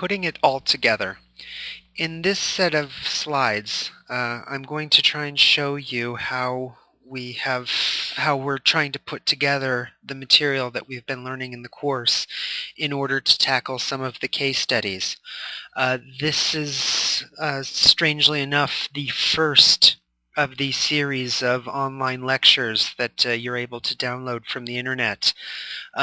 putting it all together. In this set of slides, I'm going to try and show you how we're trying to put together the material that we've been learning in the course in order to tackle some of the case studies. This is, strangely enough, the first of the series of online lectures that you're able to download from the internet,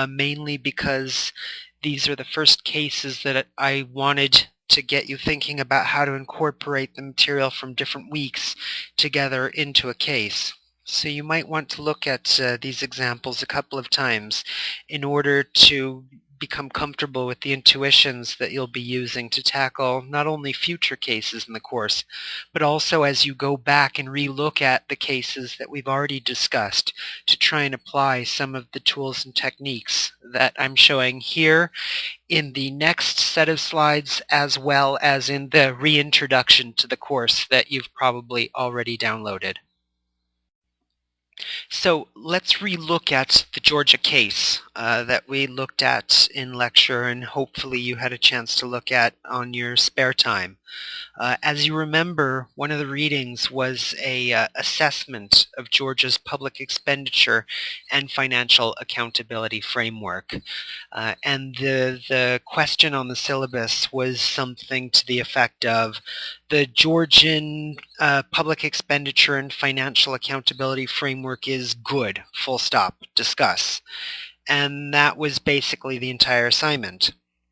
mainly because these are the first cases that I wanted to get you thinking about how to incorporate the material from different weeks together into a case. So you might want to look at these examples a couple of times in order to become comfortable with the intuitions that you'll be using to tackle not only future cases in the course, but also as you go back and relook at the cases that we've already discussed to try and apply some of the tools and techniques that I'm showing here in the next set of slides, as well as in the reintroduction to the course that you've probably already downloaded. So let's relook at the Georgia case that we looked at in lecture and hopefully you had a chance to look at on your spare time. As you remember, one of the readings was a assessment of Georgia's public expenditure and financial accountability framework. And the question on the syllabus was something to the effect of the Georgian public expenditure and financial accountability framework is good, full stop, discuss. And that was basically the entire assignment.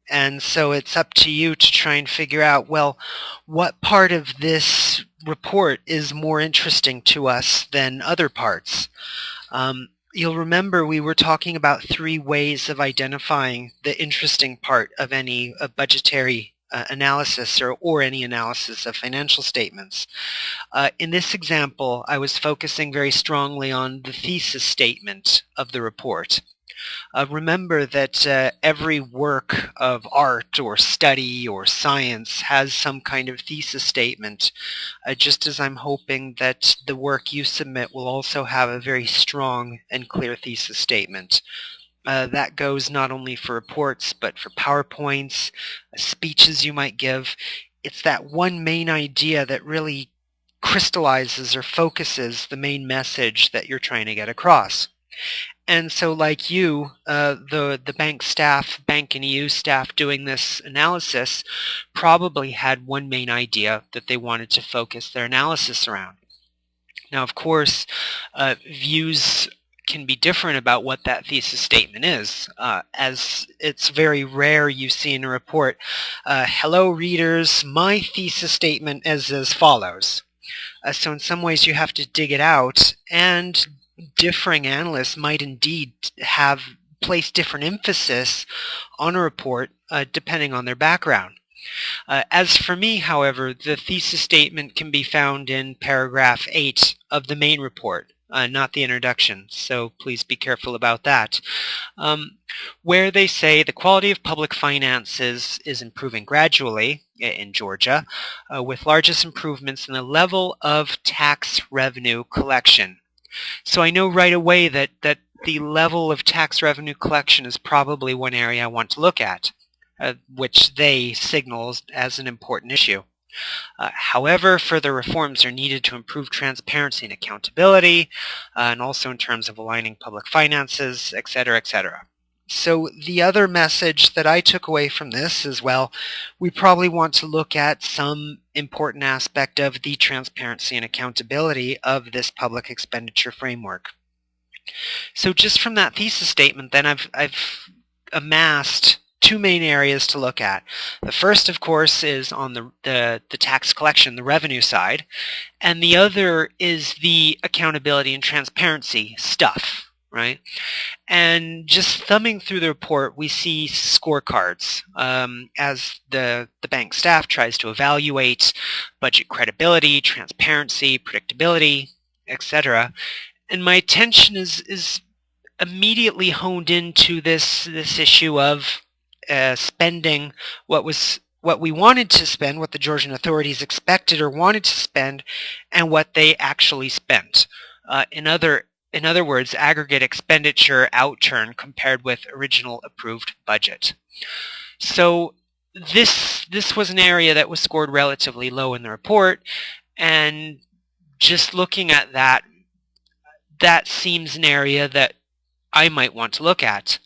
And so it's up to you to try and figure out, well, what part of this report is more interesting to us than other parts? You'll remember we were talking about 3 ways of identifying the interesting part of any budgetary analysis or any analysis of financial statements. In this example, I was focusing very strongly on the thesis statement of the report. Remember that every work of art or study or science has some kind of thesis statement, just as I'm hoping that the work you submit will also have a very strong and clear thesis statement. That goes not only for reports, but for PowerPoints, speeches you might give. It's that one main idea that really crystallizes or focuses the main message that you're trying to get across. And so like you, the bank and EU staff doing this analysis probably had one main idea that they wanted to focus their analysis around. Now, of course, views can be different about what that thesis statement is, as it's very rare you see in a report, hello readers, my thesis statement is as follows. So in some ways you have to dig it out, and differing analysts might indeed have placed different emphasis on a report depending on their background. As for me, however, the thesis statement can be found in paragraph 8 of the main report, not the introduction, so please be careful about that, where they say the quality of public finances is improving gradually in Georgia, with largest improvements in the level of tax revenue collection. So I know right away that the level of tax revenue collection is probably one area I want to look at, which they signal as an important issue. However, further reforms are needed to improve transparency and accountability, and also in terms of aligning public finances, etc., etc. So the other message that I took away from this is, well, we probably want to look at some important aspect of the transparency and accountability of this public expenditure framework. So just from that thesis statement, then I've amassed 2 main areas to look at. The first, of course, is on the tax collection, the revenue side, and the other is the accountability and transparency stuff. Right? And just thumbing through the report, we see scorecards as the bank staff tries to evaluate budget credibility, transparency, predictability, etc. And my attention is immediately honed into this issue of spending what we wanted to spend, what the Georgian authorities expected or wanted to spend, and what they actually spent. In other words, aggregate expenditure outturn compared with original approved budget. So this was an area that was scored relatively low in the report, and just looking at that, that seems an area that I might want to look at.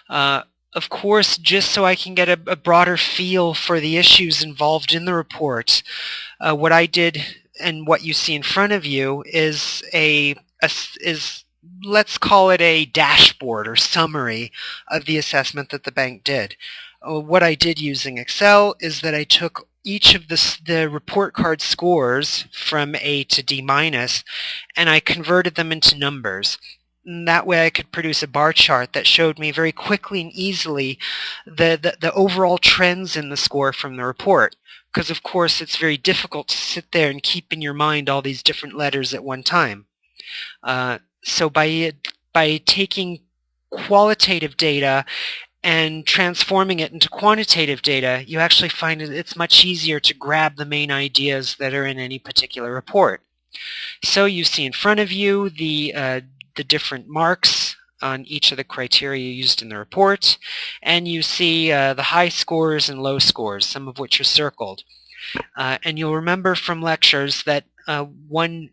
Of course, just so I can get a broader feel for the issues involved in the report, what I did and what you see in front of you is let's call it a dashboard or summary of the assessment that the bank did. What I did using Excel is that I took each of the report card scores from A to D minus, and I converted them into numbers. And that way I could produce a bar chart that showed me very quickly and easily the overall trends in the score from the report. Because of course it's very difficult to sit there and keep in your mind all these different letters at one time. So by taking qualitative data and transforming it into quantitative data, you actually find it's much easier to grab the main ideas that are in any particular report. So you see in front of you the different marks on each of the criteria used in the report, and you see the high scores and low scores, some of which are circled. And you'll remember from lectures that one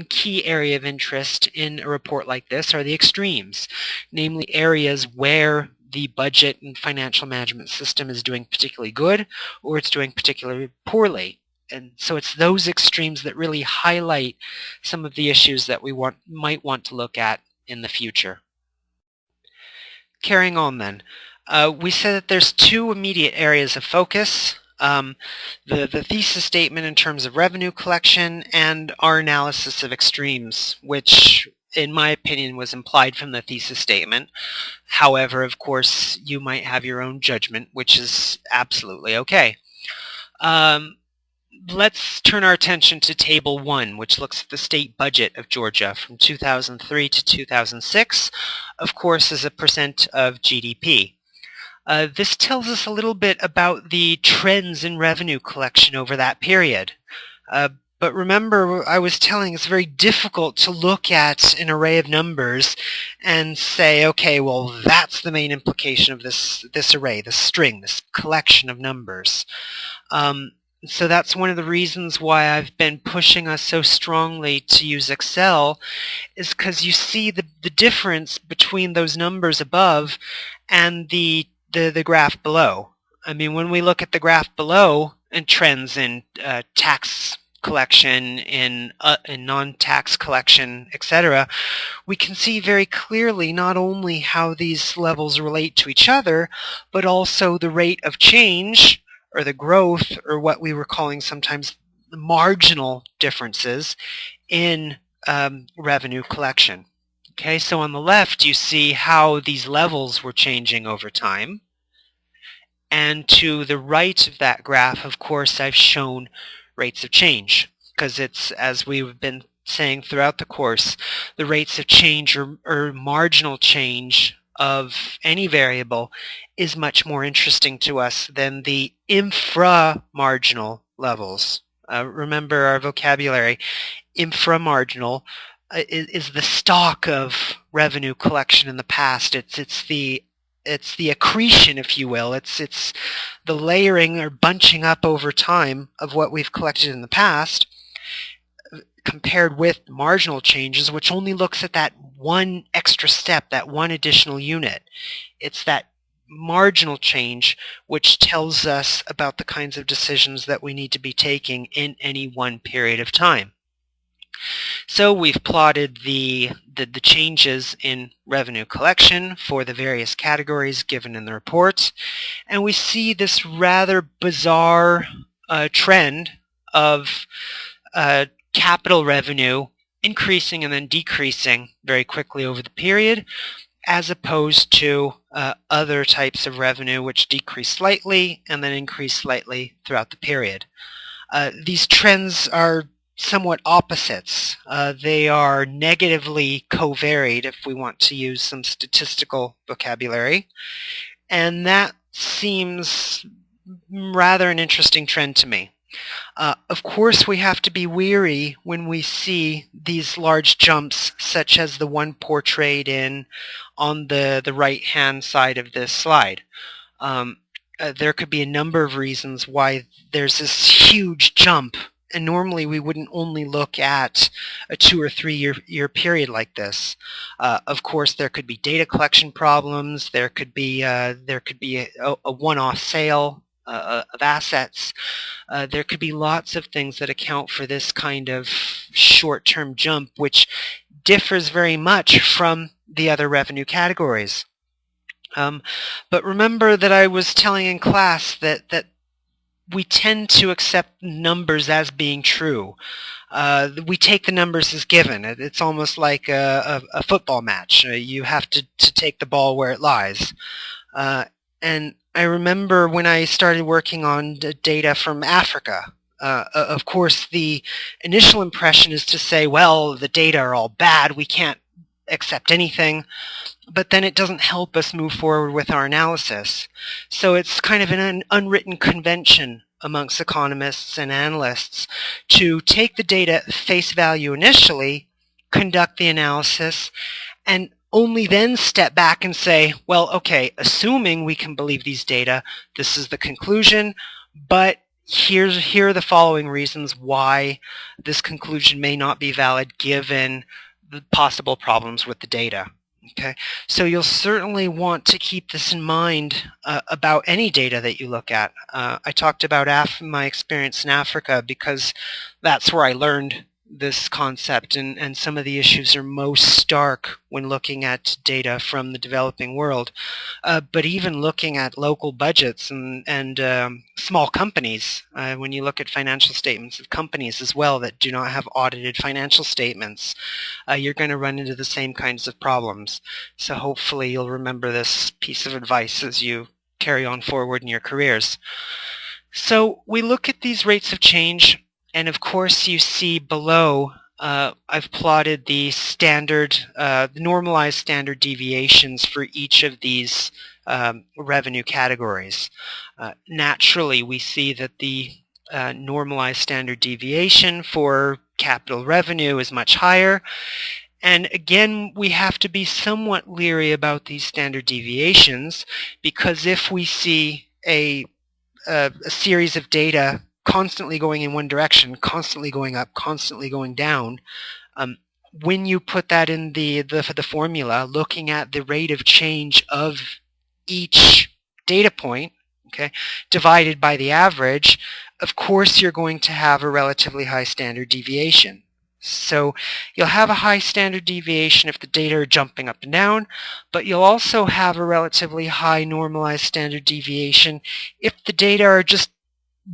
key area of interest in a report like this are the extremes, namely areas where the budget and financial management system is doing particularly good or it's doing particularly poorly. And so it's those extremes that really highlight some of the issues that we might want to look at in the future. Carrying on then, we said that there's two immediate areas of focus. The thesis statement in terms of revenue collection and our analysis of extremes, which in my opinion was implied from the thesis statement. However, of course, you might have your own judgment, which is absolutely okay. Let's turn our attention to Table 1, which looks at the state budget of Georgia from 2003 to 2006, of course, as a percent of GDP. This tells us a little bit about the trends in revenue collection over that period. But remember, I was telling it's very difficult to look at an array of numbers and say, okay, well, that's the main implication of this array, this string, this collection of numbers. So that's one of the reasons why I've been pushing us so strongly to use Excel, is because you see the difference between those numbers above and the graph below. I mean, when we look at the graph below and trends in tax collection, in non-tax collection, etc., we can see very clearly not only how these levels relate to each other, but also the rate of change, or the growth, or what we were calling sometimes the marginal differences in revenue collection. Okay, so on the left you see how these levels were changing over time. And to the right of that graph, of course, I've shown rates of change, because it's, as we've been saying throughout the course, the rates of change or marginal change of any variable is much more interesting to us than the inframarginal levels. Remember our vocabulary. Inframarginal is the stock of revenue collection in the past. It's the accretion, if you will. It's the layering or bunching up over time of what we've collected in the past, compared with marginal changes, which only looks at that one extra step, that one additional unit. It's that marginal change which tells us about the kinds of decisions that we need to be taking in any one period of time. So we've plotted the changes in revenue collection for the various categories given in the report, and we see this rather bizarre trend of capital revenue increasing and then decreasing very quickly over the period, as opposed to other types of revenue which decrease slightly and then increase slightly throughout the period. These trends are somewhat opposites. They are negatively covariate, if we want to use some statistical vocabulary, and that seems rather an interesting trend to me. Of course, we have to be weary when we see these large jumps, such as the one portrayed on the right-hand side of this slide. there could be a number of reasons why there's this huge jump. And normally we wouldn't only look at a 2 or 3 year period like this. Of course, there could be data collection problems. There could be a one-off sale of assets. There could be lots of things that account for this kind of short-term jump, which differs very much from the other revenue categories. But remember that I was telling in class that we tend to accept numbers as being true. We take the numbers as given. It's almost like a football match. You have to take the ball where it lies. And I remember when I started working on data from Africa, of course the initial impression is to say, well, the data are all bad, we can't accept anything. But then it doesn't help us move forward with our analysis. So it's kind of an unwritten convention amongst economists and analysts to take the data at face value initially, conduct the analysis, and only then step back and say, well, okay, assuming we can believe these data, this is the conclusion, but here are the following reasons why this conclusion may not be valid given the possible problems with the data. Okay, so you'll certainly want to keep this in mind about any data that you look at. I talked about my experience in Africa because that's where I learned this concept, and some of the issues are most stark when looking at data from the developing world. But even looking at local budgets and small companies, when you look at financial statements of companies as well that do not have audited financial statements, you're going to run into the same kinds of problems. So hopefully you'll remember this piece of advice as you carry on forward in your careers. So we look at these rates of change. And of course, you see below, I've plotted the normalized standard deviations for each of these revenue categories. Naturally, we see that the normalized standard deviation for capital revenue is much higher. And again, we have to be somewhat leery about these standard deviations, because if we see a series of data constantly going in one direction, constantly going up, constantly going down, when you put that in the formula, looking at the rate of change of each data point, okay, divided by the average, of course you're going to have a relatively high standard deviation. So you'll have a high standard deviation if the data are jumping up and down, but you'll also have a relatively high normalized standard deviation if the data are just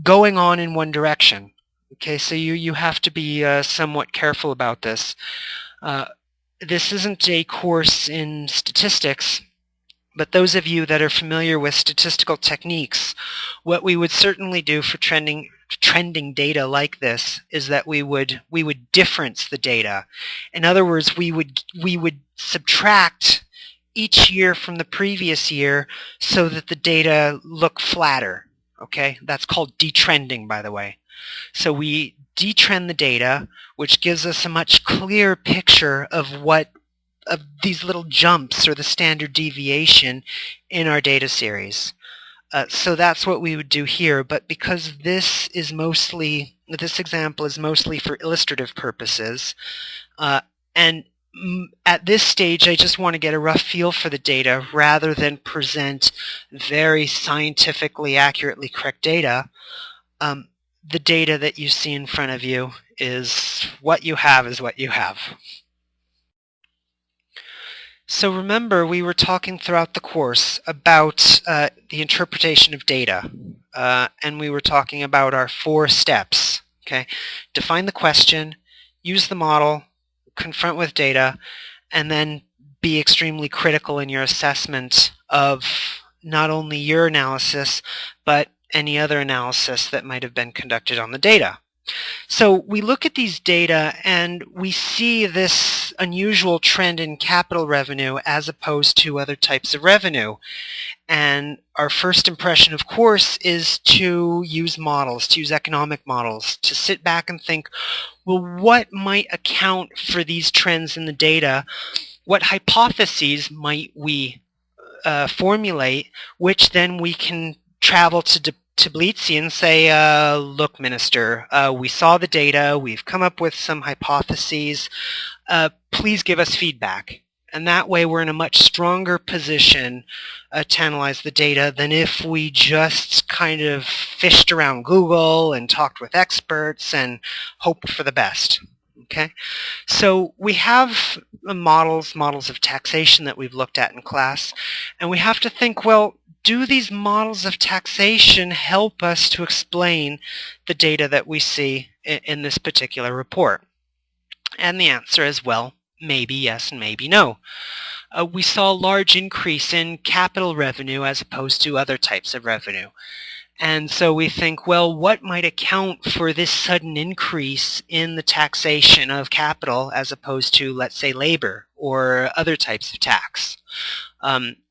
going on in one direction. Okay, so you have to be somewhat careful about this. This isn't a course in statistics, but those of you that are familiar with statistical techniques, what we would certainly do for trending data like this is that we would difference the data. In other words, we would subtract each year from the previous year so that the data look flatter. Okay, that's called detrending, by the way. So we detrend the data, which gives us a much clearer picture of these little jumps or the standard deviation in our data series. So that's what we would do here, but because this example is mostly for illustrative purposes, and at this stage I just want to get a rough feel for the data rather than present very scientifically accurately correct data. The data that you see in front of you is what you have is what you have. So remember, we were talking throughout the course about the interpretation of data, and we were talking about our 4 steps. Okay, define the question, use the model, confront with data, and then be extremely critical in your assessment of not only your analysis, but any other analysis that might have been conducted on the data. So we look at these data and we see this unusual trend in capital revenue as opposed to other types of revenue. And our first impression, of course, is to use models, to use economic models, to sit back and think, well, what might account for these trends in the data? What hypotheses might we formulate, which then we can travel to Tbilisi and say, look, Minister, we saw the data, we've come up with some hypotheses, please give us feedback. And that way we're in a much stronger position to analyze the data than if we just kind of fished around Google and talked with experts and hoped for the best. Okay, so we have models of taxation that we've looked at in class, and we have to think, well, do these models of taxation help us to explain the data that we see in this particular report? And the answer is, well, maybe yes and maybe no. We saw a large increase in capital revenue as opposed to other types of revenue. And so we think, well, what might account for this sudden increase in the taxation of capital as opposed to, let's say, labor or other types of tax?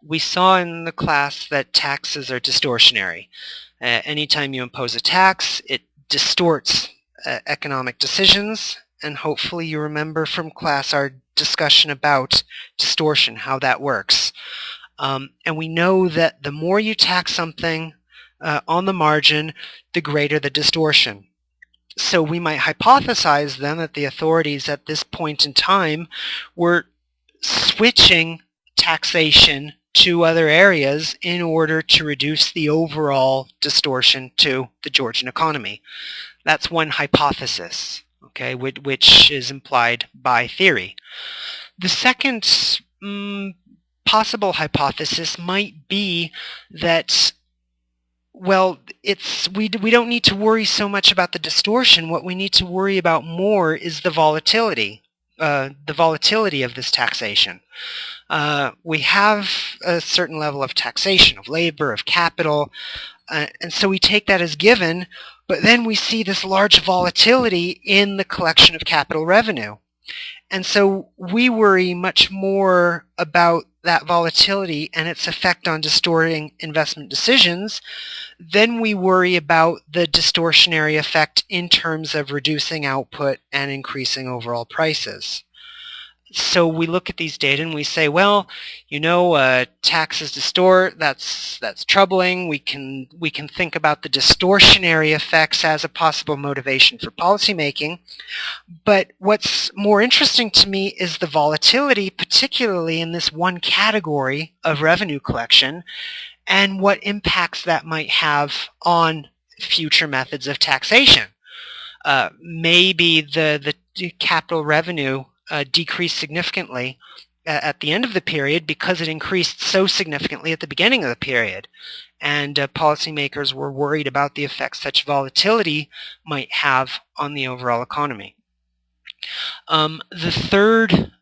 We saw in the class that taxes are distortionary. Anytime you impose a tax, it distorts economic decisions, and hopefully you remember from class our discussion about distortion, how that works. And we know that the more you tax something on the margin, the greater the distortion. So we might hypothesize then that the authorities at this point in time were switching taxation to other areas in order to reduce the overall distortion to the Georgian economy. That's one hypothesis, okay, which is implied by theory. The second possible hypothesis might be that, well, we don't need to worry so much about the distortion. What we need to worry about more is the volatility of this taxation. We have a certain level of taxation of labor, of capital, and so we take that as given, but then we see this large volatility in the collection of capital revenue. And so we worry much more about that volatility and its effect on distorting investment decisions than we worry about the distortionary effect in terms of reducing output and increasing overall prices. So we look at these data and we say, well, you know, taxes distort, that's troubling. We can think about the distortionary effects as a possible motivation for policymaking. But what's more interesting to me is the volatility, particularly in this one category of revenue collection, and what impacts that might have on future methods of taxation. Maybe the capital revenue decreased significantly at the end of the period because it increased so significantly at the beginning of the period. And policymakers were worried about the effects such volatility might have on the overall economy. The third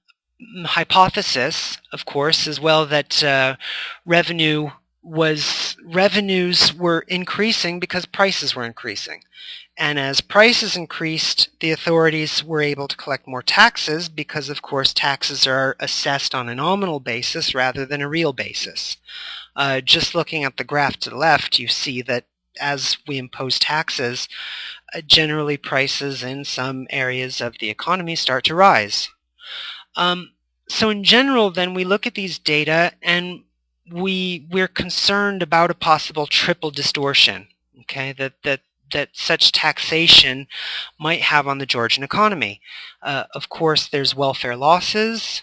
hypothesis, of course, is, well, that revenues were increasing because prices were increasing. And as prices increased, the authorities were able to collect more taxes because, of course, taxes are assessed on a nominal basis rather than a real basis. Just looking at the graph to the left, you see that as we impose taxes, generally prices in some areas of the economy start to rise. So in general, then, we look at these data and we're concerned about a possible triple distortion, okay, that such taxation might have on the Georgian economy. Of course, there's welfare losses,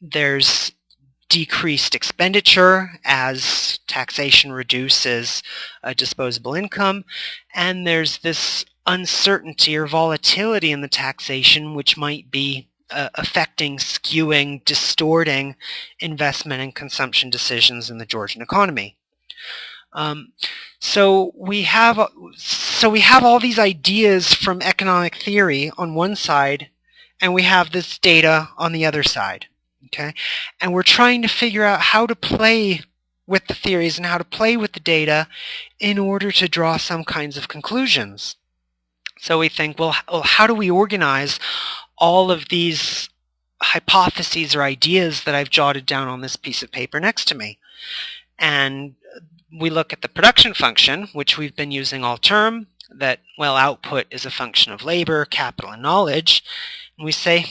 there's decreased expenditure as taxation reduces disposable income, and there's this uncertainty or volatility in the taxation which might be affecting, skewing, distorting investment and consumption decisions in the Georgian economy. So we have all these ideas from economic theory on one side, and we have this data on the other side. Okay, and we're trying to figure out how to play with the theories and how to play with the data in order to draw some kinds of conclusions. So we think, well, how do we organize all of these hypotheses or ideas that I've jotted down on this piece of paper next to me? And we look at the production function, which we've been using all term, that, well, output is a function of labor, capital, and knowledge. And we say,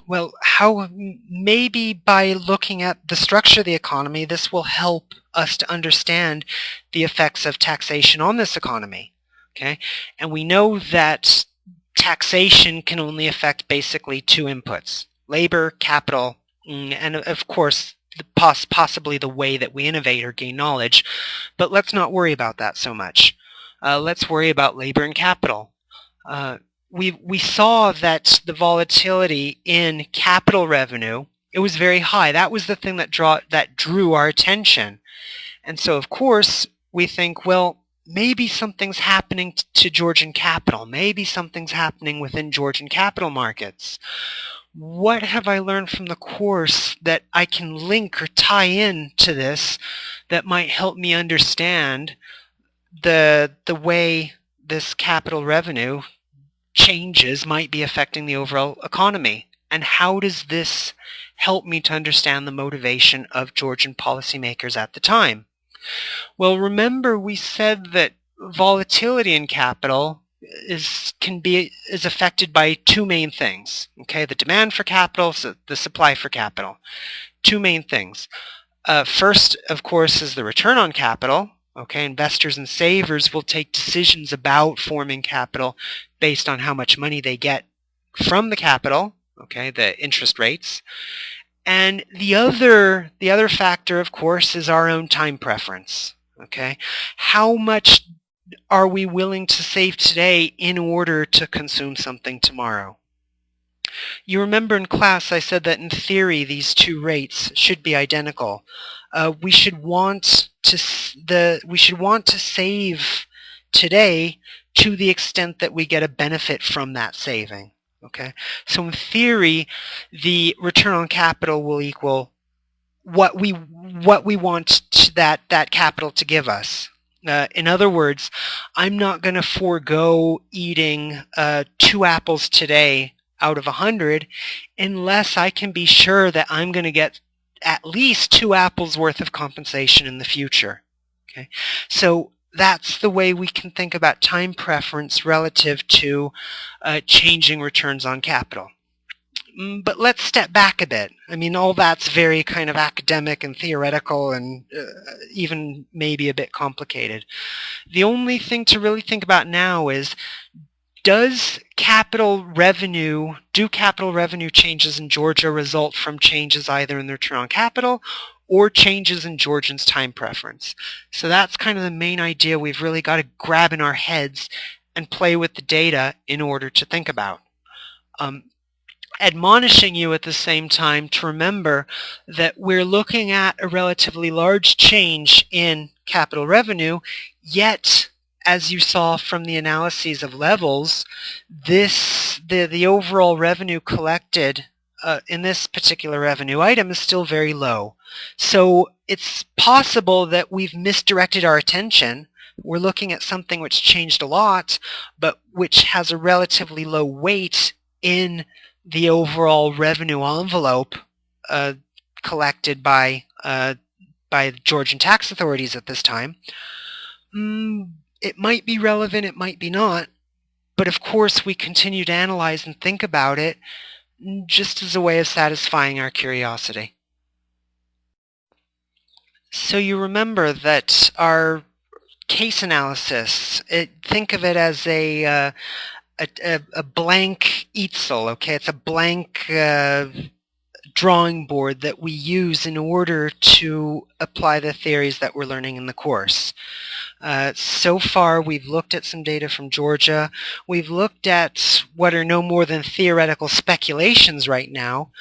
Well, how maybe by looking at the structure of the economy, this will help us to understand the effects of taxation on this economy. Okay, and we know that taxation can only affect basically two inputs: labor, capital, and of course, possibly the way that we innovate or gain knowledge. But let's not worry about that so much. Let's worry about labor and capital. Uh, we saw that the volatility in capital revenue, it was very high. That was the thing that drew our attention. And so, of course, we think, well, maybe something's happening to Georgian capital. Maybe something's happening within Georgian capital markets. What have I learned from the course that I can link or tie in to this that might help me understand the way this capital revenue changes might be affecting the overall economy? And how does this help me to understand the motivation of Georgian policymakers at the time? Well, remember we said that volatility in capital is affected by two main things. Okay, the demand for capital, so the supply for capital. Two main things. First, of course, is the return on capital. Okay, investors and savers will take decisions about forming capital based on how much money they get from the capital. Okay, the interest rates. And the other factor, of course, is our own time preference. Okay, how much are we willing to save today in order to consume something tomorrow? You remember in class I said that in theory these two rates should be identical. We should want to save today to the extent that we get a benefit from that saving. Okay, so in theory, the return on capital will equal what we want that capital to give us. In other words, I'm not going to forego eating 2 apples today out of 100 unless I can be sure that I'm going to get at least 2 apples worth of compensation in the future. Okay, so that's the way we can think about time preference relative to changing returns on capital. But let's step back a bit. I mean, all that's very kind of academic and theoretical and even maybe a bit complicated. The only thing to really think about now is, do capital revenue changes in Georgia result from changes either in the return on capital or changes in Georgians' time preference? So that's kind of the main idea we've really got to grab in our heads and play with the data in order to think about. Admonishing you at the same time to remember that we're looking at a relatively large change in capital revenue, yet as you saw from the analyses of levels, the overall revenue collected in this particular revenue item is still very low. So it's possible that we've misdirected our attention. We're looking at something which changed a lot, but which has a relatively low weight in the overall revenue envelope collected by the Georgian tax authorities at this time. It might be relevant, it might be not, but of course we continue to analyze and think about it just as a way of satisfying our curiosity. So you remember that our case analysis, think of it as a blank easel, okay? It's a blank drawing board that we use in order to apply the theories that we're learning in the course. So far, we've looked at some data from Georgia. We've looked at what are no more than theoretical speculations right now,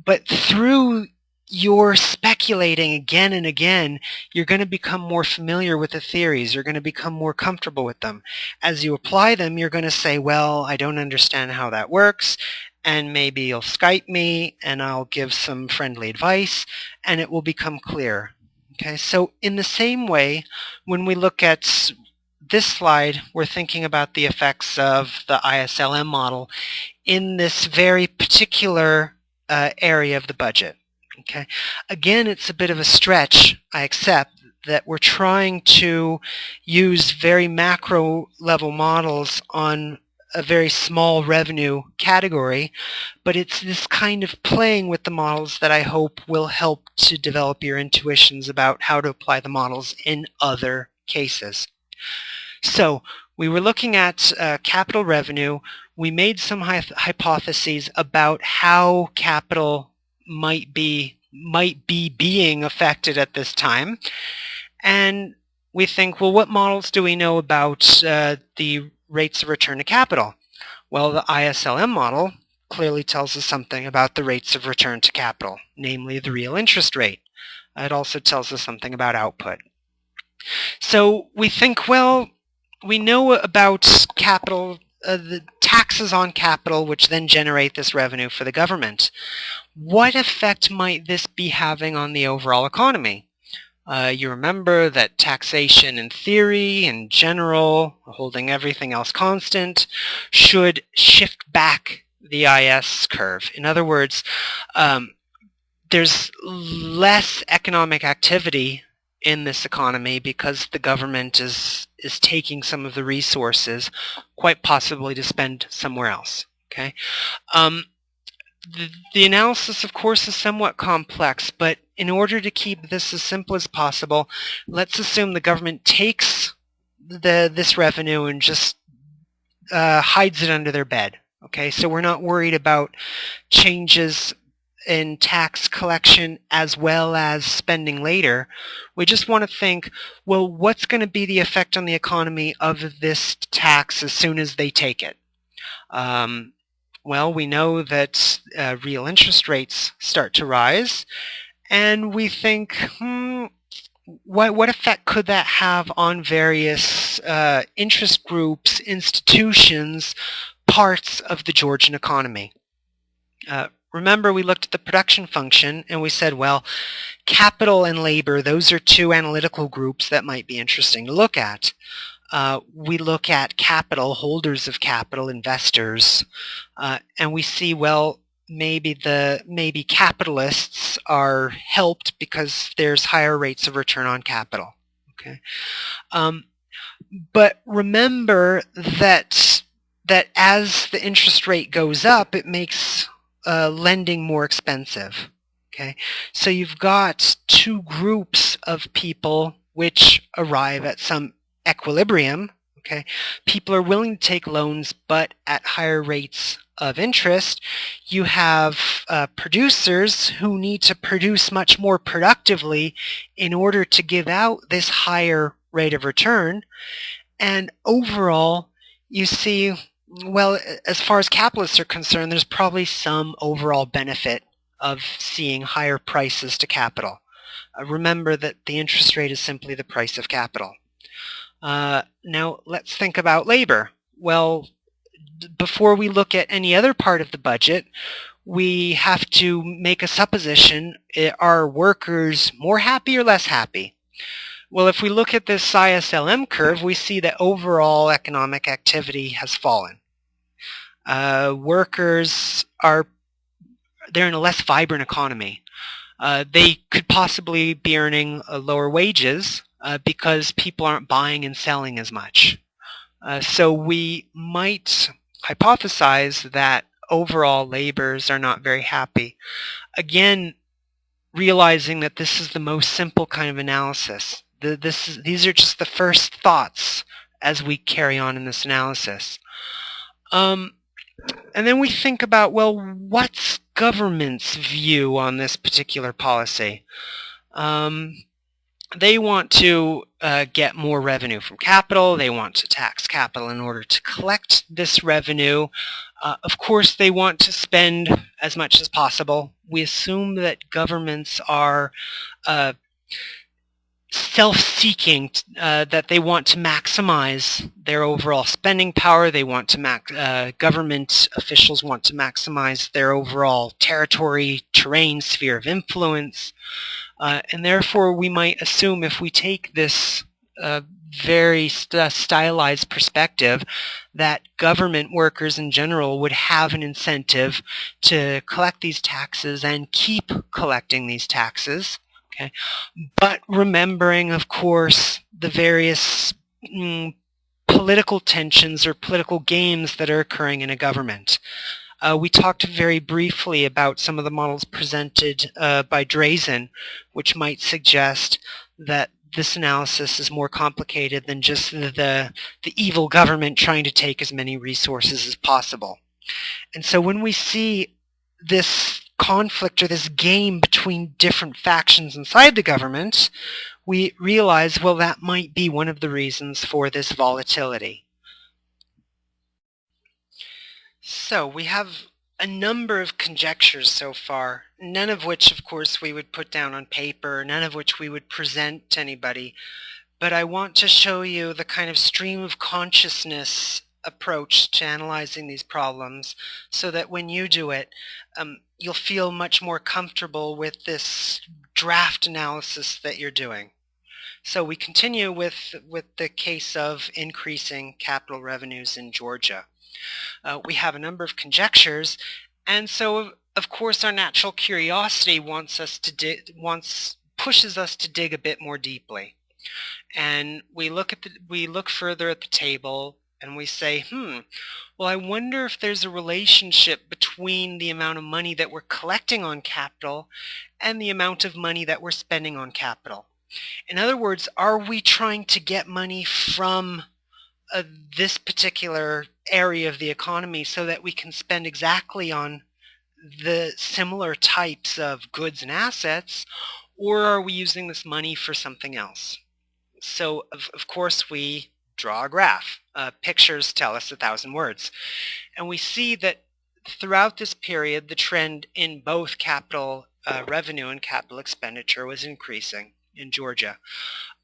but through your speculating again and again, you're going to become more familiar with the theories. You're going to become more comfortable with them. As you apply them, you're going to say, well, I don't understand how that works, and maybe you'll Skype me and I'll give some friendly advice and it will become clear. Okay, so in the same way, when we look at this slide, we're thinking about the effects of the ISLM model in this very particular area of the budget. Okay, again, it's a bit of a stretch, I accept, that we're trying to use very macro level models on a very small revenue category, but it's this kind of playing with the models that I hope will help to develop your intuitions about how to apply the models in other cases. So we were looking at capital revenue. We made some hypotheses about how capital might be being affected at this time. And we think, well, what models do we know about the rates of return to capital? Well, the ISLM model clearly tells us something about the rates of return to capital, namely the real interest rate. It also tells us something about output. So we think, well, we know about capital, the taxes on capital, which then generate this revenue for the government. What effect might this be having on the overall economy? You remember that taxation in theory, in general, holding everything else constant, should shift back the IS curve. In other words, there's less economic activity in this economy because the government is taking some of the resources, quite possibly to spend somewhere else. Okay, the analysis, of course, is somewhat complex, but in order to keep this as simple as possible, let's assume the government takes this revenue and just hides it under their bed. Okay, so we're not worried about changes in tax collection as well as spending later. We just want to think, well, what's going to be the effect on the economy of this tax as soon as they take it? Well, we know that real interest rates start to rise, and we think, what effect could that have on various interest groups, institutions, parts of the Georgian economy? Remember, we looked at the production function and we said, well, capital and labor, those are two analytical groups that might be interesting to look at. We look at capital, holders of capital, investors, and we see, well, maybe capitalists are helped because there's higher rates of return on capital. Okay, but remember that as the interest rate goes up, it makes lending more expensive. Okay, so you've got two groups of people which arrive at some equilibrium. Okay, people are willing to take loans, but at higher rates of interest. You have producers who need to produce much more productively in order to give out this higher rate of return. And overall, you see, well, as far as capitalists are concerned, there's probably some overall benefit of seeing higher prices to capital. Remember that the interest rate is simply the price of capital. Now, let's think about labor. Well, before we look at any other part of the budget, we have to make a supposition. Are workers more happy or less happy? Well, if we look at this ISLM curve, we see that overall economic activity has fallen. Workers they're in a less vibrant economy. They could possibly be earning lower wages because people aren't buying and selling as much. So we might hypothesize that overall laborers are not very happy. Again, realizing that this is the most simple kind of analysis. These are just the first thoughts as we carry on in this analysis. And then we think about, well, what's government's view on this particular policy? They want to get more revenue from capital. They want to tax capital in order to collect this revenue. Of course, they want to spend as much as possible. We assume that governments are self-seeking, that they want to maximize their overall spending power. They want to government officials want to maximize their overall territory, terrain, sphere of influence. And therefore, we might assume, if we take this very stylized perspective, that government workers in general would have an incentive to collect these taxes and keep collecting these taxes. Okay, but remembering, of course, the various political tensions or political games that are occurring in a government. We talked very briefly about some of the models presented by Drazen, which might suggest that this analysis is more complicated than just the evil government trying to take as many resources as possible. And so when we see this conflict or this game between different factions inside the government, we realize, well, that might be one of the reasons for this volatility. So we have a number of conjectures so far, none of which, of course, we would put down on paper, none of which we would present to anybody, but I want to show you the kind of stream of consciousness approach to analyzing these problems so that when you do it, you'll feel much more comfortable with this draft analysis that you're doing. So we continue with the case of increasing capital revenues in Georgia. We have a number of conjectures, and so of course our natural curiosity pushes us to dig a bit more deeply. And we look further at the table and we say, well, I wonder if there's a relationship between the amount of money that we're collecting on capital and the amount of money that we're spending on capital. In other words, are we trying to get money from this particular area of the economy so that we can spend exactly on the similar types of goods and assets, or are we using this money for something else? So, of course, we draw a graph. Pictures tell us 1,000 words. And we see that throughout this period, the trend in both capital revenue and capital expenditure was increasing in Georgia.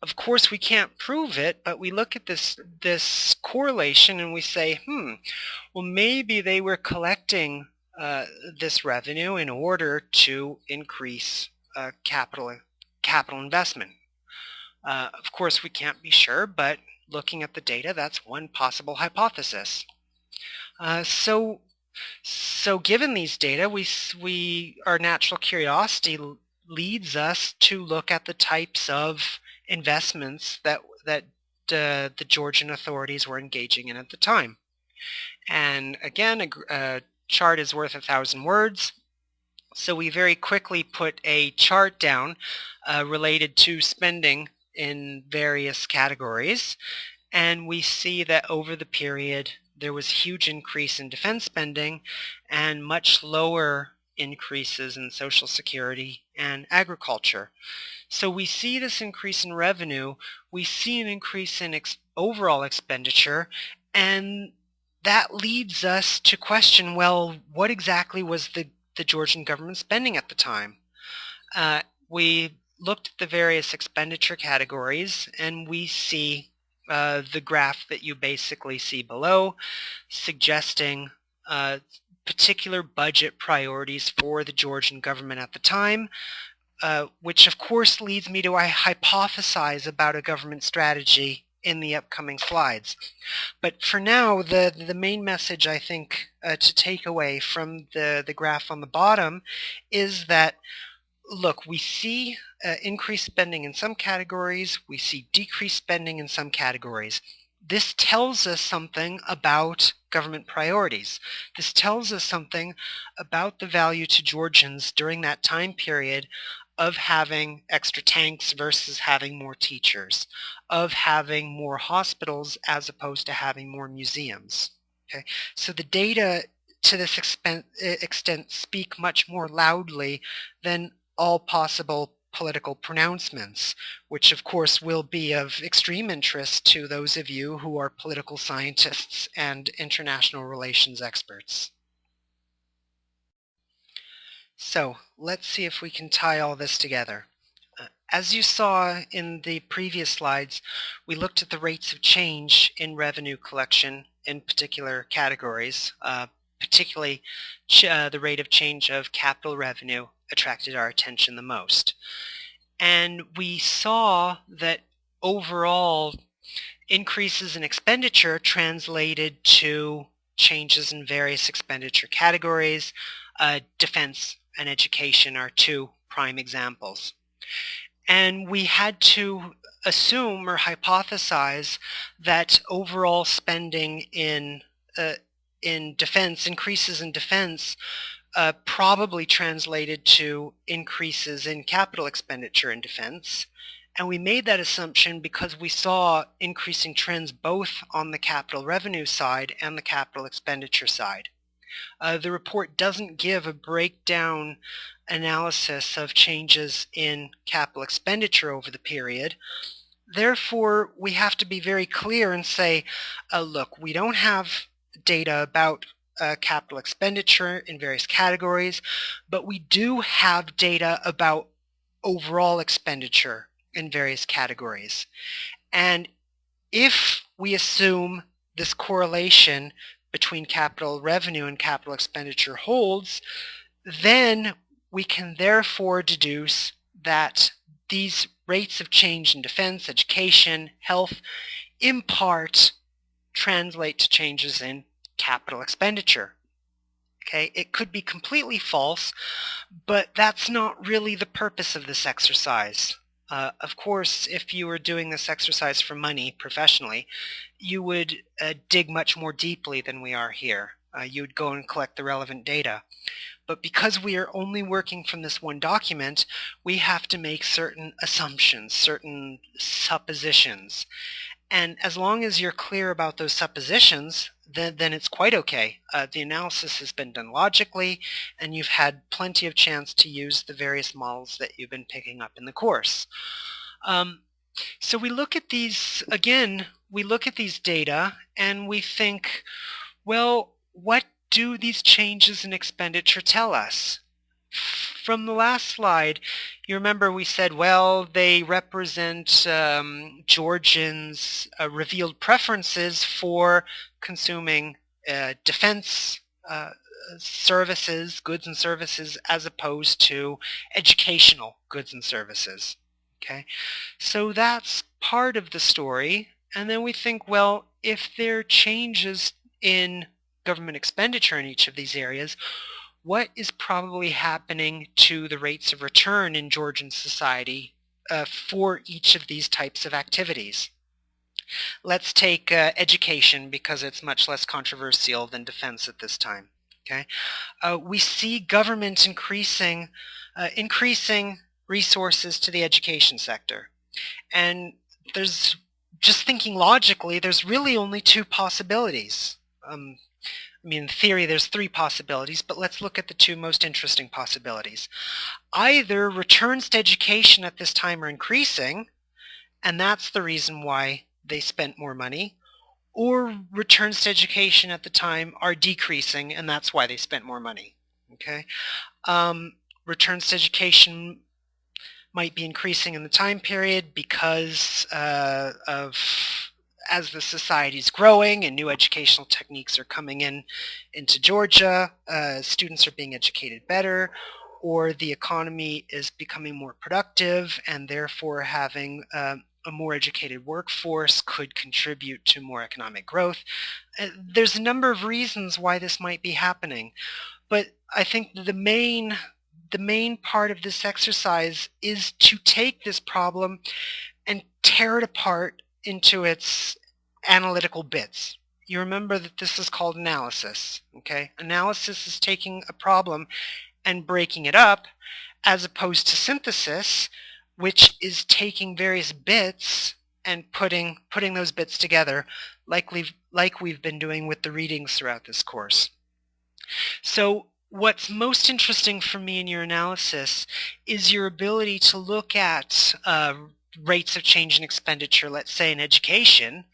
Of course, we can't prove it, but we look at this correlation and we say, well, maybe they were collecting this revenue in order to increase capital investment. Of course, we can't be sure, but looking at the data, that's one possible hypothesis. So given these data, our natural curiosity leads us to look at the types of investments that the Georgian authorities were engaging in at the time. And again, a chart is worth 1,000 words. So we very quickly put a chart down related to spending in various categories, and we see that over the period there was a huge increase in defense spending and much lower increases in Social Security and agriculture. So we see this increase in revenue, we see an increase in overall expenditure, and that leads us to question, well, what exactly was the Georgian government spending at the time? We looked at the various expenditure categories, and we see the graph that you basically see below, suggesting particular budget priorities for the Georgian government at the time, which of course leads me to hypothesize about a government strategy in the upcoming slides. But for now, the main message I think to take away from the graph on the bottom is that, look, we see increased spending in some categories, we see decreased spending in some categories. This tells us something about government priorities. This tells us something about the value to Georgians during that time period of having extra tanks versus having more teachers, of having more hospitals as opposed to having more museums. Okay? So the data to this extent speak much more loudly than all possible political pronouncements, which of course will be of extreme interest to those of you who are political scientists and international relations experts. So let's see if we can tie all this together. As you saw in the previous slides, we looked at the rates of change in revenue collection in particular categories, particularly the rate of change of capital revenue attracted our attention the most. And we saw that overall increases in expenditure translated to changes in various expenditure categories. Defense and education are two prime examples. And we had to assume or hypothesize that overall spending in defense, increases in defense, probably translated to increases in capital expenditure in defense. And we made that assumption because we saw increasing trends both on the capital revenue side and the capital expenditure side. The report doesn't give a breakdown analysis of changes in capital expenditure over the period. Therefore, we have to be very clear and say, look, we don't have data about capital expenditure in various categories, but we do have data about overall expenditure in various categories. And if we assume this correlation between capital revenue and capital expenditure holds, then we can therefore deduce that these rates of change in defense, education, health, in part translate to changes in capital expenditure. Okay, it could be completely false, but that's not really the purpose of this exercise. Of course, if you were doing this exercise for money professionally, you would dig much more deeply than we are here. You would go and collect the relevant data. But because we are only working from this one document, we have to make certain assumptions, certain suppositions. And as long as you're clear about those suppositions, then it's quite okay. The analysis has been done logically, and you've had plenty of chance to use the various models that you've been picking up in the course. So we look at these, again, we look at these data and we think, well, what do these changes in expenditure tell us? From the last slide, you remember we said, well, they represent Georgians' revealed preferences for consuming defense services, goods and services, as opposed to educational goods and services. Okay, so that's part of the story. And then we think, well, if there are changes in government expenditure in each of these areas, what is probably happening to the rates of return in Georgian society for each of these types of activities? Let's take education, because it's much less controversial than defense at this time. Okay, we see government increasing resources to the education sector, and there's, just thinking logically, there's really only two possibilities. I mean, in theory, there's three possibilities, but let's look at the two most interesting possibilities. Either returns to education at this time are increasing, and that's the reason why they spent more money, or returns to education at the time are decreasing, and that's why they spent more money. Okay, returns to education might be increasing in the time period because as the society is growing and new educational techniques are coming into Georgia, students are being educated better, or the economy is becoming more productive, and therefore having a more educated workforce could contribute to more economic growth. There's a number of reasons why this might be happening, but I think the main part of this exercise is to take this problem and tear it apart into its analytical bits. You remember that this is called analysis. Okay? Analysis is taking a problem and breaking it up, as opposed to synthesis, which is taking various bits and putting those bits together, like we've been doing with the readings throughout this course. So what's most interesting for me in your analysis is your ability to look at rates of change in expenditure, let's say in education,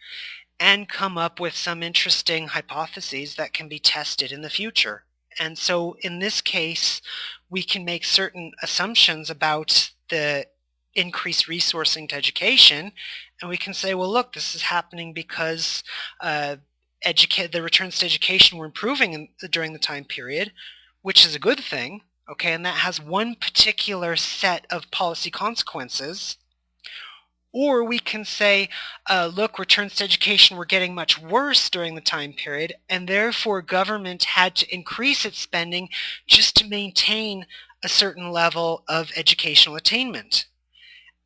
and come up with some interesting hypotheses that can be tested in the future. And so in this case, we can make certain assumptions about the increased resourcing to education, and we can say, well, look, this is happening because the returns to education were improving during the time period, which is a good thing, okay, and that has one particular set of policy consequences. Or we can say, look, returns to education were getting much worse during the time period, and therefore government had to increase its spending just to maintain a certain level of educational attainment.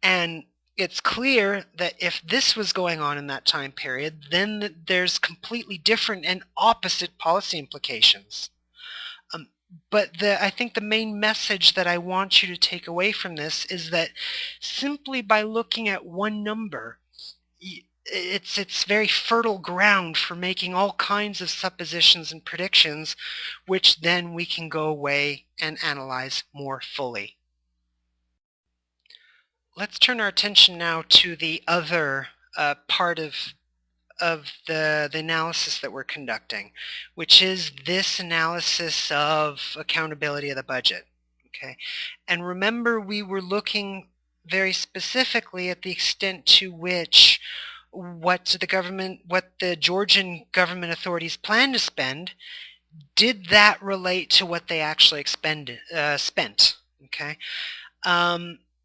And it's clear that if this was going on in that time period, then there's completely different and opposite policy implications. But I think the main message that I want you to take away from this is that simply by looking at one number, it's very fertile ground for making all kinds of suppositions and predictions, which then we can go away and analyze more fully. Let's turn our attention now to the other part of the analysis that we're conducting, which is this analysis of accountability of the budget. Okay, and remember we were looking very specifically at the extent to which what the Georgian government authorities plan to spend, did that relate to what they actually spent? Okay.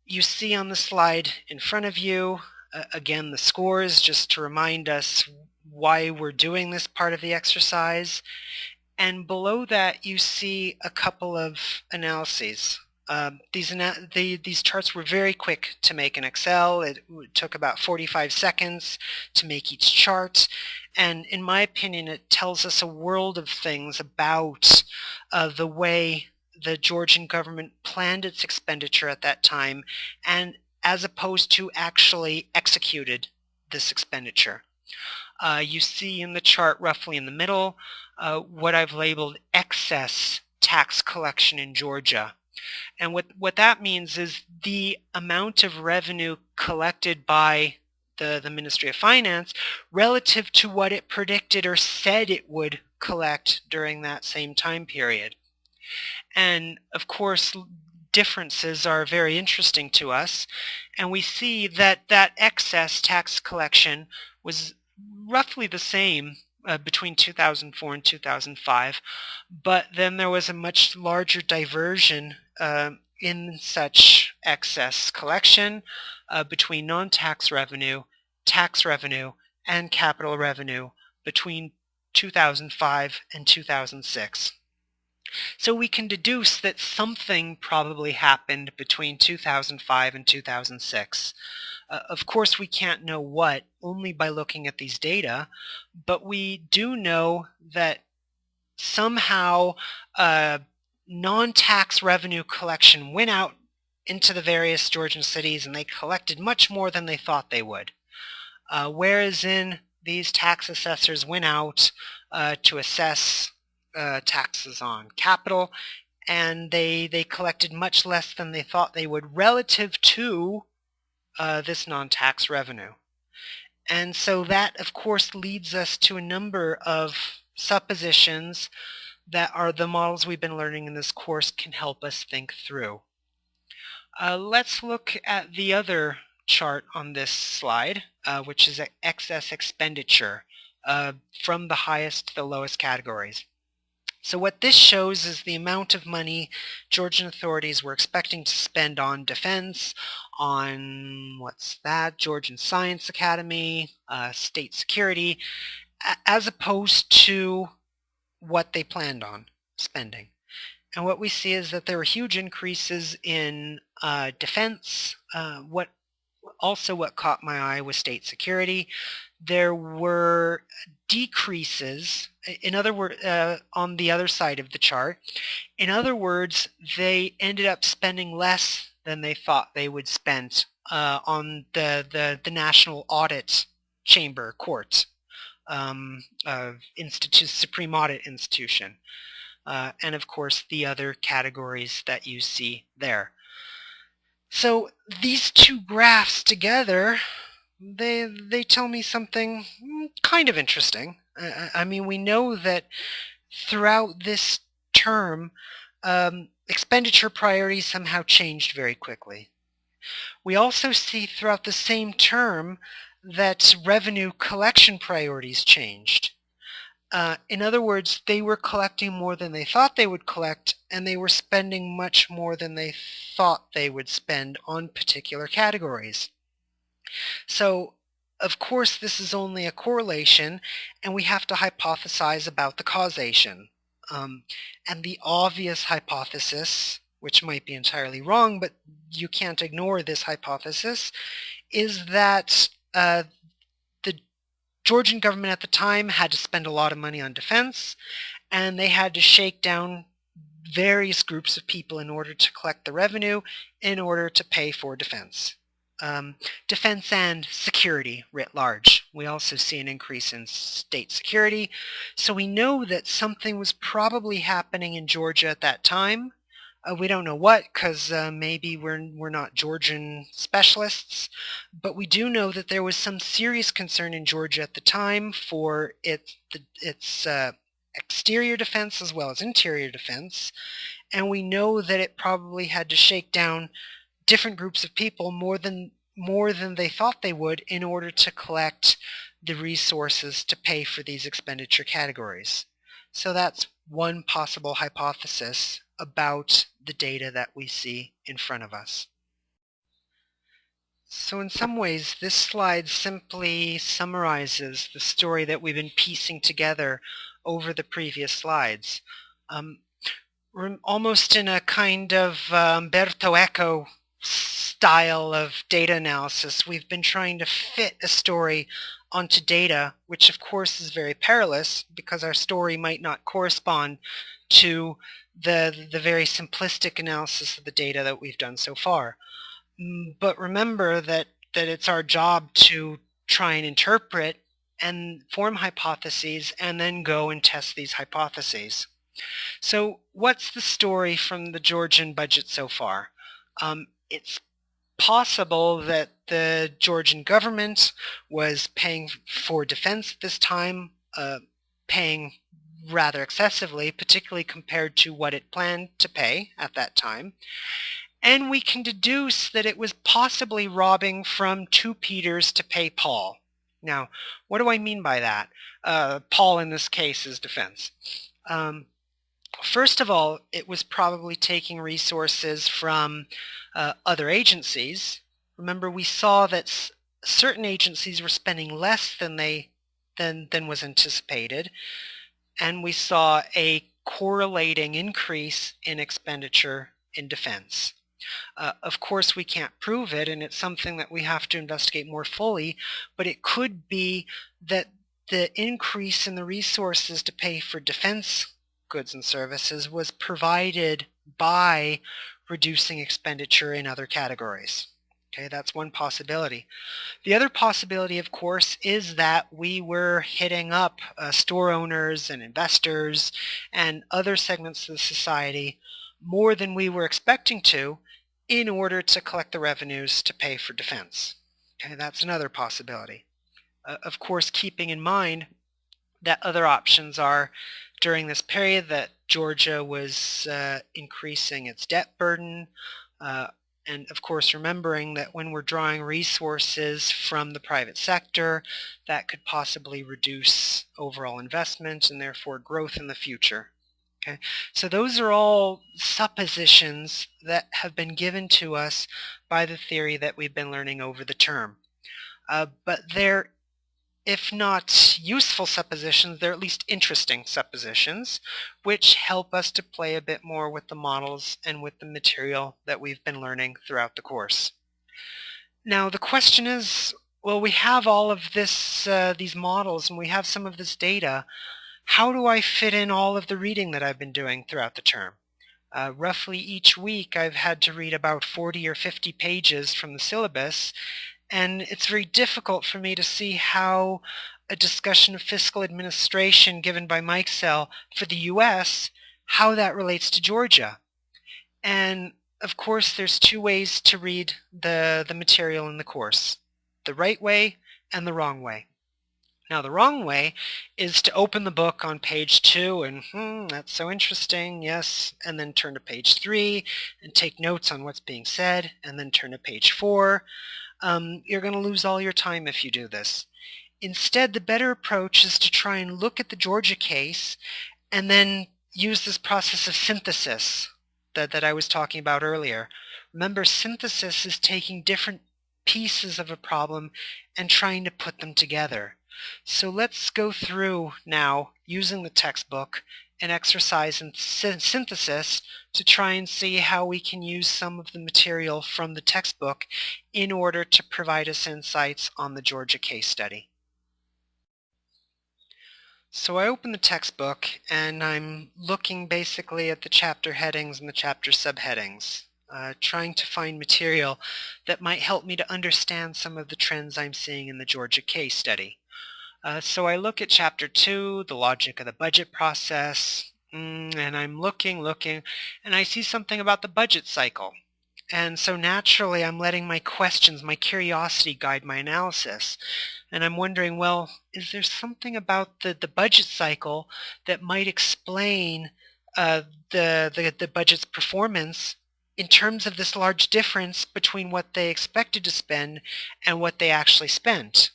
You see on the slide in front of you, again, the scores, just to remind us why we're doing this part of the exercise. And below that, you see a couple of analyses. These charts were very quick to make in Excel. It took about 45 seconds to make each chart. And in my opinion, it tells us a world of things about the way the Georgian government planned its expenditure at that time, and as opposed to actually executed this expenditure. You see in the chart roughly in the middle what I've labeled excess tax collection in Georgia. And what that means is the amount of revenue collected by the Ministry of Finance relative to what it predicted or said it would collect during that same time period. And of course, differences are very interesting to us, and we see that that excess tax collection was roughly the same between 2004 and 2005, but then there was a much larger diversion in such excess collection between non-tax revenue, tax revenue, and capital revenue between 2005 and 2006. So we can deduce that something probably happened between 2005 and 2006. Of course, we can't know what only by looking at these data, but we do know that somehow non-tax revenue collection went out into the various Georgian cities and they collected much more than they thought they would. Whereas in these tax assessors went out to assess taxes on capital, and they collected much less than they thought they would relative to this non-tax revenue. And so that, of course, leads us to a number of suppositions that are the models we've been learning in this course can help us think through. Let's look at the other chart on this slide, which is excess expenditure from the highest to the lowest categories. So what this shows is the amount of money Georgian authorities were expecting to spend on defense, on Georgian Science Academy, state security, as opposed to what they planned on spending. And what we see is that there were huge increases in defense. What caught my eye was state security. There were decreases, in other words, on the other side of the chart. In other words, they ended up spending less than they thought they would spend on the National Audit Chamber Court, Supreme Audit Institution, and of course the other categories that you see there. So these two graphs together, they tell me something kind of interesting. I mean, we know that throughout this term, expenditure priorities somehow changed very quickly. We also see throughout the same term that revenue collection priorities changed. In other words, they were collecting more than they thought they would collect, and they were spending much more than they thought they would spend on particular categories. So, of course, this is only a correlation, and we have to hypothesize about the causation. And the obvious hypothesis, which might be entirely wrong, but you can't ignore this hypothesis, is that the Georgian government at the time had to spend a lot of money on defense, and they had to shake down various groups of people in order to collect the revenue in order to pay for defense. Defense and security writ large. We also see an increase in state security, so we know that something was probably happening in Georgia at that time. We don't know what, because maybe we're not Georgian specialists, but we do know that there was some serious concern in Georgia at the time for its exterior defense as well as interior defense, and we know that it probably had to shake down different groups of people more than they thought they would in order to collect the resources to pay for these expenditure categories. So that's one possible hypothesis about the data that we see in front of us. So in some ways, this slide simply summarizes the story that we've been piecing together over the previous slides. Almost in a kind of Umberto Eco style of data analysis, we've been trying to fit a story onto data, which of course is very perilous because our story might not correspond to the very simplistic analysis of the data that we've done so far. But remember that it's our job to try and interpret and form hypotheses and then go and test these hypotheses. So what's the story from the Georgian budget so far? It's possible that the Georgian government was paying for defense at this time, paying rather excessively, particularly compared to what it planned to pay at that time. And we can deduce that it was possibly robbing from 2 Peters to pay Paul. Now, what do I mean by that? Paul in this case is defense. First of all, it was probably taking resources from other agencies. Remember, we saw that certain agencies were spending less than was anticipated, and we saw a correlating increase in expenditure in defense. Of course, we can't prove it, and it's something that we have to investigate more fully, but it could be that the increase in the resources to pay for defense goods and services was provided by reducing expenditure in other categories. Okay, that's one possibility. The other possibility, of course, is that we were hitting up store owners and investors and other segments of the society more than we were expecting to in order to collect the revenues to pay for defense. Okay, that's another possibility. Of course, keeping in mind that other options are during this period that Georgia was increasing its debt burden, and of course remembering that when we're drawing resources from the private sector, that could possibly reduce overall investment and therefore growth in the future. Okay, so those are all suppositions that have been given to us by the theory that we've been learning over the term. But they're, if not useful suppositions, they're at least interesting suppositions, which help us to play a bit more with the models and with the material that we've been learning throughout the course. Now the question is, well, we have all of this, these models, and we have some of this data. How do I fit in all of the reading that I've been doing throughout the term? Roughly each week I've had to read about 40 or 50 pages from the syllabus, and it's very difficult for me to see how a discussion of fiscal administration given by Mike Sell for the US, how that relates to Georgia. And of course there's 2 ways to read the material in the course: the right way and the wrong way. Now the wrong way is to open the book on page 2 and that's so interesting, yes, and then turn to page 3 and take notes on what's being said, and then turn to page 4. You're going to lose all your time if you do this. Instead, the better approach is to try and look at the Georgia case and then use this process of synthesis that I was talking about earlier. Remember, synthesis is taking different pieces of a problem and trying to put them together. So let's go through now, using the textbook, an exercise in synthesis to try and see how we can use some of the material from the textbook in order to provide us insights on the Georgia case study. So I open the textbook and I'm looking basically at the chapter headings and the chapter subheadings, trying to find material that might help me to understand some of the trends I'm seeing in the Georgia case study. So I look at chapter 2, the logic of the budget process, and I'm looking, and I see something about the budget cycle. And so naturally I'm letting my questions, my curiosity guide my analysis. And I'm wondering, well, is there something about the budget cycle that might explain the budget's performance in terms of this large difference between what they expected to spend and what they actually spent?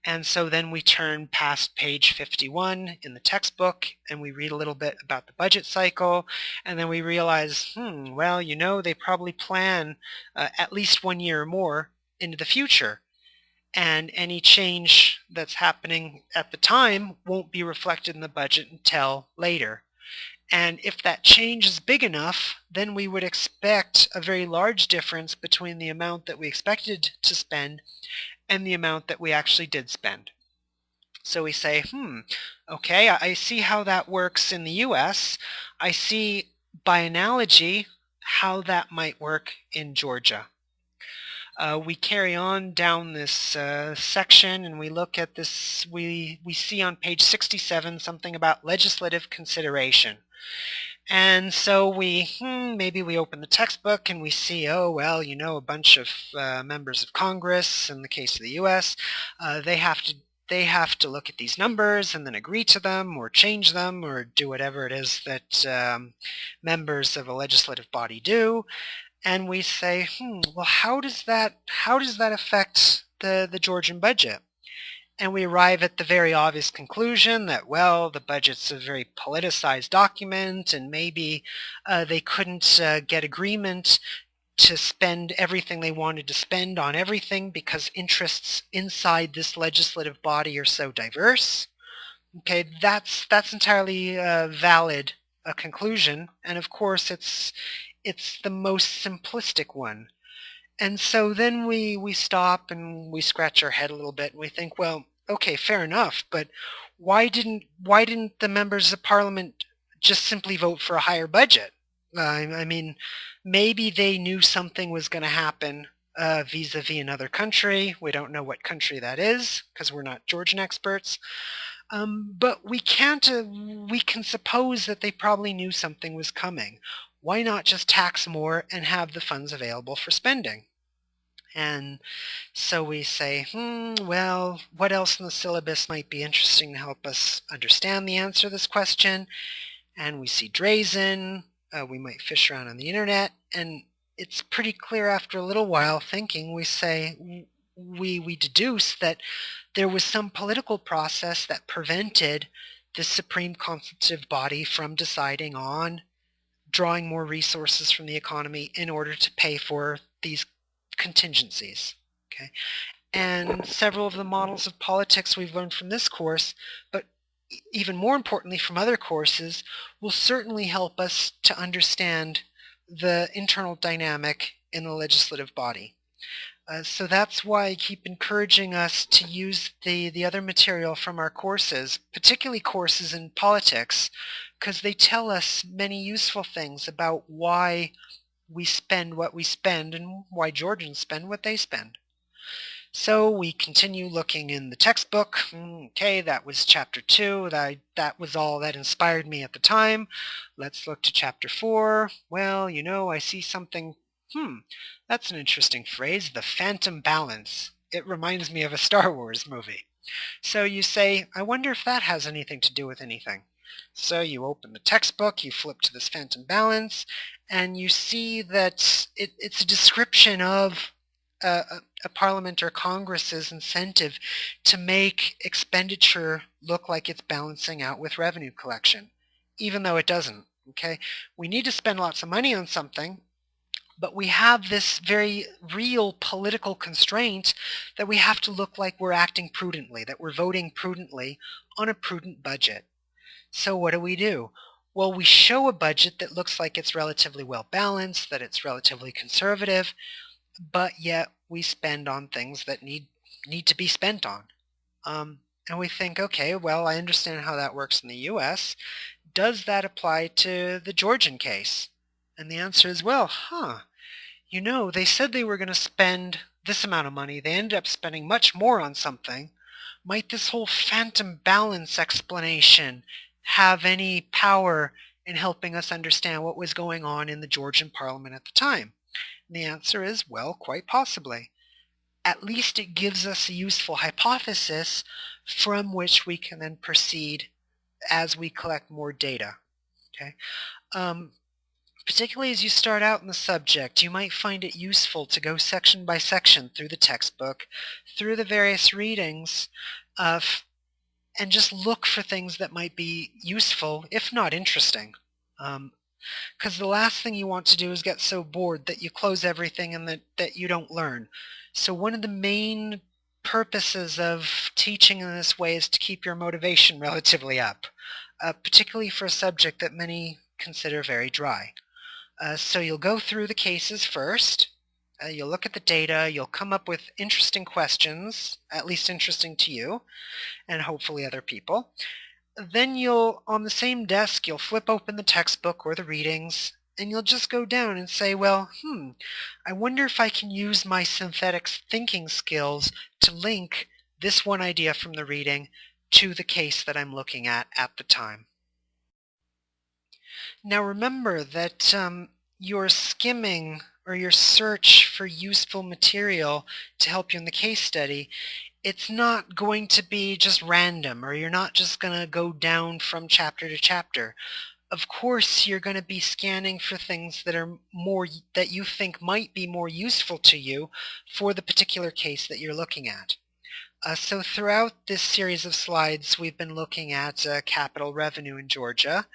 And so then we turn past page 51 in the textbook and we read a little bit about the budget cycle, and then we realize, well, they probably plan at least 1 year or more into the future. And any change that's happening at the time won't be reflected in the budget until later. And if that change is big enough, then we would expect a very large difference between the amount that we expected to spend and the amount that we actually did spend. So we say, okay, I see how that works in the US. I see by analogy how that might work in Georgia. We carry on down this section and we look at this, we see on page 67 something about legislative consideration. And so maybe we open the textbook and we see, oh, well, a bunch of members of Congress, in the case of the US, they have to look at these numbers and then agree to them or change them or do whatever it is that members of a legislative body do. And we say, well, how does that affect the Georgian budget? And we arrive at the very obvious conclusion that, well, the budget's a very politicized document, and maybe they couldn't get agreement to spend everything they wanted to spend on everything because interests inside this legislative body are so diverse. Okay, that's entirely valid conclusion, and of course it's the most simplistic one. And so then we stop and we scratch our head a little bit and we think, well, okay, fair enough, but why didn't the members of parliament just simply vote for a higher budget? I mean, maybe they knew something was going to happen vis-a-vis another country. We don't know what country that is because we're not Georgian experts. But we can suppose that they probably knew something was coming. Why not just tax more and have the funds available for spending? And so we say, well, what else in the syllabus might be interesting to help us understand the answer to this question? And we see Drazen, we might fish around on the internet, and it's pretty clear after a little while thinking, we say, we deduce that there was some political process that prevented the Supreme Consultative Body from deciding on drawing more resources from the economy in order to pay for these contingencies. Okay, and several of the models of politics we've learned from this course, but even more importantly from other courses, will certainly help us to understand the internal dynamic in the legislative body. So that's why I keep encouraging us to use the other material from our courses, particularly courses in politics, because they tell us many useful things about why we spend what we spend and why Georgians spend what they spend. So we continue looking in the textbook. Okay, that was chapter 2. That was all that inspired me at the time. Let's look to chapter 4. Well, I see something. That's an interesting phrase, the phantom balance. It reminds me of a Star Wars movie. So you say, I wonder if that has anything to do with anything. So you open the textbook, you flip to this phantom balance, and you see that it's a description of a parliament or Congress's incentive to make expenditure look like it's balancing out with revenue collection, even though it doesn't. Okay, we need to spend lots of money on something, but we have this very real political constraint that we have to look like we're acting prudently, that we're voting prudently on a prudent budget. So what do? Well, we show a budget that looks like it's relatively well balanced, that it's relatively conservative, but yet we spend on things that need to be spent on. And we think, okay, well, I understand how that works in the US. Does that apply to the Georgian case? And the answer is, well, they said they were going to spend this amount of money. They ended up spending much more on something. Might this whole phantom balance explanation have any power in helping us understand what was going on in the Georgian parliament at the time? And the answer is, well, quite possibly. At least it gives us a useful hypothesis from which we can then proceed as we collect more data. Okay. Particularly as you start out in the subject, you might find it useful to go section by section through the textbook, through the various readings, and just look for things that might be useful, if not interesting. Because the last thing you want to do is get so bored that you close everything and that you don't learn. So one of the main purposes of teaching in this way is to keep your motivation relatively up, particularly for a subject that many consider very dry. So you'll go through the cases first, you'll look at the data, you'll come up with interesting questions, at least interesting to you, and hopefully other people. Then on the same desk, you'll flip open the textbook or the readings, and you'll just go down and say, well, I wonder if I can use my synthetic thinking skills to link this one idea from the reading to the case that I'm looking at the time. Now remember that your skimming or your search for useful material to help you in the case study, it's not going to be just random, or you're not just going to go down from chapter to chapter. Of course, you're going to be scanning for things that you think might be more useful to you for the particular case that you're looking at. So throughout this series of slides, we've been looking at capital revenue in Georgia,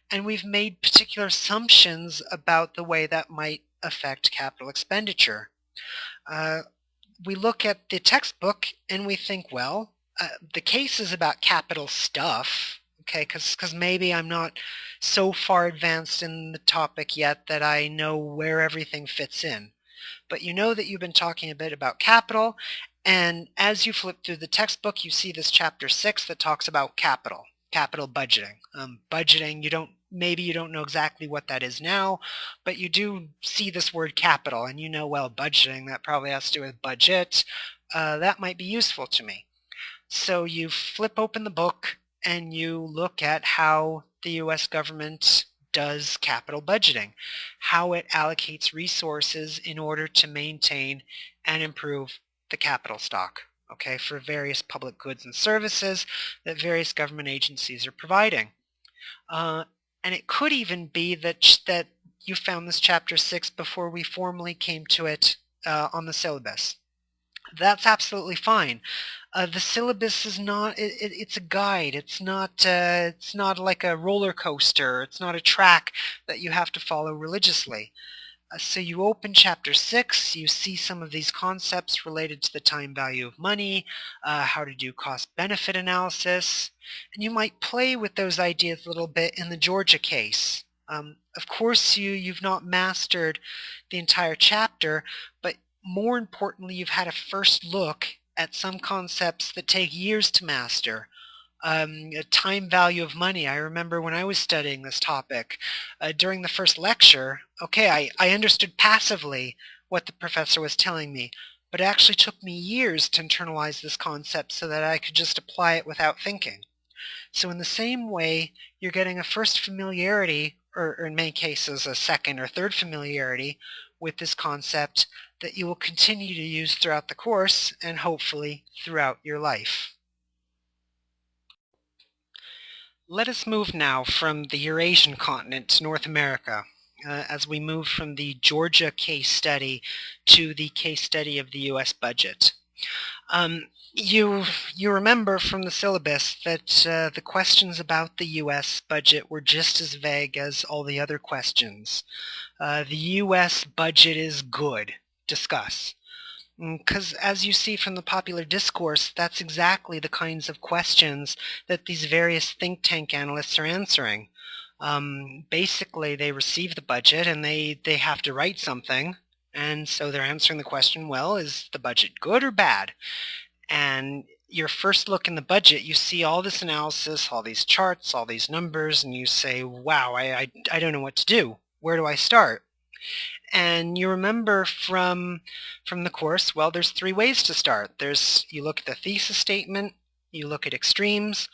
and we've made particular assumptions about the way that might affect capital expenditure. We look at the textbook and we think, well, the case is about capital stuff, okay, because maybe I'm not so far advanced in the topic yet that I know where everything fits in. But you know that you've been talking a bit about capital, and as you flip through the textbook, you see this chapter 6 that talks about capital budgeting. Budgeting, maybe you don't know exactly what that is now, but you do see this word capital, and you know, well, budgeting, that probably has to do with budget. That might be useful to me. So you flip open the book and you look at how the U.S. government does capital budgeting, how it allocates resources in order to maintain and improve the capital stock, okay, for various public goods and services that various government agencies are providing. And it could even be that you found this chapter 6 before we formally came to it on the syllabus. That's absolutely fine. The syllabus is not, it's a guide. It's not like a roller coaster. It's not a track that you have to follow religiously. So you open chapter 6, you see some of these concepts related to the time value of money, how to do cost-benefit analysis, and you might play with those ideas a little bit in the Georgia case. Of course, you've not mastered the entire chapter, but more importantly, you've had a first look at some concepts that take years to master. Time value of money. I remember when I was studying this topic, during the first lecture, okay, I understood passively what the professor was telling me, but it actually took me years to internalize this concept so that I could just apply it without thinking. So in the same way, you're getting a first familiarity, or in many cases a second or third familiarity with this concept that you will continue to use throughout the course and hopefully throughout your life. Let us move now from the Eurasian continent to North America, as we move from the Georgia case study to the case study of the U.S. budget. You remember from the syllabus that the questions about the U.S. budget were just as vague as all the other questions. The U.S. budget is good. Discuss. Because as you see from the popular discourse, that's exactly the kinds of questions that these various think tank analysts are answering. Basically, they receive the budget and they have to write something. And so they're answering the question, well, is the budget good or bad? And your first look in the budget, you see all this analysis, all these charts, all these numbers, and you say, wow, I don't know what to do. Where do I start? And you remember from the course, well, there's three ways to start. You look at the thesis statement, you look at extremes,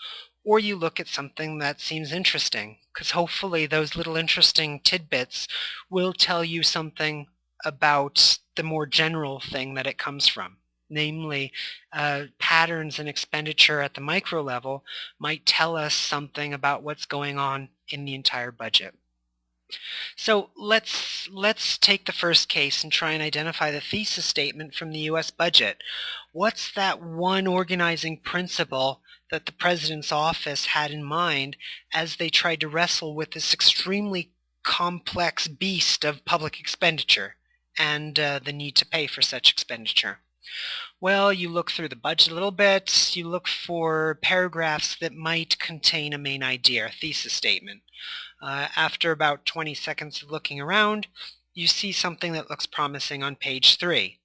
or you look at something that seems interesting, because hopefully those little interesting tidbits will tell you something about the more general thing that it comes from. Namely, patterns in expenditure at the micro level might tell us something about what's going on in the entire budget. So let's take the first case and try and identify the thesis statement from the U.S. budget. What's that one organizing principle that the President's office had in mind as they tried to wrestle with this extremely complex beast of public expenditure and the need to pay for such expenditure? Well, you look through the budget a little bit, you look for paragraphs that might contain a main idea, a thesis statement. After about 20 seconds of looking around, you see something that looks promising on page 3.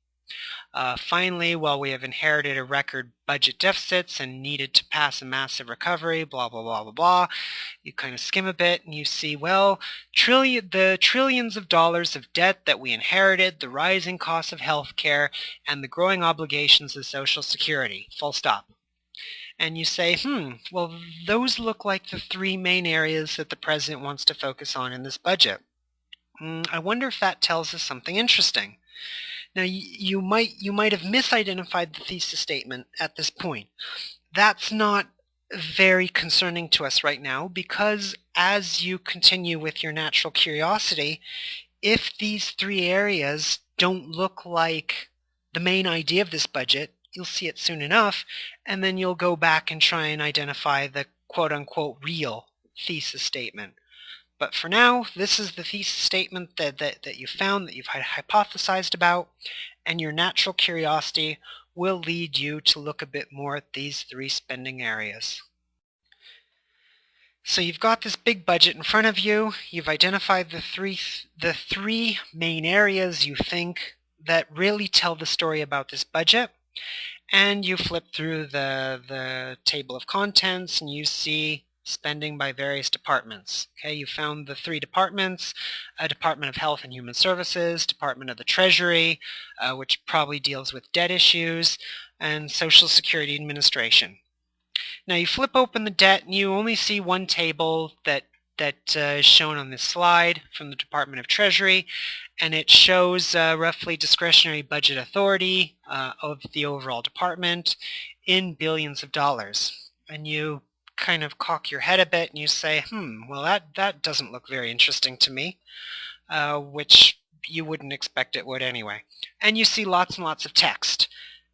Finally, well, we have inherited a record budget deficits and needed to pass a massive recovery, blah, blah, blah, blah, blah. You kind of skim a bit and you see, well, the trillions of dollars of debt that we inherited, the rising costs of healthcare, and the growing obligations of Social Security, full stop. And you say, well, those look like the three main areas that the President wants to focus on in this budget. I wonder if that tells us something interesting. Now, you might have misidentified the thesis statement at this point. That's not very concerning to us right now, because as you continue with your natural curiosity, if these three areas don't look like the main idea of this budget, you'll see it soon enough, and then you'll go back and try and identify the quote-unquote real thesis statement. But for now, this is the thesis statement that you found, that you've hypothesized about, and your natural curiosity will lead you to look a bit more at these three spending areas. So you've got this big budget in front of you. You've identified the three main areas you think that really tell the story about this budget. And you flip through the table of contents and you see spending by various departments. Okay, you found the three departments: a Department of Health and Human Services, Department of the Treasury, which probably deals with debt issues, and Social Security Administration. Now you flip open the debt and you only see one table that is shown on this slide from the Department of Treasury, and it shows roughly discretionary budget authority of the overall department in billions of dollars. And you kind of cock your head a bit and you say, well, that doesn't look very interesting to me, which you wouldn't expect it would anyway. And you see lots and lots of text.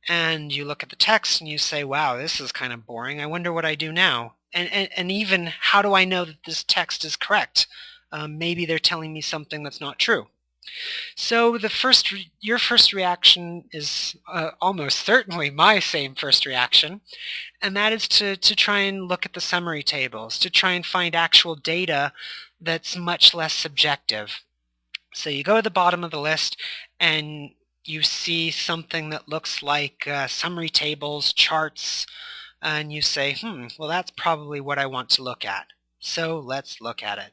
And you look at the text and you say, wow, this is kind of boring. I wonder what I do now. And even, how do I know that this text is correct? Maybe they're telling me something that's not true. So your first reaction is almost certainly my same first reaction, and that is to try and look at the summary tables, to try and find actual data that's much less subjective. So you go to the bottom of the list and you see something that looks like summary tables, charts, and you say, well, that's probably what I want to look at. So let's look at it.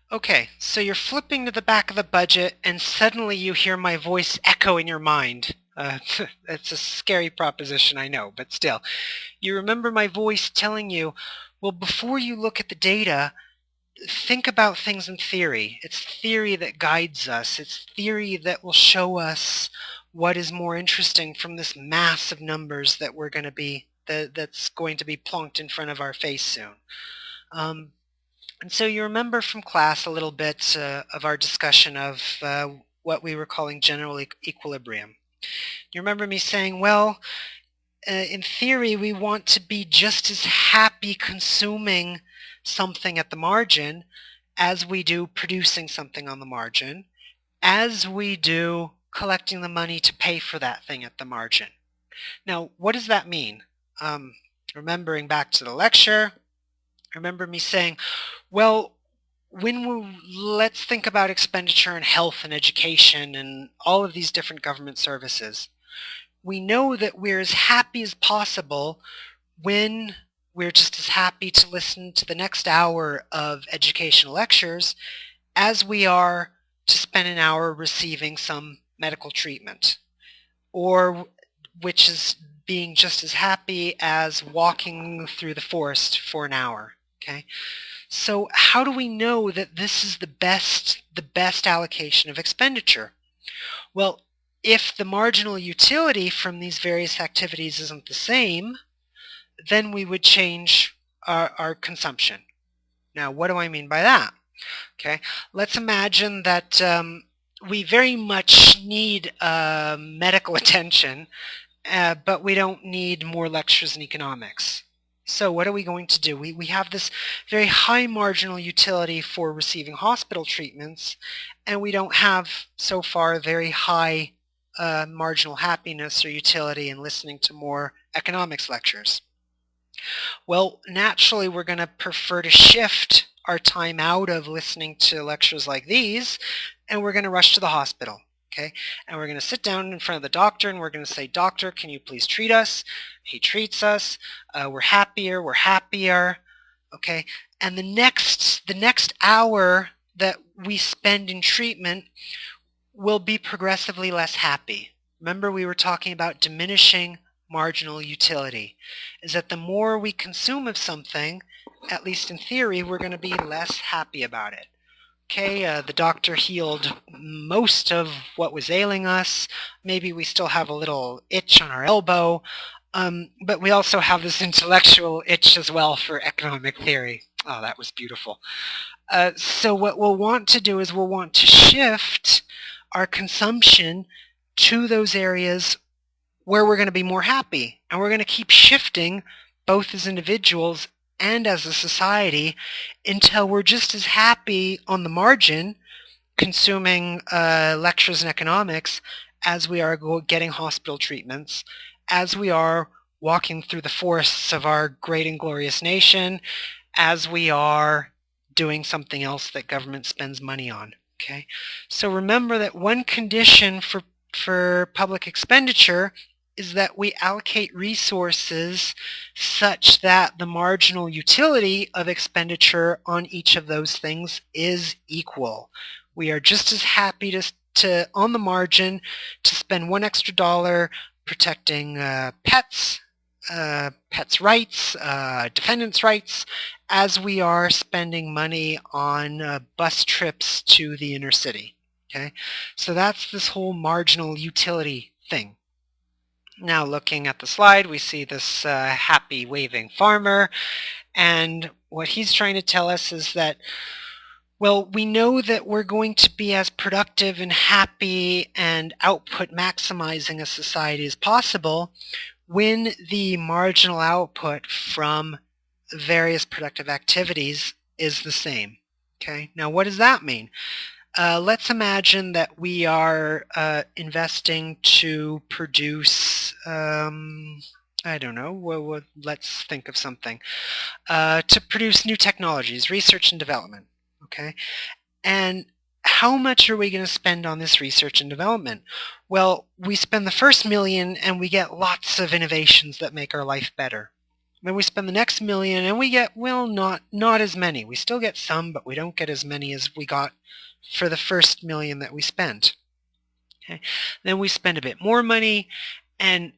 Okay, so you're flipping to the back of the budget and suddenly you hear my voice echo in your mind. It's a scary proposition, I know, but still. You remember my voice telling you, well, before you look at the data, think about things in theory. It's theory that guides us. It's theory that will show us what is more interesting from this mass of numbers that that's going to be plonked in front of our face soon. And so you remember from class a little bit of our discussion of what we were calling general equilibrium. You remember me saying, well, in theory, we want to be just as happy consuming something at the margin as we do producing something on the margin, as we do collecting the money to pay for that thing at the margin. Now, what does that mean? Remembering back to the lecture, I remember me saying, well, let's think about expenditure in health and education and all of these different government services. We know that we're as happy as possible when we're just as happy to listen to the next hour of educational lectures as we are to spend an hour receiving some medical treatment, or which is being just as happy as walking through the forest for an hour. Okay? So how do we know that this is the best allocation of expenditure? Well, if the marginal utility from these various activities isn't the same, then we would change our consumption. Now, what do I mean by that? Okay, let's imagine that we very much need medical attention, but we don't need more lectures in economics. So what are we going to do? We have this very high marginal utility for receiving hospital treatments, and we don't have so far very high marginal happiness or utility in listening to more economics lectures. Well, naturally, we're going to prefer to shift our time out of listening to lectures like these, and we're going to rush to the hospital. Okay, and we're going to sit down in front of the doctor, and we're going to say, "Doctor, can you please treat us?" He treats us. We're happier. We're happier. Okay, and the next hour that we spend in treatment will be progressively less happy. Remember, we were talking about diminishing marginal utility, is that the more we consume of something, at least in theory, we're going to be less happy about it. Okay, the doctor healed most of what was ailing us. Maybe we still have a little itch on our elbow, but we also have this intellectual itch as well for economic theory. Oh, that was beautiful. So what we'll want to do is we'll want to shift our consumption to those areas where we're going to be more happy. And we're going to keep shifting both as individuals and as a society until we're just as happy on the margin consuming lectures in economics as we are getting hospital treatments, as we are walking through the forests of our great and glorious nation, as we are doing something else that government spends money on. Okay? So remember that one condition for public expenditure is that we allocate resources such that the marginal utility of expenditure on each of those things is equal. We are just as happy to on the margin to spend one extra dollar protecting pets rights, defendants' rights, as we are spending money on bus trips to the inner city. Okay, so that's this whole marginal utility thing. Now looking at the slide, we see this happy waving farmer, and what he's trying to tell us is that, well, we know that we're going to be as productive and happy and output maximizing a society as possible when the marginal output from various productive activities is the same. Okay, now what does that mean? Let's imagine that we are investing to produce, I don't know, let's think of something, to produce new technologies, research and development, okay? And how much are we going to spend on this research and development? Well, we spend the first $1 million and we get lots of innovations that make our life better. Then we spend the next $1 million and we get, well, not as many. We still get some, but we don't get as many as we got for the first $1 million that we spent. Okay. Then we spend a bit more money, and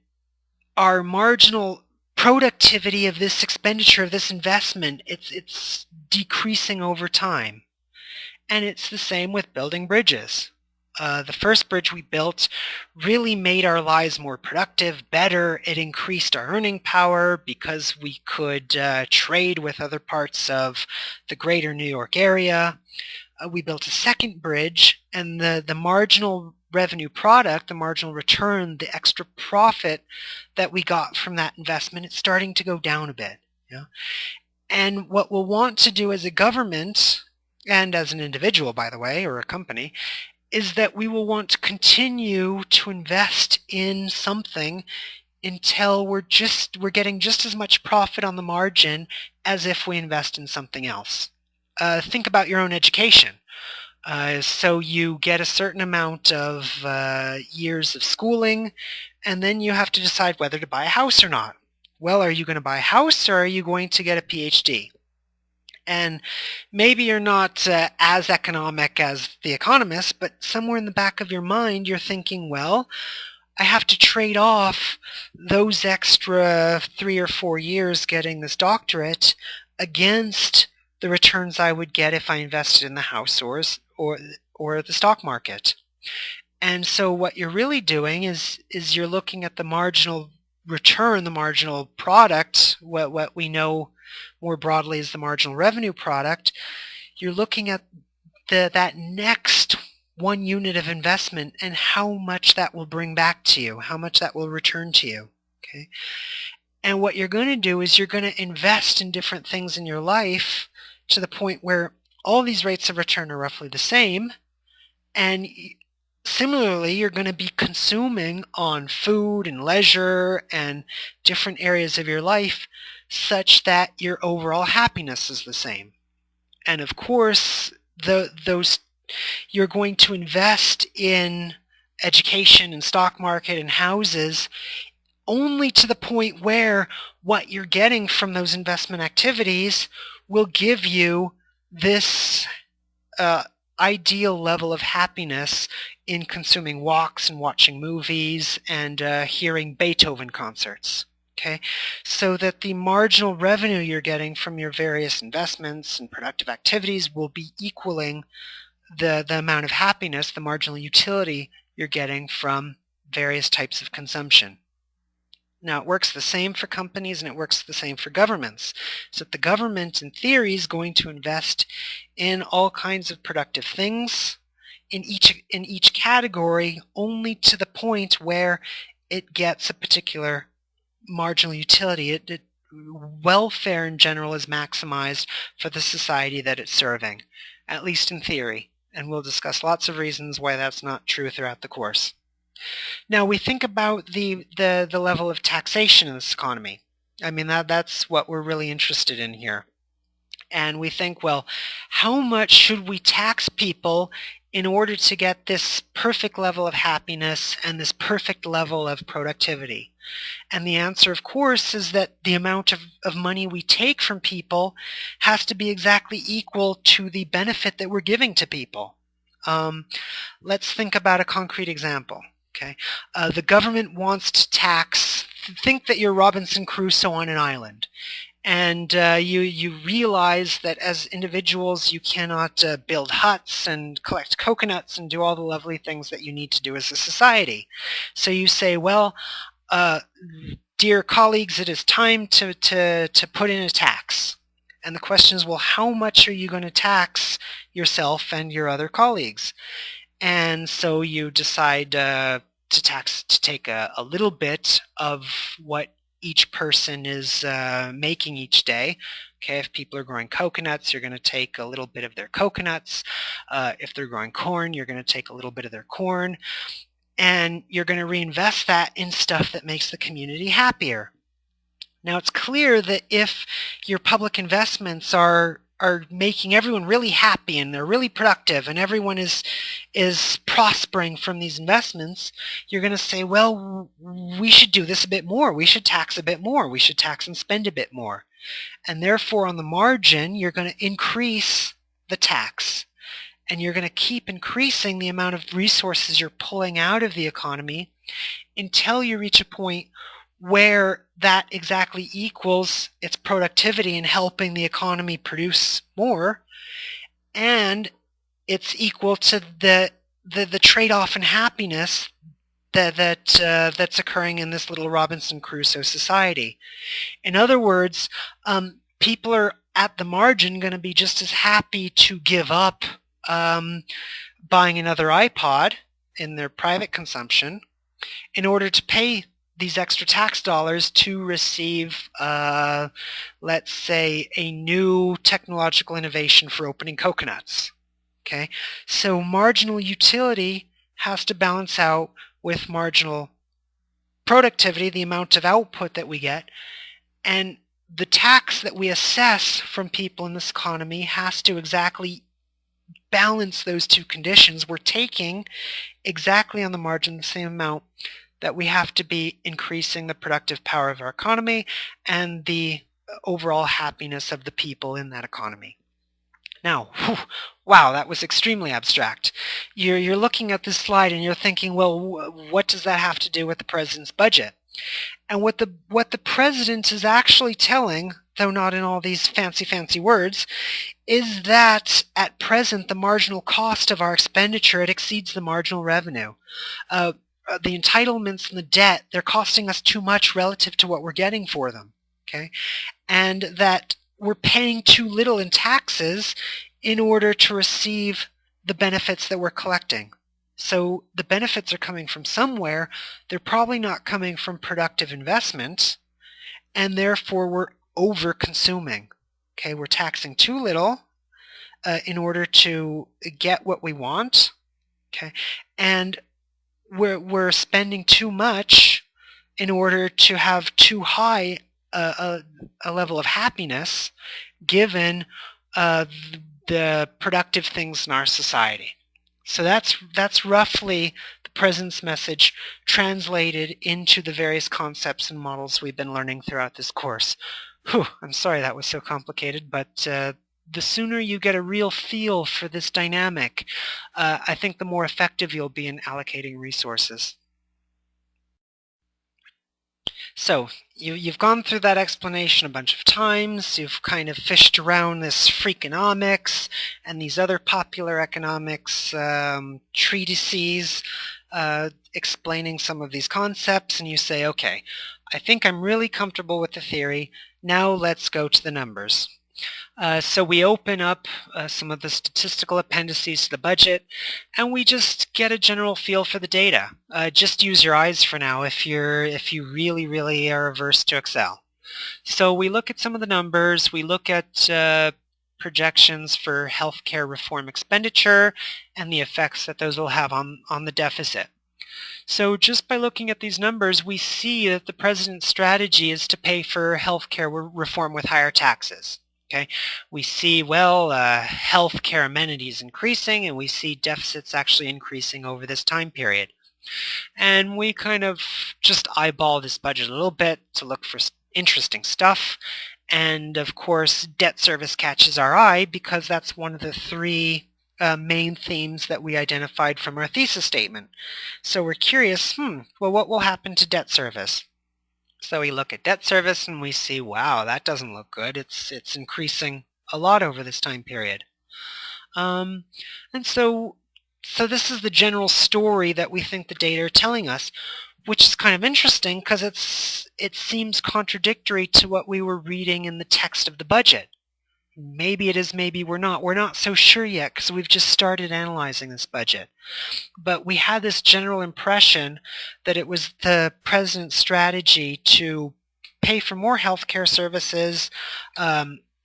our marginal productivity of this expenditure, of this investment, it's decreasing over time. And it's the same with building bridges. The first bridge we built really made our lives more productive, better. It increased our earning power because we could trade with other parts of the greater New York area. We built a second bridge, and the marginal revenue product, the marginal return, the extra profit that we got from that investment, it's starting to go down a bit. Yeah? And what we'll want to do as a government, and as an individual, by the way, or a company, is that we will want to continue to invest in something until we're getting just as much profit on the margin as if we invest in something else. Think about your own education. So you get a certain amount of years of schooling, and then you have to decide whether to buy a house or not. Well, are you going to buy a house, or are you going to get a PhD? And maybe you're not as economic as the economist, but somewhere in the back of your mind, you're thinking, well, I have to trade off those extra 3 or 4 years getting this doctorate against the returns I would get if I invested in the house or the stock market. And so what you're really doing is you're looking at the marginal return, the marginal product, what we know more broadly as the marginal revenue product. You're looking at that next 1 unit of investment and how much that will bring back to you, how much that will return to you. Okay? And what you're going to do is you're going to invest in different things in your life to the point where all these rates of return are roughly the same, and similarly, you're going to be consuming on food and leisure and different areas of your life such that your overall happiness is the same. And of course, you're going to invest in education and stock market and houses only to the point where what you're getting from those investment activities will give you this ideal level of happiness in consuming walks and watching movies and hearing Beethoven concerts. Okay, so that the marginal revenue you're getting from your various investments and productive activities will be equaling the amount of happiness, the marginal utility you're getting from various types of consumption. Now, it works the same for companies and it works the same for governments. So the government, in theory, is going to invest in all kinds of productive things in each category only to the point where it gets a particular marginal utility. Welfare in general is maximized for the society that it's serving, at least in theory. And we'll discuss lots of reasons why that's not true throughout the course. Now we think about the level of taxation in this economy. I mean, that's what we're really interested in here. And we think, well, how much should we tax people in order to get this perfect level of happiness and this perfect level of productivity? And the answer, of course, is that the amount of money we take from people has to be exactly equal to the benefit that we're giving to people. Let's think about a concrete example. Okay, the government wants to tax. Think that you're Robinson Crusoe on an island, and you realize that as individuals you cannot build huts and collect coconuts and do all the lovely things that you need to do as a society. So you say, well, dear colleagues, it is time to put in a tax. And the question is, well, how much are you going to tax yourself and your other colleagues? And so you decide to take a little bit of what each person is making each day. Okay, if people are growing coconuts, you're going to take a little bit of their coconuts. If they're growing corn, you're going to take a little bit of their corn. And you're going to reinvest that in stuff that makes the community happier. Now, it's clear that if your public investments are making everyone really happy and they're really productive and everyone is prospering from these investments, you're going to say, well, we should do this a bit more. We should tax a bit more. We should tax and spend a bit more. And therefore, on the margin, you're going to increase the tax. And you're going to keep increasing the amount of resources you're pulling out of the economy until you reach a point where that exactly equals its productivity in helping the economy produce more, and it's equal to the trade-off in happiness that's occurring in this little Robinson Crusoe society. In other words, people are at the margin going to be just as happy to give up buying another iPod in their private consumption in order to pay these extra tax dollars to receive, let's say, a new technological innovation for opening coconuts. Okay, so marginal utility has to balance out with marginal productivity, the amount of output that we get, and the tax that we assess from people in this economy has to exactly balance those two conditions. We're taking exactly on the margin the same amount that we have to be increasing the productive power of our economy and the overall happiness of the people in that economy. Now, wow, that was extremely abstract. You're looking at this slide and you're thinking, well, what does that have to do with the president's budget? And what the president is actually telling, though not in all these fancy words, is that at present the marginal cost of our expenditure, it exceeds the marginal revenue. The entitlements and the debt, they're costing us too much relative to what we're getting for them. Okay, and that we're paying too little in taxes in order to receive the benefits that we're collecting. So the benefits are coming from somewhere. They're probably not coming from productive investment, and therefore we're over-consuming. Okay, we're taxing too little in order to get what we want. Okay, and we're spending too much in order to have too high a level of happiness given the productive things in our society. So that's roughly the president's message translated into the various concepts and models we've been learning throughout this course. Whew, I'm sorry that was so complicated, but the sooner you get a real feel for this dynamic, I think the more effective you'll be in allocating resources. So you've gone through that explanation a bunch of times. You've kind of fished around this Freakonomics and these other popular economics treatises explaining some of these concepts, and you say, okay, I think I'm really comfortable with the theory. Now let's go to the numbers. So we open up some of the statistical appendices to the budget, and we just get a general feel for the data. Just use your eyes for now if you really are averse to Excel. So we look at some of the numbers. We look at projections for healthcare reform expenditure and the effects that those will have on the deficit. So just by looking at these numbers, we see that the president's strategy is to pay for healthcare reform with higher taxes. Okay, we see, well, healthcare amenities increasing, and we see deficits actually increasing over this time period. And we kind of just eyeball this budget a little bit to look for interesting stuff. And of course, debt service catches our eye because that's one of the three main themes that we identified from our thesis statement. So we're curious, well, what will happen to debt service? So we look at debt service and we see, wow, that doesn't look good. It's increasing a lot over this time period. And so this is the general story that we think the data are telling us, which is kind of interesting because it seems contradictory to what we were reading in the text of the budget. Maybe it is, maybe we're not. We're not so sure yet because we've just started analyzing this budget. But we had this general impression that it was the president's strategy to pay for more healthcare services,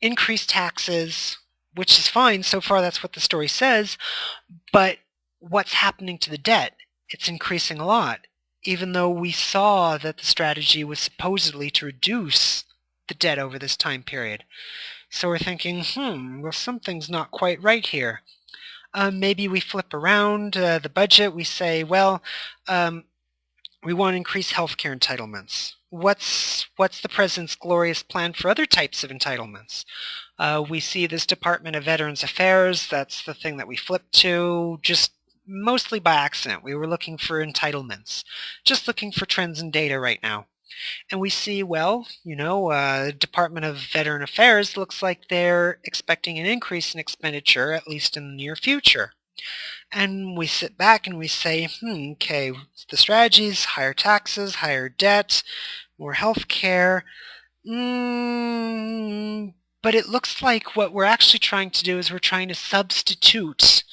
increase taxes, which is fine. So far, that's what the story says. But what's happening to the debt? It's increasing a lot, even though we saw that the strategy was supposedly to reduce the debt over this time period. So we're thinking, well, something's not quite right here. Maybe we flip around the budget. We say, well, we want to increase healthcare entitlements. What's the president's glorious plan for other types of entitlements? We see this Department of Veterans Affairs. That's the thing that we flipped to, just mostly by accident. We were looking for entitlements, just looking for trends in data right now. And we see, well, Department of Veteran Affairs looks like they're expecting an increase in expenditure, at least in the near future. And we sit back and we say, okay, the strategies, higher taxes, higher debt, more health care. But it looks like what we're actually trying to do is we're trying to substitute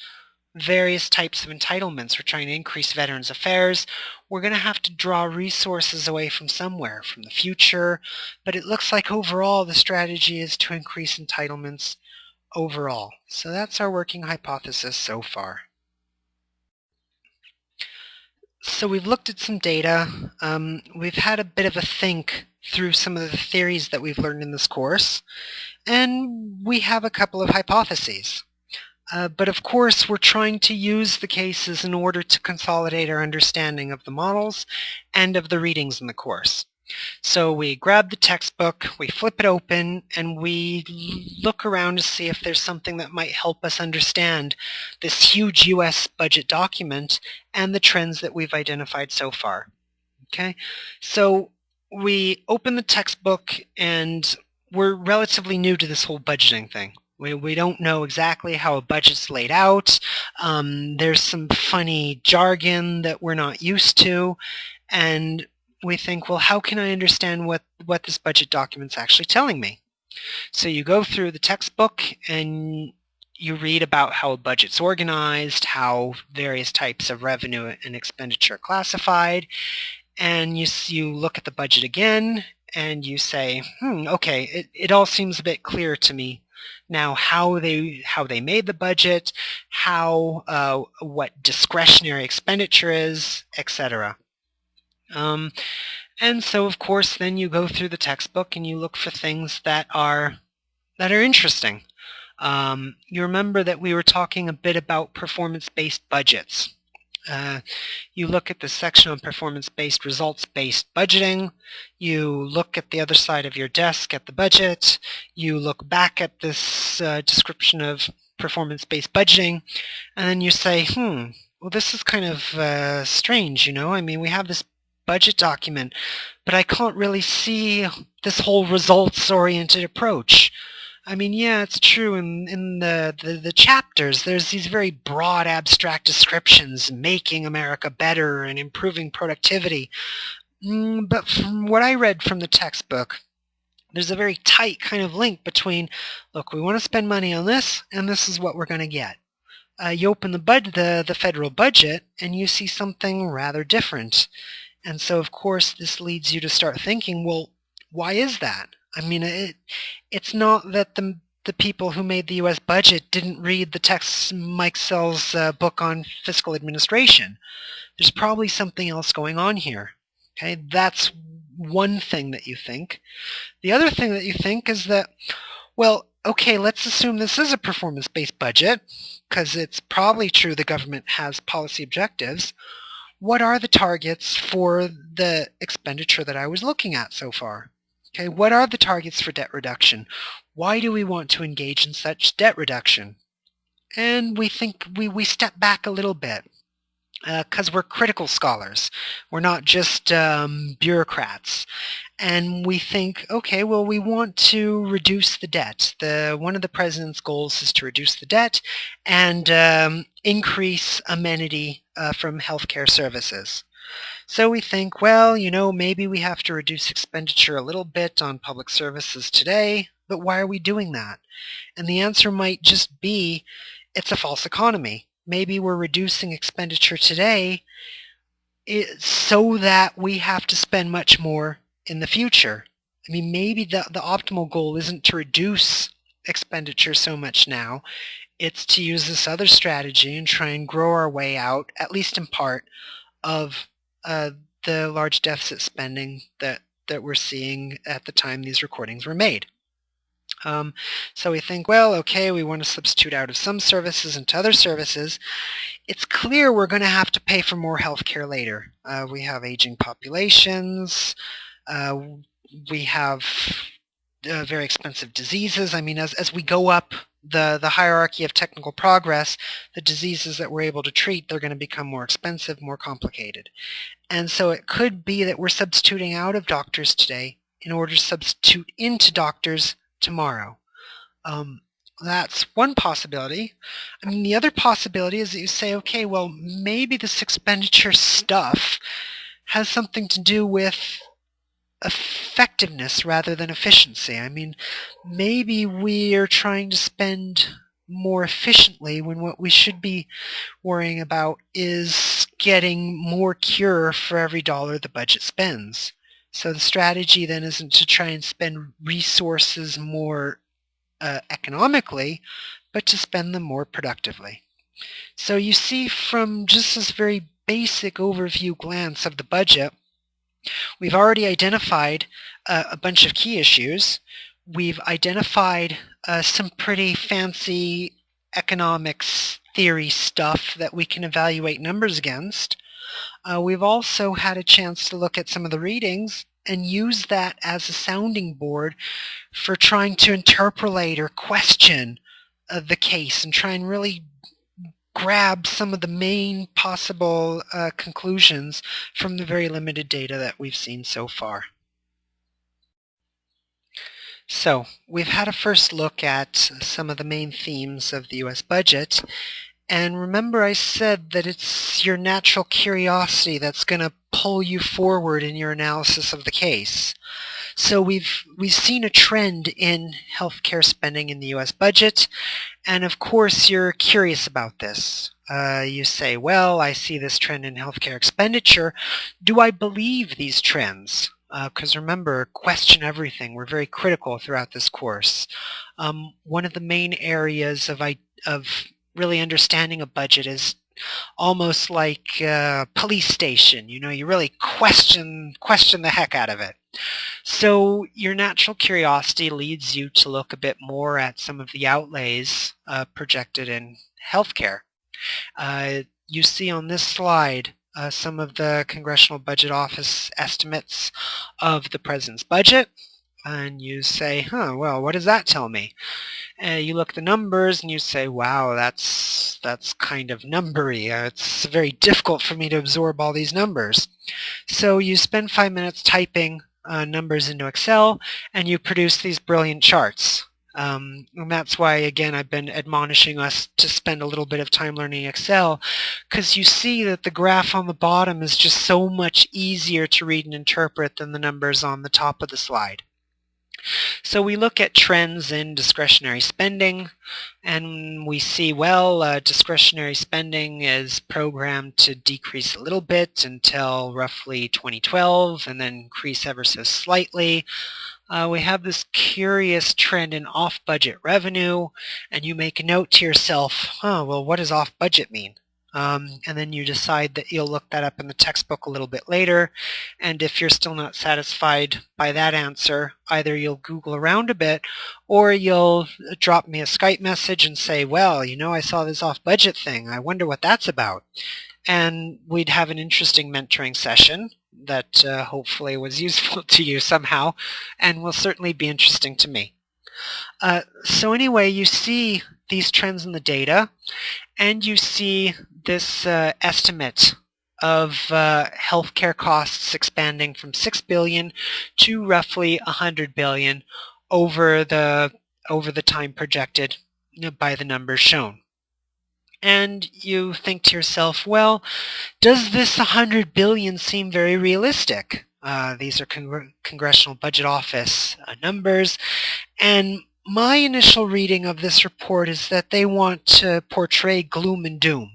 various types of entitlements. We're trying to increase veterans affairs. We're going to have to draw resources away from somewhere, from the future, but it looks like overall the strategy is to increase entitlements overall. So that's our working hypothesis so far. So we've looked at some data. We've had a bit of a think through some of the theories that we've learned in this course, and we have a couple of hypotheses. But of course, we're trying to use the cases in order to consolidate our understanding of the models and of the readings in the course. So we grab the textbook, we flip it open, and we look around to see if there's something that might help us understand this huge US budget document and the trends that we've identified so far. Okay, so we open the textbook and we're relatively new to this whole budgeting thing. We don't know exactly how a budget's laid out. There's some funny jargon that we're not used to, and we think, well, how can I understand what this budget document's actually telling me? So you go through the textbook and you read about how a budget's organized, how various types of revenue and expenditure are classified, and you look at the budget again and you say, okay, it all seems a bit clearer to me now how they made the budget, what discretionary expenditure is, etc. And so, of course, then you go through the textbook and you look for things that are interesting. You remember that we were talking a bit about performance-based budgets. You look at the section on performance-based, results-based budgeting. You look at the other side of your desk at the budget. You look back at this description of performance-based budgeting, and then you say, well, this is kind of strange, I mean, we have this budget document, but I can't really see this whole results-oriented approach. I mean, yeah, it's true. In the chapters, there's these very broad, abstract descriptions, making America better and improving productivity. But from what I read from the textbook, there's a very tight kind of link between, look, we want to spend money on this, and this is what we're going to get. You open the federal budget, and you see something rather different. And so, of course, this leads you to start thinking, well, why is that? I mean, it's not that the people who made the U.S. budget didn't read the text Mike Sell's book on fiscal administration. There's probably something else going on here. Okay, that's one thing that you think. The other thing that you think is that, well, okay, let's assume this is a performance-based budget, because it's probably true the government has policy objectives. What are the targets for the expenditure that I was looking at so far? Okay, what are the targets for debt reduction? Why do we want to engage in such debt reduction? And we think we step back a little bit because we're critical scholars. We're not just bureaucrats. And we think, okay, well, we want to reduce the debt. One of the president's goals is to reduce the debt and increase amenity from healthcare services. So we think, well, maybe we have to reduce expenditure a little bit on public services today, but why are we doing that? And the answer might just be, it's a false economy. Maybe we're reducing expenditure today so that we have to spend much more in the future. I mean, maybe the optimal goal isn't to reduce expenditure so much now. It's to use this other strategy and try and grow our way out, at least in part, of the large deficit spending that we're seeing at the time these recordings were made. So we think, well, okay, we want to substitute out of some services into other services. It's clear we're going to have to pay for more healthcare later. We have aging populations. We have very expensive diseases. I mean, as we go up the hierarchy of technical progress, the diseases that we're able to treat, they're going to become more expensive, more complicated. And so it could be that we're substituting out of doctors today in order to substitute into doctors tomorrow. That's one possibility. I mean, the other possibility is that you say, okay, well, maybe this expenditure stuff has something to do with effectiveness rather than efficiency. I mean, maybe we are trying to spend more efficiently when what we should be worrying about is getting more cure for every dollar the budget spends. So the strategy then isn't to try and spend resources more economically, but to spend them more productively. So you see, from just this very basic overview glance of the budget, we've already identified a bunch of key issues. We've identified some pretty fancy economics theory stuff that we can evaluate numbers against. We've also had a chance to look at some of the readings and use that as a sounding board for trying to interpolate or question the case and try and really grab some of the main possible conclusions from the very limited data that we've seen so far. So we've had a first look at some of the main themes of the US budget, and remember I said that it's your natural curiosity that's going to pull you forward in your analysis of the case. So we've seen a trend in healthcare spending in the US budget, and of course you're curious about this. You say, well, I see this trend in healthcare expenditure. Do I believe these trends? Because remember, question everything. We're very critical throughout this course. One of the main areas of really understanding a budget is almost like a police station. You know, you really question the heck out of it. So your natural curiosity leads you to look a bit more at some of the outlays projected in healthcare. You see on this slide some of the Congressional Budget Office estimates of the President's budget, and you say, well, what does that tell me? You look at the numbers and you say, wow, that's kind of numbery. It's very difficult for me to absorb all these numbers. So you spend 5 minutes typing numbers into Excel, and you produce these brilliant charts. And that's why, again, I've been admonishing us to spend a little bit of time learning Excel, because you see that the graph on the bottom is just so much easier to read and interpret than the numbers on the top of the slide. So we look at trends in discretionary spending, and we see, well, discretionary spending is programmed to decrease a little bit until roughly 2012, and then increase ever so slightly. We have this curious trend in off-budget revenue, and you make a note to yourself, well, what does off-budget mean? And then you decide that you'll look that up in the textbook a little bit later, and if you're still not satisfied by that answer, either you'll Google around a bit, or you'll drop me a Skype message and say, well, you know, I saw this off-budget thing, I wonder what that's about. And we'd have an interesting mentoring session that hopefully was useful to you somehow, and will certainly be interesting to me. So anyway, you see these trends in the data, and you see this estimate of healthcare costs expanding from $6 billion to roughly $100 billion over the time projected by the numbers shown. And you think to yourself, well, does this $100 billion seem very realistic? These are Congressional Budget Office numbers, and my initial reading of this report is that they want to portray gloom and doom.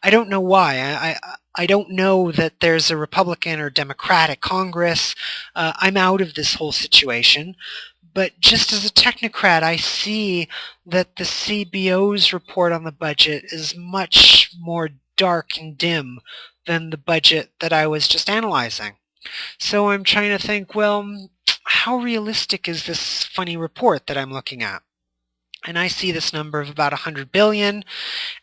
I don't know why. I don't know that there's a Republican or Democratic Congress. I'm out of this whole situation. But just as a technocrat, I see that the CBO's report on the budget is much more dark and dim than the budget that I was just analyzing. So I'm trying to think, well, how realistic is this funny report that I'm looking at? And I see this number of about $100 billion,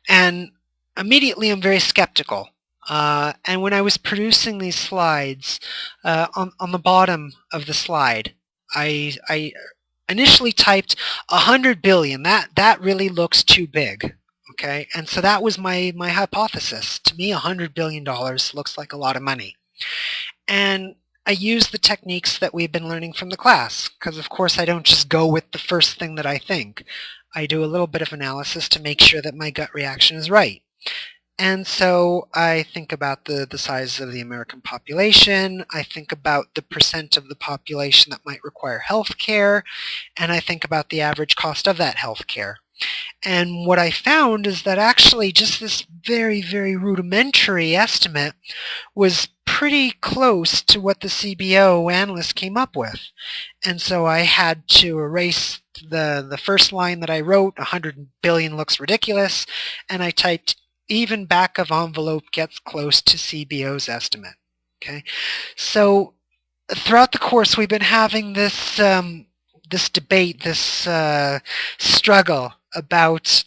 and immediately I'm very skeptical. And when I was producing these slides, on the bottom of the slide, I initially typed 100 billion. That really looks too big. Okay, and so that was my hypothesis. To me, $100 billion looks like a lot of money. And I use the techniques that we've been learning from the class, because of course I don't just go with the first thing that I think. I do a little bit of analysis to make sure that my gut reaction is right. And so I think about the size of the American population, I think about the percent of the population that might require health care, and I think about the average cost of that health care. And what I found is that actually just this very, very rudimentary estimate was pretty close to what the CBO analyst came up with. And so I had to erase the first line that I wrote, 100 billion looks ridiculous, and I typed even back of envelope gets close to CBO's estimate. Okay, so throughout the course, we've been having this debate, this struggle about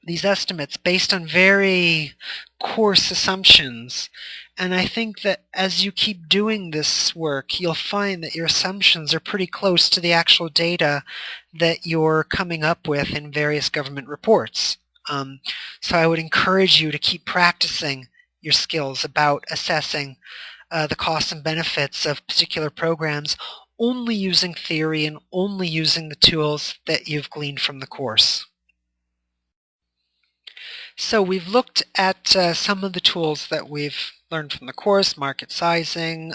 these estimates based on very coarse assumptions. And I think that as you keep doing this work, you'll find that your assumptions are pretty close to the actual data that you're coming up with in various government reports. So I would encourage you to keep practicing your skills about assessing the costs and benefits of particular programs, only using theory and only using the tools that you've gleaned from the course. So we've looked at some of the tools that we've learned from the course: market sizing,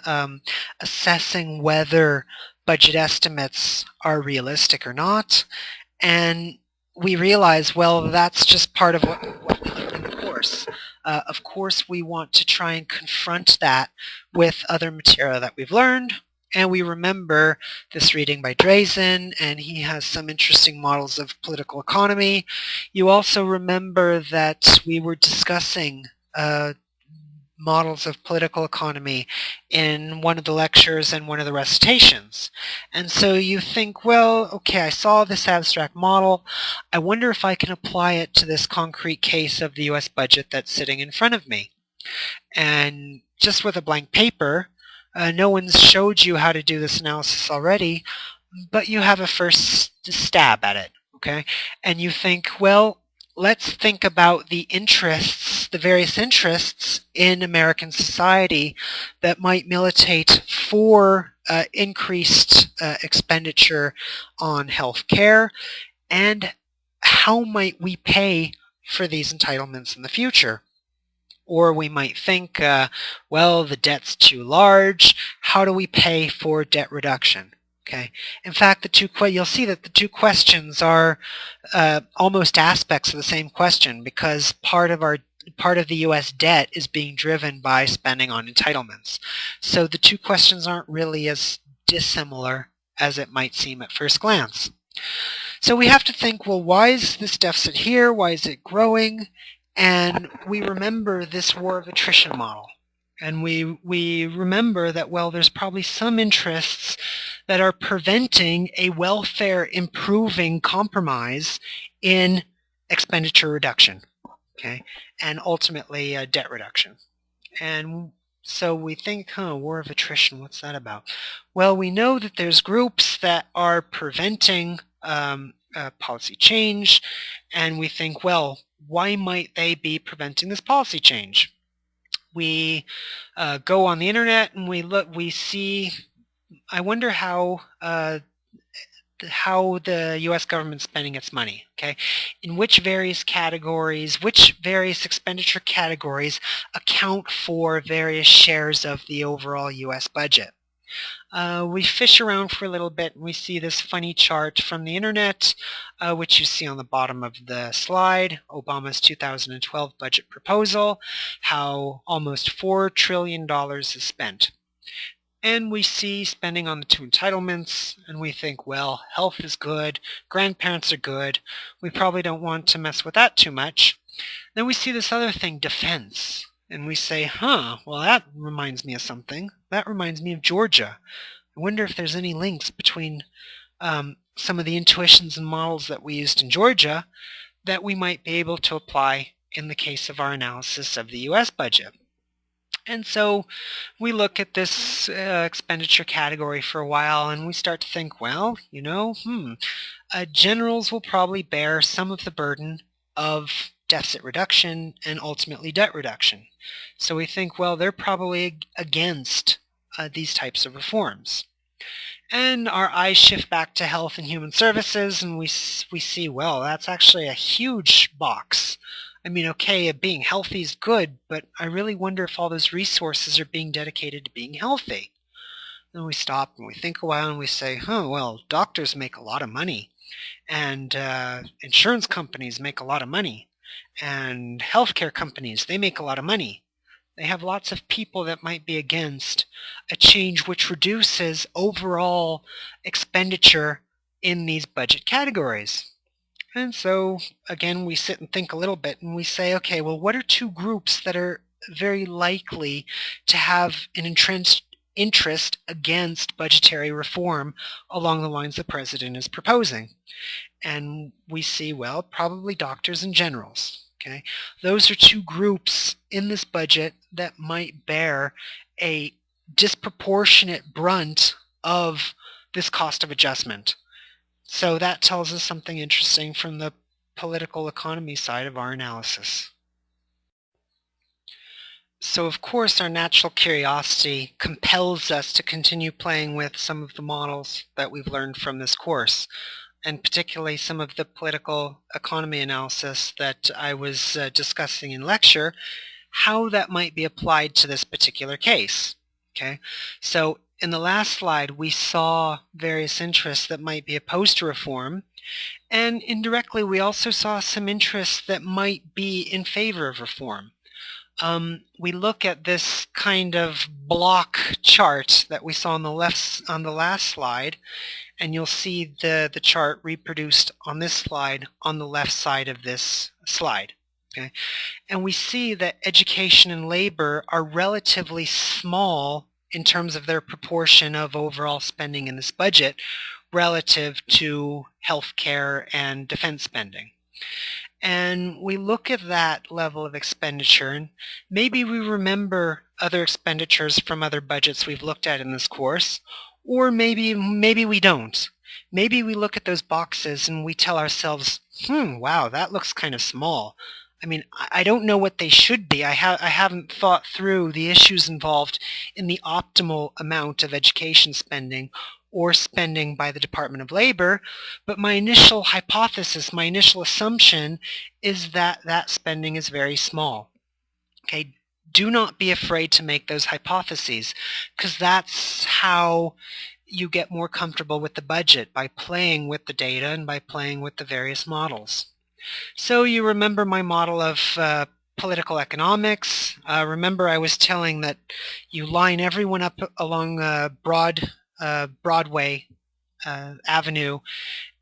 assessing whether budget estimates are realistic or not, and we realize, well, that's just part of what we learned in the course. Of course, we want to try and confront that with other material that we've learned, and we remember this reading by Drazen, and he has some interesting models of political economy. You also remember that we were discussing models of political economy in one of the lectures and one of the recitations. And so you think, well, okay, I saw this abstract model. I wonder if I can apply it to this concrete case of the US budget that's sitting in front of me. And just with a blank paper, no one's showed you how to do this analysis already, but you have a first stab at it, okay? And you think, well, let's think about the interests, the various interests in American society that might militate for increased expenditure on health care, and how might we pay for these entitlements in the future? Or we might think, well, the debt's too large. How do we pay for debt reduction? Okay. In fact, you'll see that the two questions are almost aspects of the same question, because part of the U.S. debt is being driven by spending on entitlements. So the two questions aren't really as dissimilar as it might seem at first glance. So we have to think, well, why is this deficit here? Why is it growing? And we remember this war of attrition model. And we remember that, well, there's probably some interests that are preventing a welfare improving compromise in expenditure reduction, okay, and ultimately debt reduction. And so we think, war of attrition, what's that about? Well, we know that there's groups that are preventing policy change, and we think, well, why might they be preventing this policy change? We go on the internet and we see, I wonder how the U.S. government's spending its money, okay? In which various categories, which various expenditure categories account for various shares of the overall U.S. budget. We fish around for a little bit and we see this funny chart from the internet, which you see on the bottom of the slide, Obama's 2012 budget proposal, how almost $4 trillion is spent. And we see spending on the two entitlements, and we think, well, health is good, grandparents are good, we probably don't want to mess with that too much. Then we see this other thing, defense. And we say, well, that reminds me of something. That reminds me of Georgia. I wonder if there's any links between some of the intuitions and models that we used in Georgia that we might be able to apply in the case of our analysis of the U.S. budget. And so we look at this expenditure category for a while and we start to think, well, generals will probably bear some of the burden of deficit reduction and ultimately debt reduction. So we think, well, they're probably against these types of reforms. And our eyes shift back to health and human services, and we see, well, that's actually a huge box. I mean, okay, being healthy is good, but I really wonder if all those resources are being dedicated to being healthy. Then we stop and we think a while and we say, well, doctors make a lot of money, and insurance companies make a lot of money, and healthcare companies, they make a lot of money. They have lots of people that might be against a change which reduces overall expenditure in these budget categories. And so, again, we sit and think a little bit and we say, okay, well, what are two groups that are very likely to have an entrenched interest against budgetary reform along the lines the president is proposing? And we see, well, probably doctors and generals. Okay, those are two groups in this budget that might bear a disproportionate brunt of this cost of adjustment. So that tells us something interesting from the political economy side of our analysis. So of course our natural curiosity compels us to continue playing with some of the models that we've learned from this course, and particularly some of the political economy analysis that I was discussing in lecture, how that might be applied to this particular case. Okay, so in the last slide we saw various interests that might be opposed to reform, and indirectly we also saw some interests that might be in favor of reform. We look at this kind of block chart that we saw on the last slide, and you'll see the chart reproduced on this slide on the left side of this slide. Okay? And we see that education and labor are relatively small in terms of their proportion of overall spending in this budget relative to healthcare and defense spending. And we look at that level of expenditure, and maybe we remember other expenditures from other budgets we've looked at in this course, or maybe we don't. Maybe we look at those boxes and we tell ourselves, wow, that looks kind of small. I mean, I don't know what they should be. I haven't thought through the issues involved in the optimal amount of education spending or spending by the Department of Labor, but my initial hypothesis, my initial assumption is that that spending is very small. Okay, do not be afraid to make those hypotheses, because that's how you get more comfortable with the budget, by playing with the data and by playing with the various models. So you remember my model of political economics. Remember I was telling that you line everyone up along Broadway Avenue,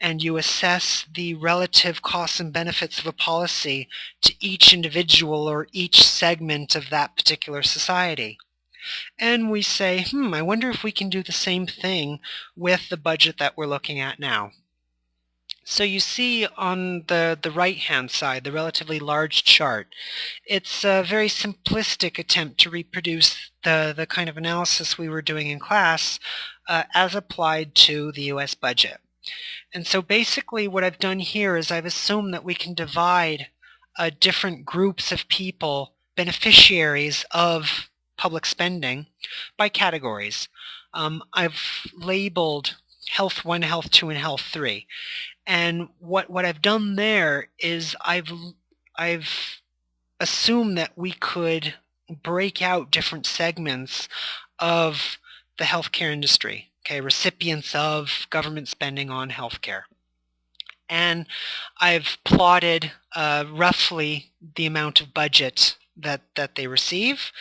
and you assess the relative costs and benefits of a policy to each individual or each segment of that particular society. And we say, I wonder if we can do the same thing with the budget that we're looking at now. So you see on the right-hand side, the relatively large chart, it's a very simplistic attempt to reproduce the kind of analysis we were doing in class as applied to the US budget. And so basically what I've done here is I've assumed that we can divide different groups of people, beneficiaries of public spending, by categories. I've labeled Health 1, Health 2, and Health 3. And what I've done there is I've assumed that we could break out different segments of the healthcare industry, okay, recipients of government spending on healthcare. And I've plotted roughly the amount of budget that they receive,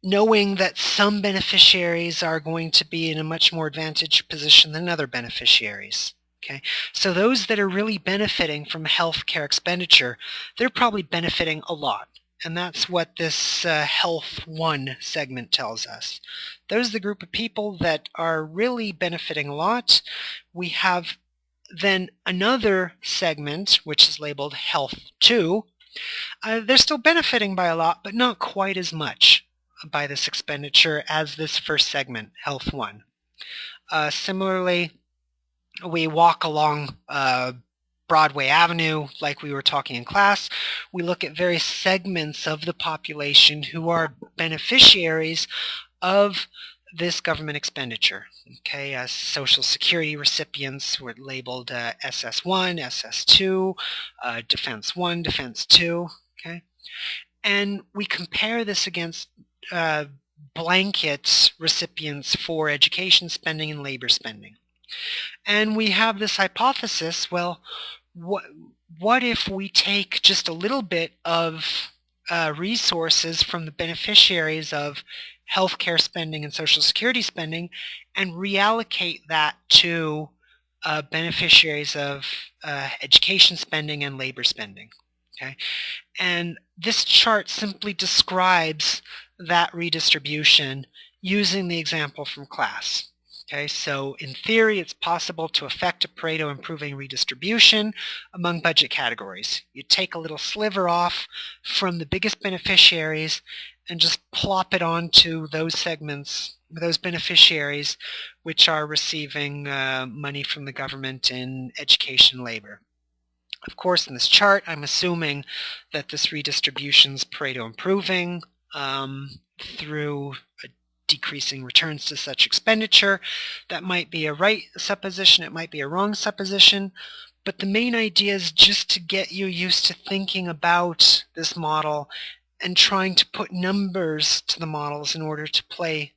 knowing that some beneficiaries are going to be in a much more advantaged position than other beneficiaries. Okay, so those that are really benefiting from healthcare expenditure, they're probably benefiting a lot. And that's what this Health 1 segment tells us. Those are the group of people that are really benefiting a lot. We have then another segment, which is labeled Health 2. They're still benefiting by a lot, but not quite as much by this expenditure as this first segment, Health 1. Similarly, we walk along Broadway Avenue like we were talking in class. We look at various segments of the population who are beneficiaries of this government expenditure. Okay, as Social Security recipients were labeled SS1, SS2, Defense 1, Defense 2. Okay, and we compare this against blanket recipients for education spending and labor spending. And we have this hypothesis, well, what if we take just a little bit of resources from the beneficiaries of healthcare spending and Social Security spending and reallocate that to beneficiaries of education spending and labor spending. Okay, and this chart simply describes that redistribution using the example from class. Okay, so in theory, it's possible to effect a Pareto improving redistribution among budget categories. You take a little sliver off from the biggest beneficiaries and just plop it onto those segments, those beneficiaries which are receiving money from the government in education labor. Of course, in this chart, I'm assuming that this redistribution is Pareto improving through decreasing returns to such expenditure. That might be a right supposition, it might be a wrong supposition, but the main idea is just to get you used to thinking about this model and trying to put numbers to the models in order to play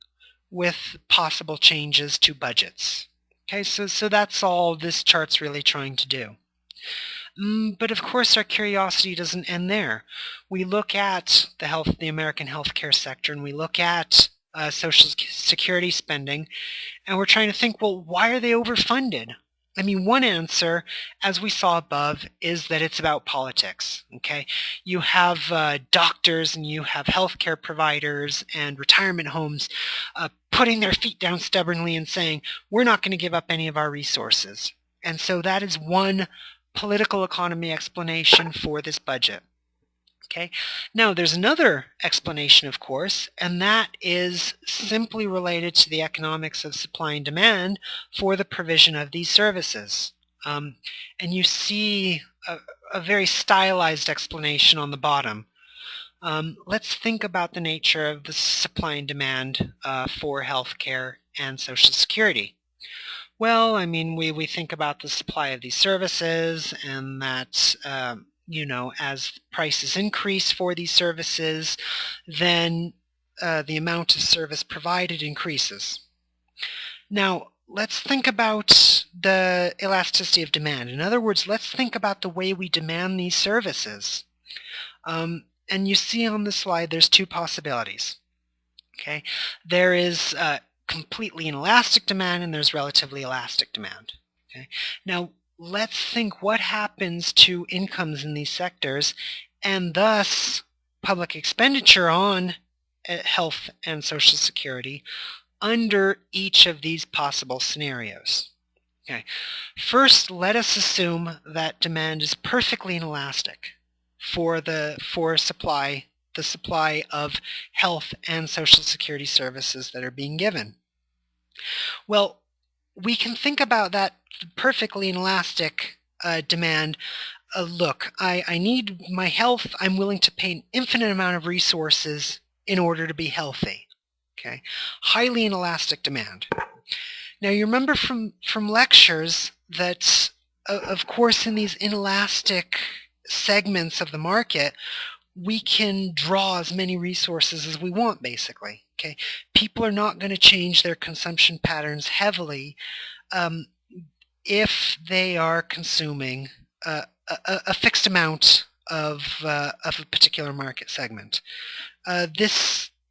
with possible changes to budgets. Okay, so that's all this chart's really trying to do. But of course our curiosity doesn't end there. We look at the American healthcare sector, and we look at Social Security spending, and we're trying to think, well, why are they overfunded? I mean, one answer, as we saw above, is that it's about politics. Okay, you have doctors and you have healthcare providers and retirement homes putting their feet down stubbornly and saying, we're not going to give up any of our resources. And so that is one political economy explanation for this budget. Okay. Now there's another explanation, of course, and that is simply related to the economics of supply and demand for the provision of these services. And you see a very stylized explanation on the bottom. Let's think about the nature of the supply and demand for healthcare and Social Security. Well, I mean, we think about the supply of these services, and that, as prices increase for these services, then the amount of service provided increases. Now, let's think about the elasticity of demand. In other words, let's think about the way we demand these services. And you see on the slide there's two possibilities. Okay, there is completely inelastic demand, and there's relatively elastic demand. Okay? Now, let's think what happens to incomes in these sectors, and thus public expenditure on health and Social Security under each of these possible scenarios. Okay. First, let us assume that demand is perfectly inelastic for the supply of health and Social Security services that are being given. Well, we can think about that perfectly inelastic demand. Look, I need my health. I'm willing to pay an infinite amount of resources in order to be healthy. Okay, highly inelastic demand. Now you remember from lectures that, of course, in these inelastic segments of the market, we can draw as many resources as we want, basically. Okay, people are not going to change their consumption patterns heavily if they are consuming a fixed amount of a particular market segment.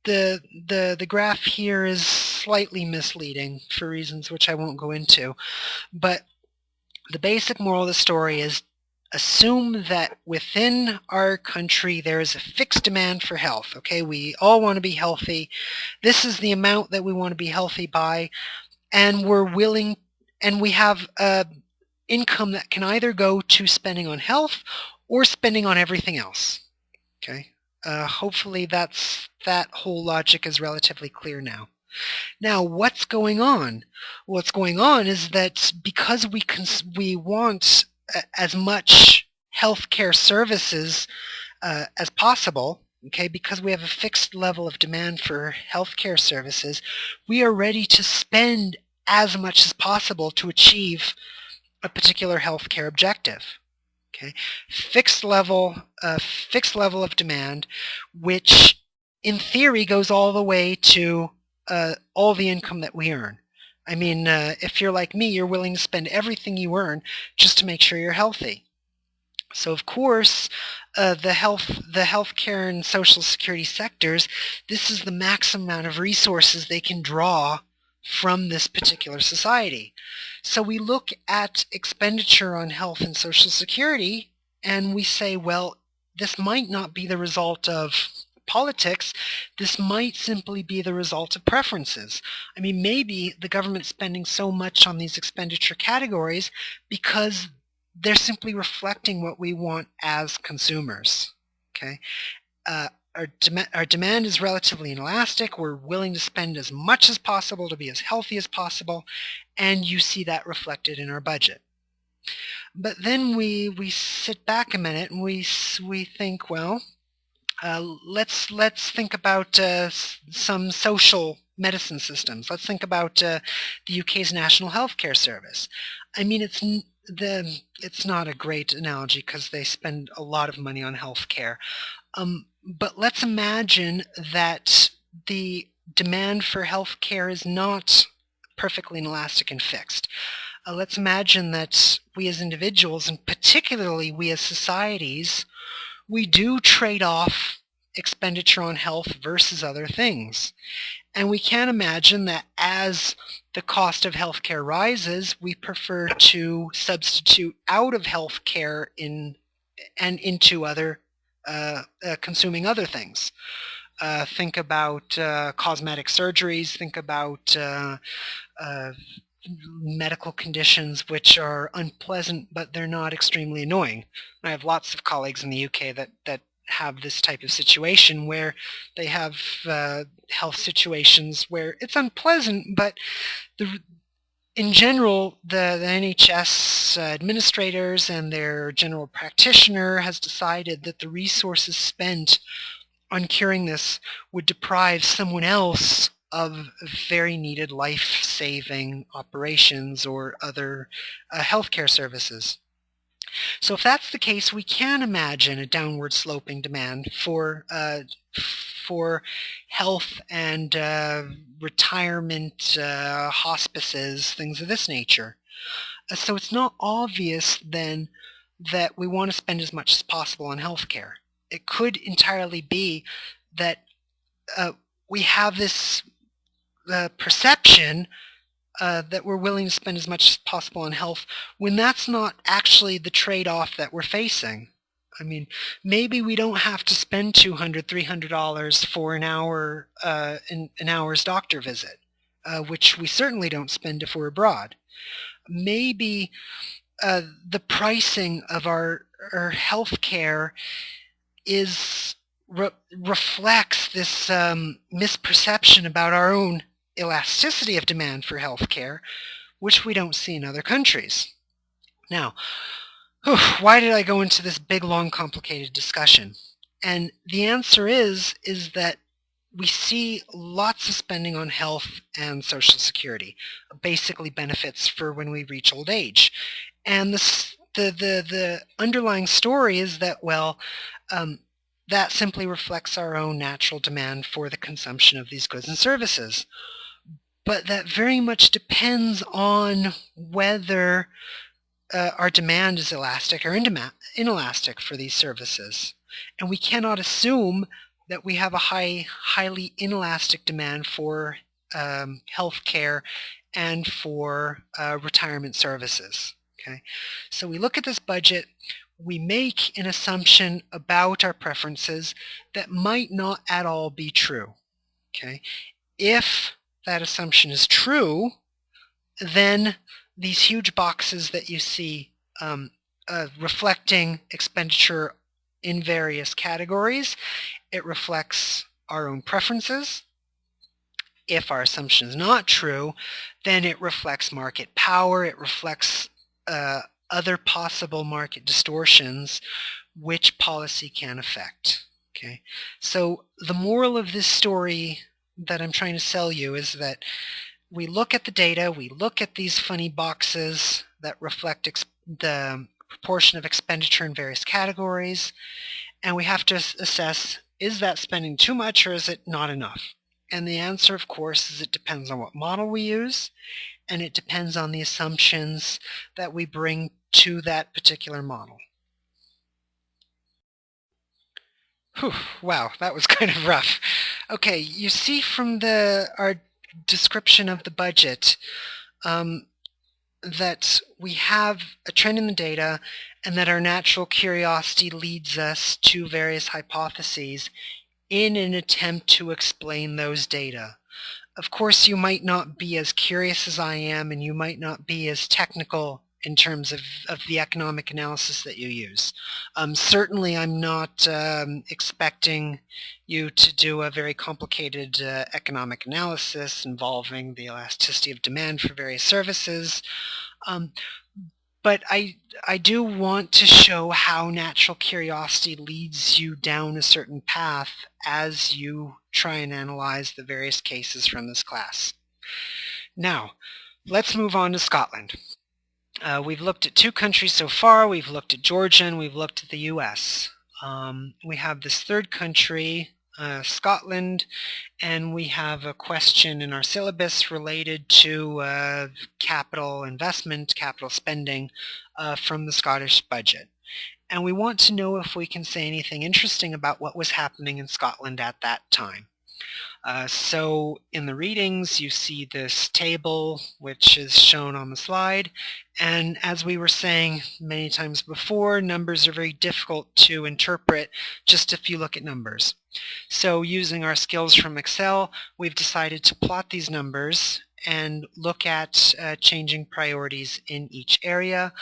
The graph here is slightly misleading for reasons which I won't go into, but the basic moral of the story is assume that within our country there is a fixed demand for health. Okay, we all want to be healthy. This is the amount that we want to be healthy by, and we're willing, and we have income that can either go to spending on health or spending on everything else. Okay, hopefully that whole logic is relatively clear now. Now, what's going on? What's going on is that because we want as much healthcare services as possible, okay, because we have a fixed level of demand for healthcare services, we are ready to spend as much as possible to achieve a particular healthcare objective. Okay, fixed level of demand, which in theory goes all the way to all the income that we earn. I mean, if you're like me, you're willing to spend everything you earn just to make sure you're healthy. So of course, the healthcare and Social Security sectors, this is the maximum amount of resources they can draw from this particular society. So we look at expenditure on health and Social Security and we say, well, this might not be the result of politics. This might simply be the result of preferences. I mean, maybe the government's spending so much on these expenditure categories because they're simply reflecting what we want as consumers. Okay, our demand is relatively inelastic. We're willing to spend as much as possible to be as healthy as possible, and you see that reflected in our budget. But then we sit back a minute and we think, well, let's think about some social medicine systems. Let's think about the UK's National Healthcare Service. I mean, it's not a great analogy because they spend a lot of money on healthcare. But let's imagine that the demand for healthcare is not perfectly inelastic and fixed. Let's imagine that we as individuals, and particularly we as societies, we do trade off expenditure on health versus other things. And we can imagine that as the cost of healthcare rises, we prefer to substitute out of healthcare and into other consuming other things. Think about cosmetic surgeries, think about medical conditions which are unpleasant, but they're not extremely annoying. I have lots of colleagues in the UK that have this type of situation where they have health situations where it's unpleasant, but in general, the NHS administrators and their general practitioner has decided that the resources spent on curing this would deprive someone else of very needed life-saving operations or other healthcare services. So if that's the case, we can imagine a downward sloping demand for health and retirement hospices, things of this nature. So it's not obvious then that we want to spend as much as possible on healthcare. It could entirely be that we have this perception that we're willing to spend as much as possible on health when that's not actually the trade-off that we're facing. I mean, maybe we don't have to spend $200, $300 for an hour's doctor visit, which we certainly don't spend if we're abroad. Maybe the pricing of our health care reflects this misperception about our own elasticity of demand for healthcare, which we don't see in other countries. Now, why did I go into this big, long, complicated discussion? And the answer is that we see lots of spending on health and Social Security, basically benefits for when we reach old age. And the underlying story is that, well, that simply reflects our own natural demand for the consumption of these goods and services. But that very much depends on whether our demand is elastic or inelastic for these services. And we cannot assume that we have a highly inelastic demand for health care and for retirement services. Okay, so we look at this budget, we make an assumption about our preferences that might not at all be true. Okay, if that assumption is true, then these huge boxes that you see reflecting expenditure in various categories, it reflects our own preferences. If our assumption is not true, then it reflects market power, it reflects other possible market distortions which policy can affect. Okay, so the moral of this story that I'm trying to sell you is that we look at the data, we look at these funny boxes that reflect the proportion of expenditure in various categories, and we have to assess, is that spending too much or is it not enough? And the answer, of course, is it depends on what model we use, and it depends on the assumptions that we bring to that particular model. Whew, wow, that was kind of rough. Okay, you see from our description of the budget, that we have a trend in the data and that our natural curiosity leads us to various hypotheses in an attempt to explain those data. Of course, you might not be as curious as I am, and you might not be as technical in terms of the economic analysis that you use. Certainly, I'm not expecting you to do a very complicated economic analysis involving the elasticity of demand for various services. But I do want to show how natural curiosity leads you down a certain path as you try and analyze the various cases from this class. Now, let's move on to Scotland. We've looked at two countries so far. We've looked at Georgia and we've looked at the US. We have this third country, Scotland, and we have a question in our syllabus related to capital investment, capital spending from the Scottish budget. And we want to know if we can say anything interesting about what was happening in Scotland at that time. So in the readings, you see this table, which is shown on the slide. And as we were saying many times before, numbers are very difficult to interpret just if you look at numbers. So using our skills from Excel, we've decided to plot these numbers and look at changing priorities in each area.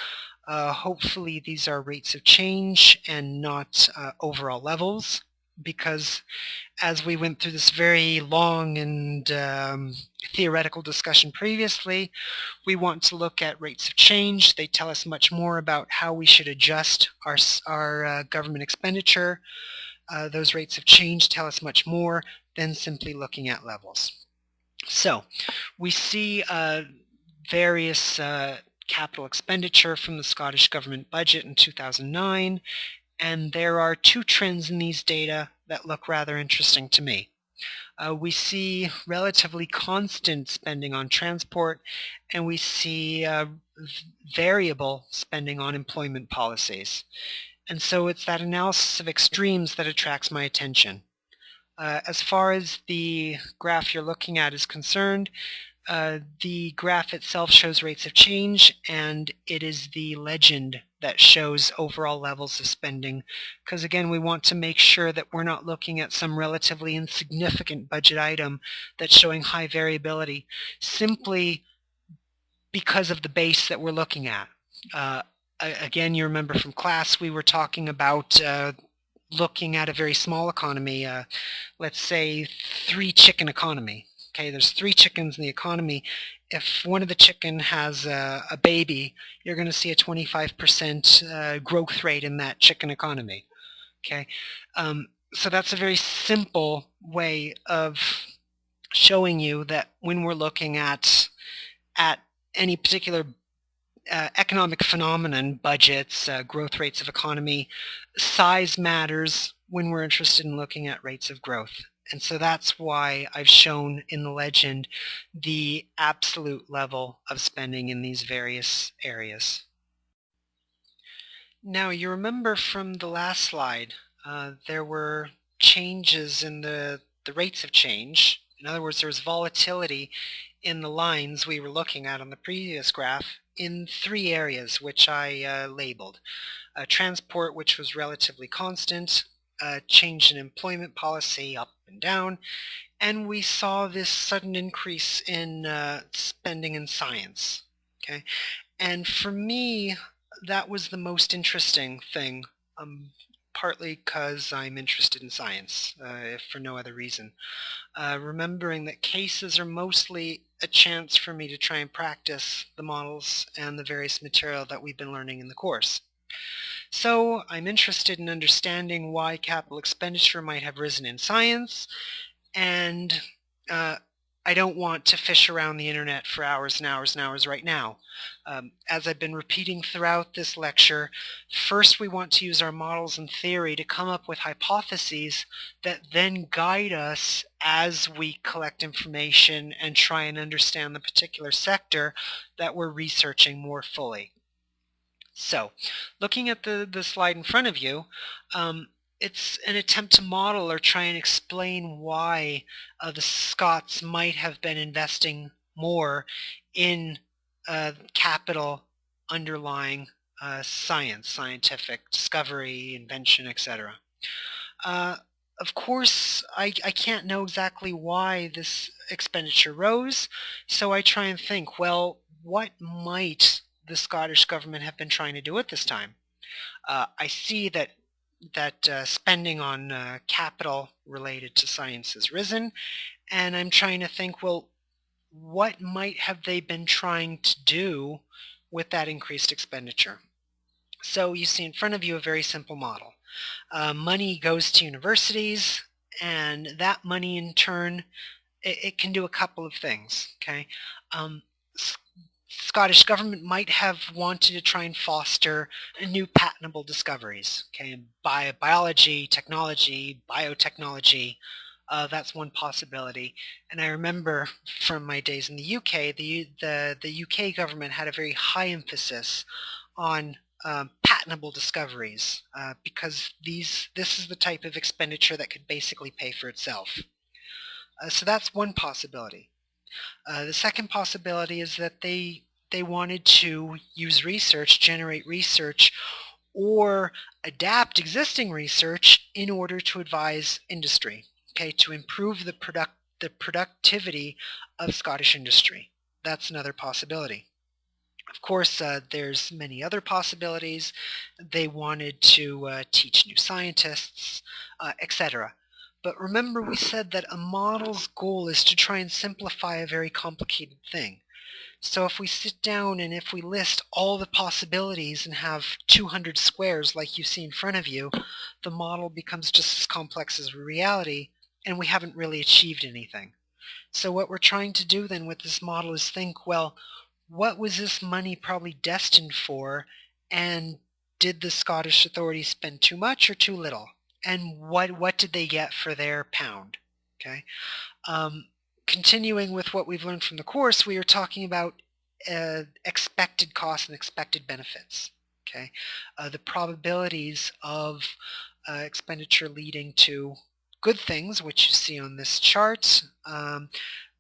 Hopefully these are rates of change and not overall levels, because as we went through this very long and theoretical discussion previously, we want to look at rates of change. They tell us much more about how we should adjust our government expenditure. Those rates of change tell us much more than simply looking at levels. So we see various capital expenditure from the Scottish government budget in 2009. And there are two trends in these data that look rather interesting to me. We see relatively constant spending on transport, and we see variable spending on employment policies. And so it's that analysis of extremes that attracts my attention. As far as the graph you're looking at is concerned, the graph itself shows rates of change, and it is the legend that shows overall levels of spending, because again, we want to make sure that we're not looking at some relatively insignificant budget item that's showing high variability simply because of the base that we're looking at. Again, you remember from class we were talking about looking at a very small economy, let's say 3-chicken economy. Okay, there's 3 chickens in the economy. If one of the chicken has a baby, you're going to see a 25% growth rate in that chicken economy. Okay, so that's a very simple way of showing you that when we're looking at any particular economic phenomenon, budgets, growth rates of economy, size matters when we're interested in looking at rates of growth. And so that's why I've shown in the legend the absolute level of spending in these various areas. Now, you remember from the last slide, there were changes in the rates of change. In other words, there was volatility in the lines we were looking at on the previous graph in 3 areas, which I labeled. Transport, which was relatively constant, change in employment policy up and down, and we saw this sudden increase in spending in science. Okay, and for me, that was the most interesting thing, partly because I'm interested in science, if for no other reason. Remembering that cases are mostly a chance for me to try and practice the models and the various material that we've been learning in the course. So I'm interested in understanding why capital expenditure might have risen in science, and I don't want to fish around the internet for hours and hours and hours right now. As I've been repeating throughout this lecture, first we want to use our models and theory to come up with hypotheses that then guide us as we collect information and try and understand the particular sector that we're researching more fully. So, looking at the slide in front of you, it's an attempt to model or try and explain why the Scots might have been investing more in capital underlying science, scientific discovery, invention, etc. Uh, of course, I can't know exactly why this expenditure rose, so I try and think, well, what might the Scottish government have been trying to do at this time? I see that spending on capital related to science has risen, and I'm trying to think, well, what might have they been trying to do with that increased expenditure? So you see in front of you a very simple model. Money goes to universities, and that money in turn, it can do a couple of things. Okay, um, Scottish government might have wanted to try and foster new patentable discoveries. Okay, biology, technology, biotechnology. That's one possibility. And I remember from my days in the UK, the UK government had a very high emphasis on patentable discoveries because this is the type of expenditure that could basically pay for itself. So that's one possibility. The second possibility is that they wanted to use research, generate research, or adapt existing research in order to advise industry, okay, to improve the productivity of Scottish industry. That's another possibility. Of course, there's many other possibilities. They wanted to teach new scientists, etc. But remember, we said that a model's goal is to try and simplify a very complicated thing. So if we sit down and if we list all the possibilities and have 200 squares like you see in front of you, the model becomes just as complex as reality, and we haven't really achieved anything. So what we're trying to do then with this model is think, well, what was this money probably destined for, and did the Scottish authorities spend too much or too little? And what did they get for their pound? Okay. Continuing with what we've learned from the course, we are talking about expected costs and expected benefits. Okay, the probabilities of expenditure leading to good things, which you see on this chart,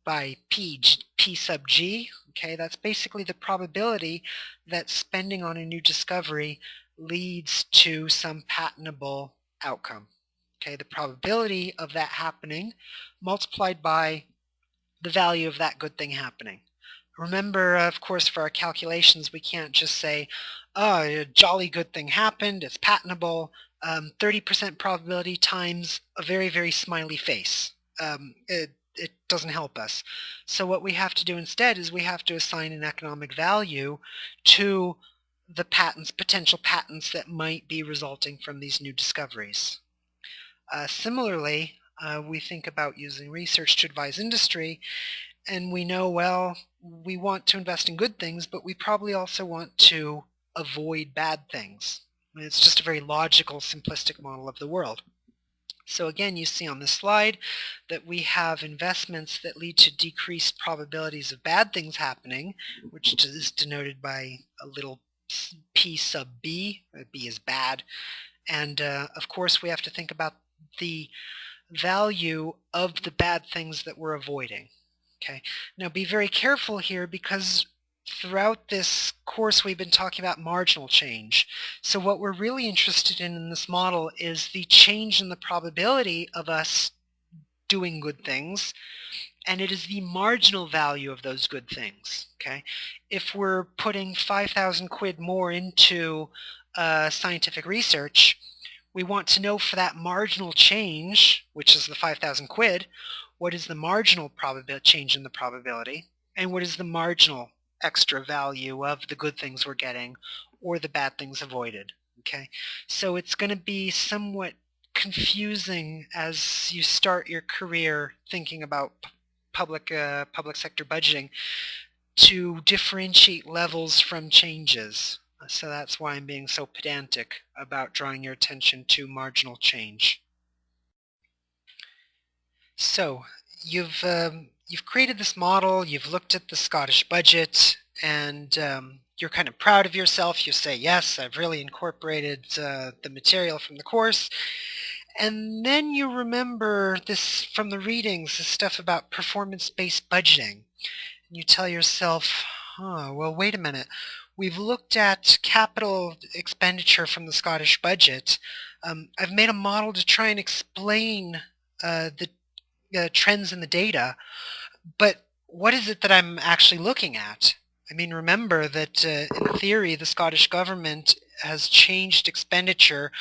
by P sub G. Okay, that's basically the probability that spending on a new discovery leads to some patentable outcome. Okay, the probability of that happening multiplied by the value of that good thing happening. Remember, of course, for our calculations, we can't just say, oh, a jolly good thing happened, it's patentable, 30% probability times a very, very smiley face. It doesn't help us. So what we have to do instead is we have to assign an economic value to the potential patents that might be resulting from these new discoveries. Similarly, we think about using research to advise industry, and we know, well, we want to invest in good things, but we probably also want to avoid bad things. It's just a very logical, simplistic model of the world. So again, you see on this slide that we have investments that lead to decreased probabilities of bad things happening, which is denoted by a little p sub b. B is bad. And of course, we have to think about the value of the bad things that we're avoiding. Okay. Now be very careful here, because throughout this course we've been talking about marginal change. So what we're really interested in this model is the change in the probability of us doing good things, and it is the marginal value of those good things. Okay. If we're putting 5,000 quid more into scientific research, we want to know for that marginal change, which is the 5,000 quid, what is the marginal change in the probability, and what is the marginal extra value of the good things we're getting or the bad things avoided. Okay, so it's going to be somewhat confusing as you start your career thinking about public sector budgeting to differentiate levels from changes. So that's why I'm being so pedantic about drawing your attention to marginal change. So you've created this model, you've looked at the Scottish budget, and you're kind of proud of yourself. You say, yes, I've really incorporated the material from the course. And then you remember this from the readings, this stuff about performance-based budgeting. And you tell yourself, well, wait a minute. We've looked at capital expenditure from the Scottish budget. I've made a model to try and explain the trends in the data, but what is it that I'm actually looking at? I mean, remember that in theory, the Scottish government has changed expenditure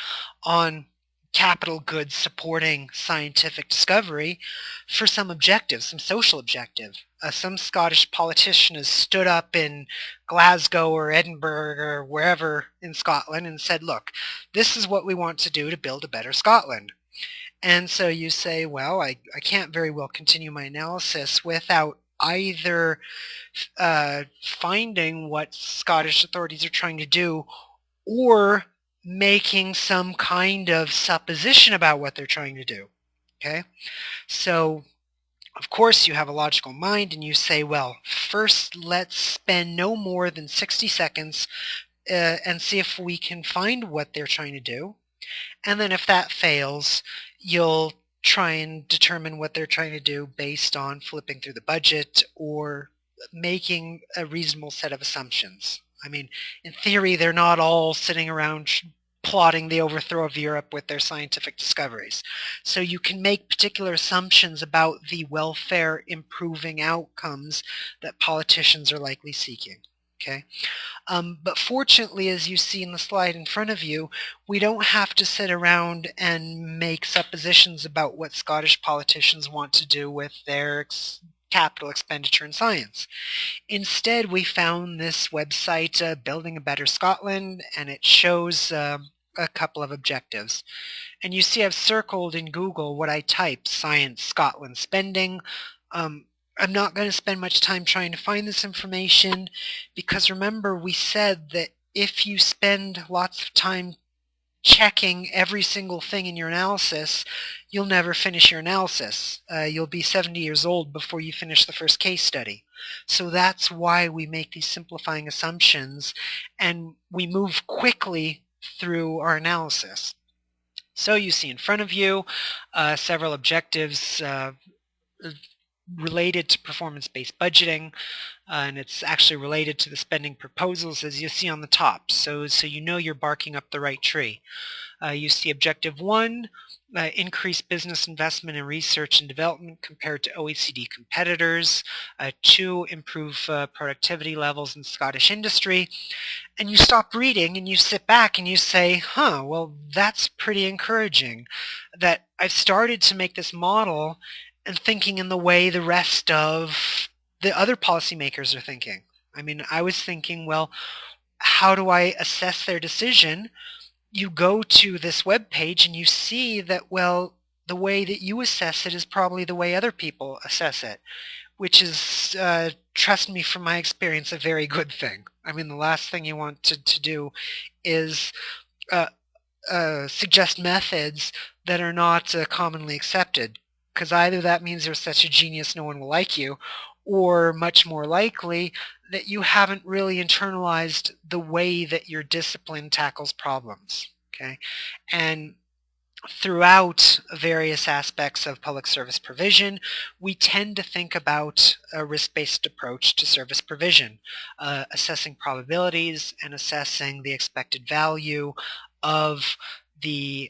on capital goods supporting scientific discovery for some objective, some social objective. Some Scottish politician has stood up in Glasgow or Edinburgh or wherever in Scotland and said, look, this is what we want to do to build a better Scotland. And so you say, well, I can't very well continue my analysis without either finding what Scottish authorities are trying to do or making some kind of supposition about what they're trying to do. Okay? So, of course, you have a logical mind and you say, well, first let's spend no more than 60 seconds and see if we can find what they're trying to do. And then if that fails, you'll try and determine what they're trying to do based on flipping through the budget or making a reasonable set of assumptions. I mean, in theory, they're not all sitting around plotting the overthrow of Europe with their scientific discoveries. So you can make particular assumptions about the welfare improving outcomes that politicians are likely seeking. Okay? But fortunately, as you see in the slide in front of you, we don't have to sit around and make suppositions about what Scottish politicians want to do with their capital expenditure in science. Instead, we found this website, Building a Better Scotland, and it shows a couple of objectives. And you see I've circled in Google what I typed, Science Scotland Spending. I'm not going to spend much time trying to find this information because remember we said that if you spend lots of time checking every single thing in your analysis, you'll never finish your analysis. You'll be 70 years old before you finish the first case study. So that's why we make these simplifying assumptions and we move quickly through our analysis. So you see in front of you several objectives related to performance-based budgeting, and it's actually related to the spending proposals as you see on the top. So you know you're barking up the right tree. You see objective 1, increase business investment in research and development compared to OECD competitors. 2, improve productivity levels in Scottish industry. And you stop reading and you sit back and you say, well, that's pretty encouraging that I've started to make this model and thinking in the way the rest of the other policymakers are thinking. I mean, I was thinking, well, how do I assess their decision? You go to this web page and you see that, well, the way that you assess it is probably the way other people assess it, which is, trust me from my experience, a very good thing. I mean, the last thing you want to do is suggest methods that are not commonly accepted, because either that means you're such a genius no one will like you, or much more likely that you haven't really internalized the way that your discipline tackles problems. Okay, and throughout various aspects of public service provision, we tend to think about a risk-based approach to service provision, assessing probabilities and assessing the expected value of the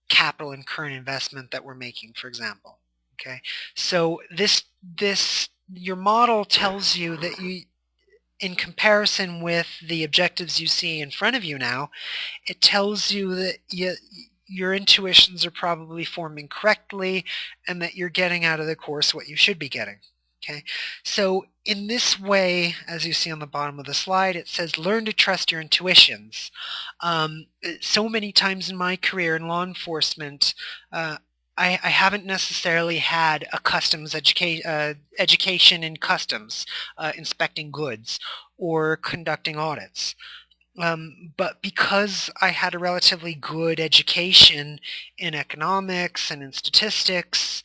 capital and current investment that we're making, for example. Okay, so your model tells you that you, in comparison with the objectives you see in front of you now, it tells you that your intuitions are probably forming correctly and that you're getting out of the course what you should be getting. Okay, so in this way, as you see on the bottom of the slide, it says learn to trust your intuitions. So many times in my career in law enforcement, I haven't necessarily had a customs education in customs, inspecting goods or conducting audits. But because I had a relatively good education in economics and in statistics,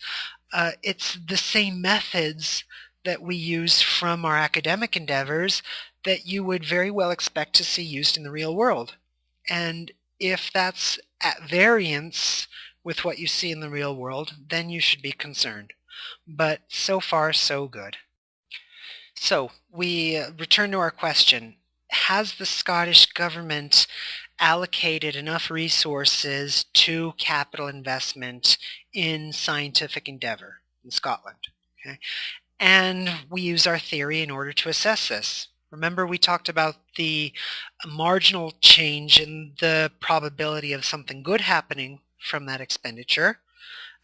it's the same methods that we use from our academic endeavors that you would very well expect to see used in the real world. And if that's at variance with what you see in the real world, then you should be concerned. But so far, so good. So we return to our question. Has the Scottish government allocated enough resources to capital investment in scientific endeavor in Scotland? Okay. And we use our theory in order to assess this. Remember, we talked about the marginal change in the probability of something good happening from that expenditure,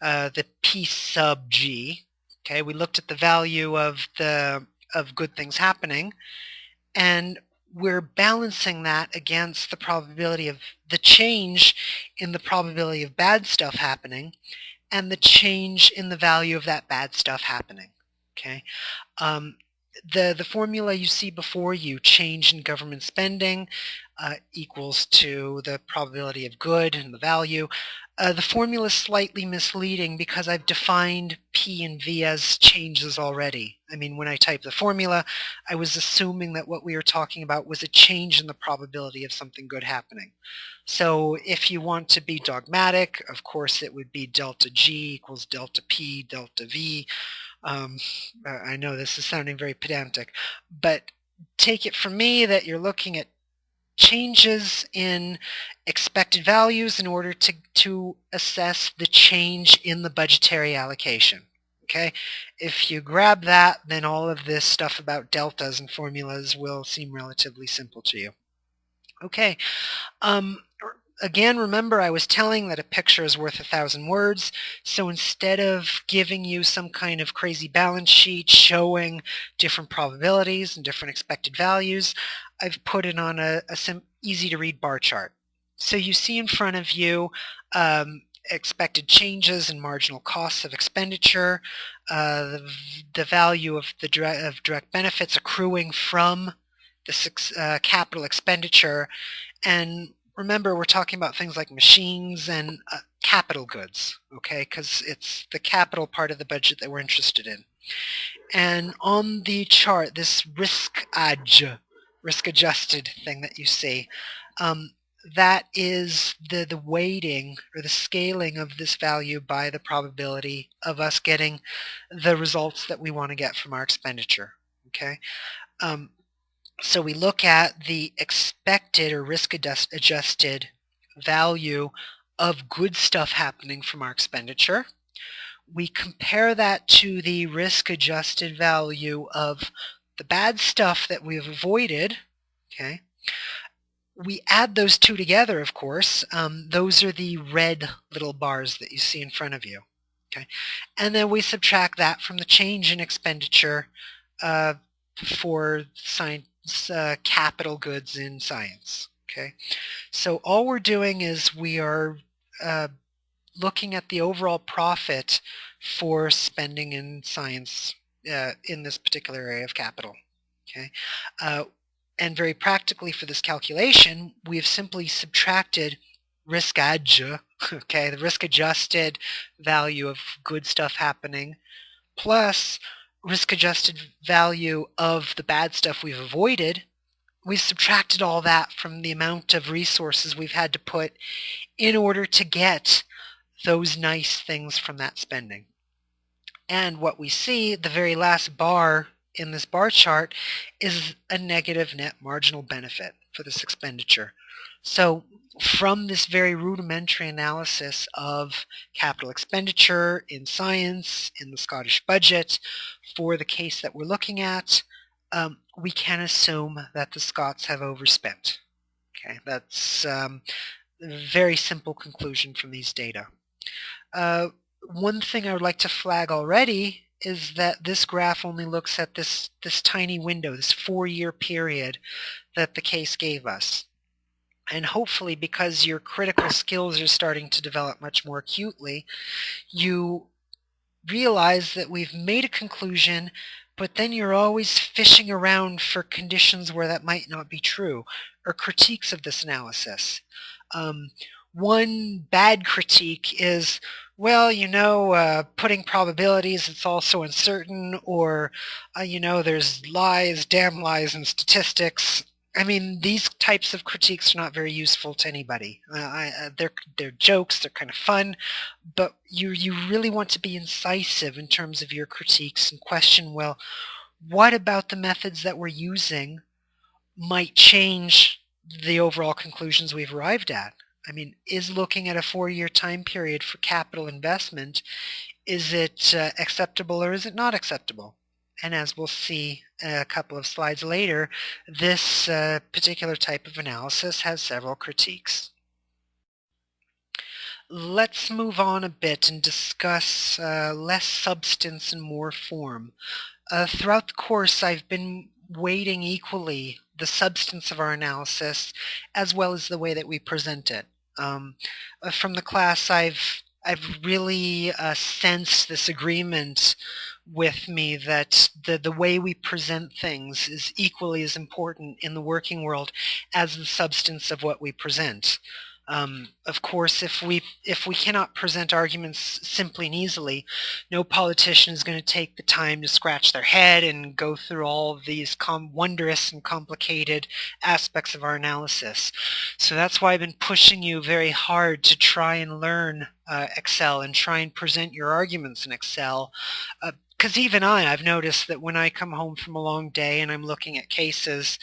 the P sub G. Okay, we looked at the value of good things happening, and we're balancing that against the probability of the change in the probability of bad stuff happening and the change in the value of that bad stuff happening. Okay. The formula you see before you, change in government spending equals to the probability of good and the value. The formula is slightly misleading because I've defined P and V as changes already. I mean, when I typed the formula, I was assuming that what we were talking about was a change in the probability of something good happening. So if you want to be dogmatic, of course it would be delta G equals delta P, delta V. I know this is sounding very pedantic, but take it from me that you're looking at changes in expected values in order to assess the change in the budgetary allocation. Okay, if you grab that, then all of this stuff about deltas and formulas will seem relatively simple to you. Okay. Again, remember I was telling that a picture is worth 1,000 words, so instead of giving you some kind of crazy balance sheet showing different probabilities and different expected values, I've put it on a easy-to-read bar chart. So you see in front of you expected changes in marginal costs of expenditure, the value of the direct benefits accruing from the capital expenditure, and remember, we're talking about things like machines and capital goods, okay, because it's the capital part of the budget that we're interested in. And on the chart, this risk-adjusted thing that you see, that is the weighting or the scaling of this value by the probability of us getting the results that we want to get from our expenditure, okay? So we look at the expected or risk-adjusted value of good stuff happening from our expenditure. We compare that to the risk-adjusted value of the bad stuff that we've avoided. Okay. We add those two together, of course. Those are the red little bars that you see in front of you. Okay. And then we subtract that from the change in expenditure for science. Capital goods in science. Okay, so all we're doing is we are looking at the overall profit for spending in science in this particular area of capital. Okay, and very practically for this calculation, we have simply subtracted okay, the risk-adjusted value of good stuff happening, plus risk-adjusted value of the bad stuff we've avoided. We've subtracted all that from the amount of resources we've had to put in order to get those nice things from that spending. And what we see, the very last bar in this bar chart, is a negative net marginal benefit for this expenditure. So from this very rudimentary analysis of capital expenditure in science, in the Scottish budget, for the case that we're looking at, we can assume that the Scots have overspent. Okay, that's a very simple conclusion from these data. One thing I would like to flag already is that this graph only looks at this tiny window, this 4-year period that the case gave us. And hopefully, because your critical skills are starting to develop much more acutely, you realize that we've made a conclusion, but then you're always fishing around for conditions where that might not be true, or critiques of this analysis. One bad critique is, well, putting probabilities, it's also uncertain, or, there's lies, damn lies in statistics. I mean, these types of critiques are not very useful to anybody. They're jokes, they're kind of fun, but you really want to be incisive in terms of your critiques and question, well, what about the methods that we're using might change the overall conclusions we've arrived at? I mean, is looking at a 4-year time period for capital investment, is it acceptable or is it not acceptable? And as we'll see a couple of slides later, this particular type of analysis has several critiques. Let's move on a bit and discuss less substance and more form. Throughout the course, I've been weighting equally the substance of our analysis as well as the way that we present it. From the class, I've really sensed this agreement with me that the way we present things is equally as important in the working world as the substance of what we present. Of course, if we cannot present arguments simply and easily, no politician is going to take the time to scratch their head and go through all of these wondrous and complicated aspects of our analysis. So that's why I've been pushing you very hard to try and learn Excel and try and present your arguments in Excel. Because even I've noticed that when I come home from a long day and I'm looking at cases,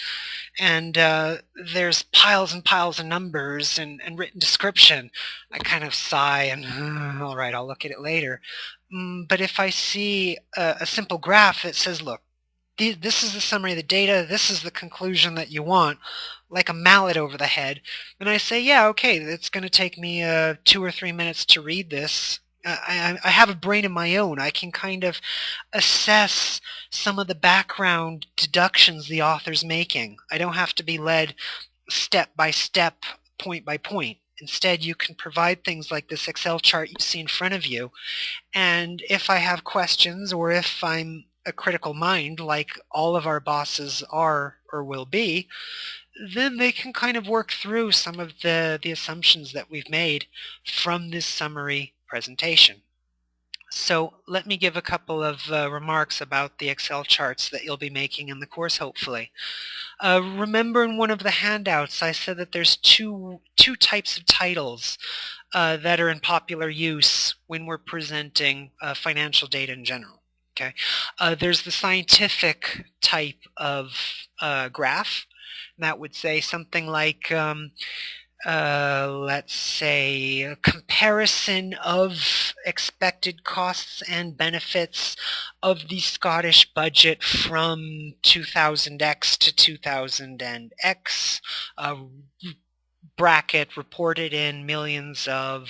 and there's piles and piles of numbers and written description, I kind of sigh and, all right, I'll look at it later. But if I see a simple graph that says, look, this is the summary of the data, this is the conclusion that you want, like a mallet over the head, and I say, yeah, okay, it's going to take me 2 or 3 minutes to read this. I have a brain of my own. I can kind of assess some of the background deductions the author's making. I don't have to be led step by step, point by point. Instead, you can provide things like this Excel chart you see in front of you. And if I have questions, or if I'm a critical mind, like all of our bosses are or will be, then they can kind of work through some of the assumptions that we've made from this summary presentation. So let me give a couple of remarks about the Excel charts that you'll be making in the course, hopefully. Remember in one of the handouts I said that there's two types of titles that are in popular use when we're presenting financial data in general. Okay, there's the scientific type of graph. That would say something like, let's say, a comparison of expected costs and benefits of the Scottish budget from 2000X to 2000X, bracket reported in millions of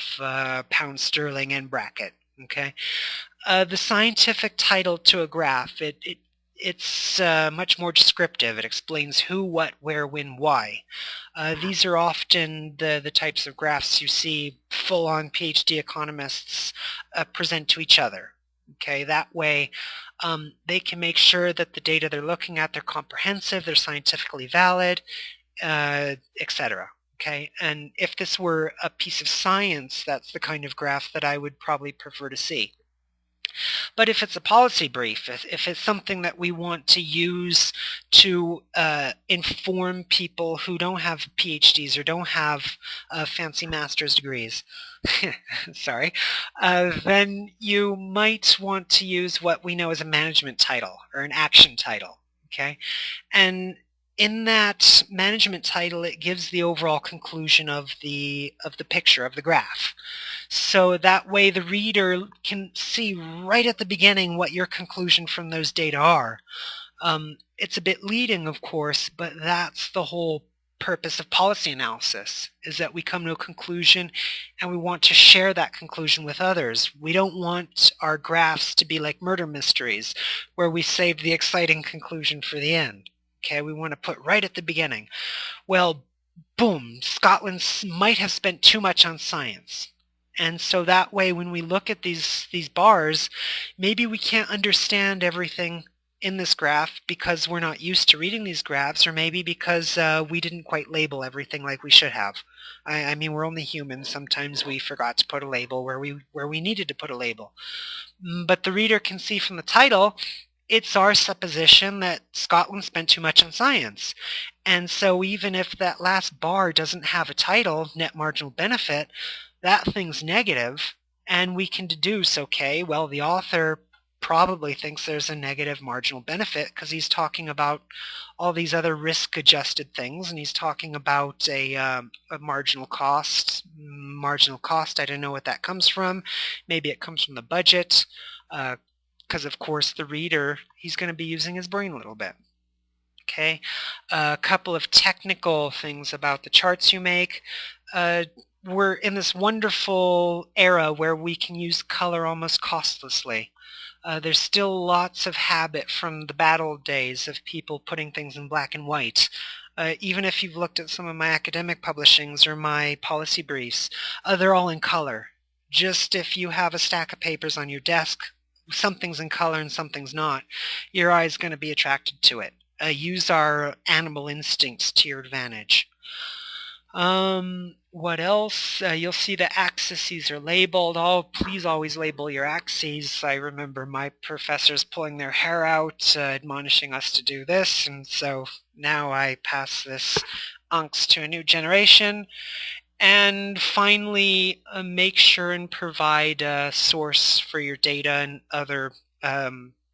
pounds sterling, end bracket. Okay, the scientific title to a graph, it's much more descriptive. It explains who, what, where, when, why. These are often the types of graphs you see full-on PhD economists present to each other. Okay, that way they can make sure that the data they're looking at, they're comprehensive, they're scientifically valid, etc. Okay, and if this were a piece of science, that's the kind of graph that I would probably prefer to see. But if it's a policy brief, if it's something that we want to use to inform people who don't have PhDs or don't have fancy master's degrees, sorry, then you might want to use what we know as a management title or an action title, okay? And in that management title, it gives the overall conclusion of the picture, of the graph. So that way the reader can see right at the beginning what your conclusion from those data are. It's a bit leading, of course, but that's the whole purpose of policy analysis, is that we come to a conclusion and we want to share that conclusion with others. We don't want our graphs to be like murder mysteries where we save the exciting conclusion for the end. Okay, we want to put right at the beginning, well, boom, Scotland might have spent too much on science. And so that way when we look at these bars, maybe we can't understand everything in this graph because we're not used to reading these graphs, or maybe because we didn't quite label everything like we should have. I mean, we're only humans. Sometimes we forgot to put a label where we needed to put a label. But the reader can see from the title, it's our supposition that Scotland spent too much on science. And so even if that last bar doesn't have a title, net marginal benefit, that thing's negative, and we can deduce, okay, well, the author probably thinks there's a negative marginal benefit because he's talking about all these other risk-adjusted things, and he's talking about a marginal cost. Marginal cost, I don't know what that comes from. Maybe it comes from the budget, because of course the reader, he's going to be using his brain a little bit. Okay, a couple of technical things about the charts you make. We're in this wonderful era where we can use color almost costlessly. There's still lots of habit from the bad old days of people putting things in black and white. Even if you've looked at some of my academic publishings or my policy briefs, they're all in color. Just if you have a stack of papers on your desk, something's in color and something's not, your eye's going to be attracted to it. Use our animal instincts to your advantage. What else? You'll see the axes are labeled. Oh, please always label your axes. I remember my professors pulling their hair out, admonishing us to do this, and so now I pass this angst to a new generation. And finally, make sure and provide a source for your data and other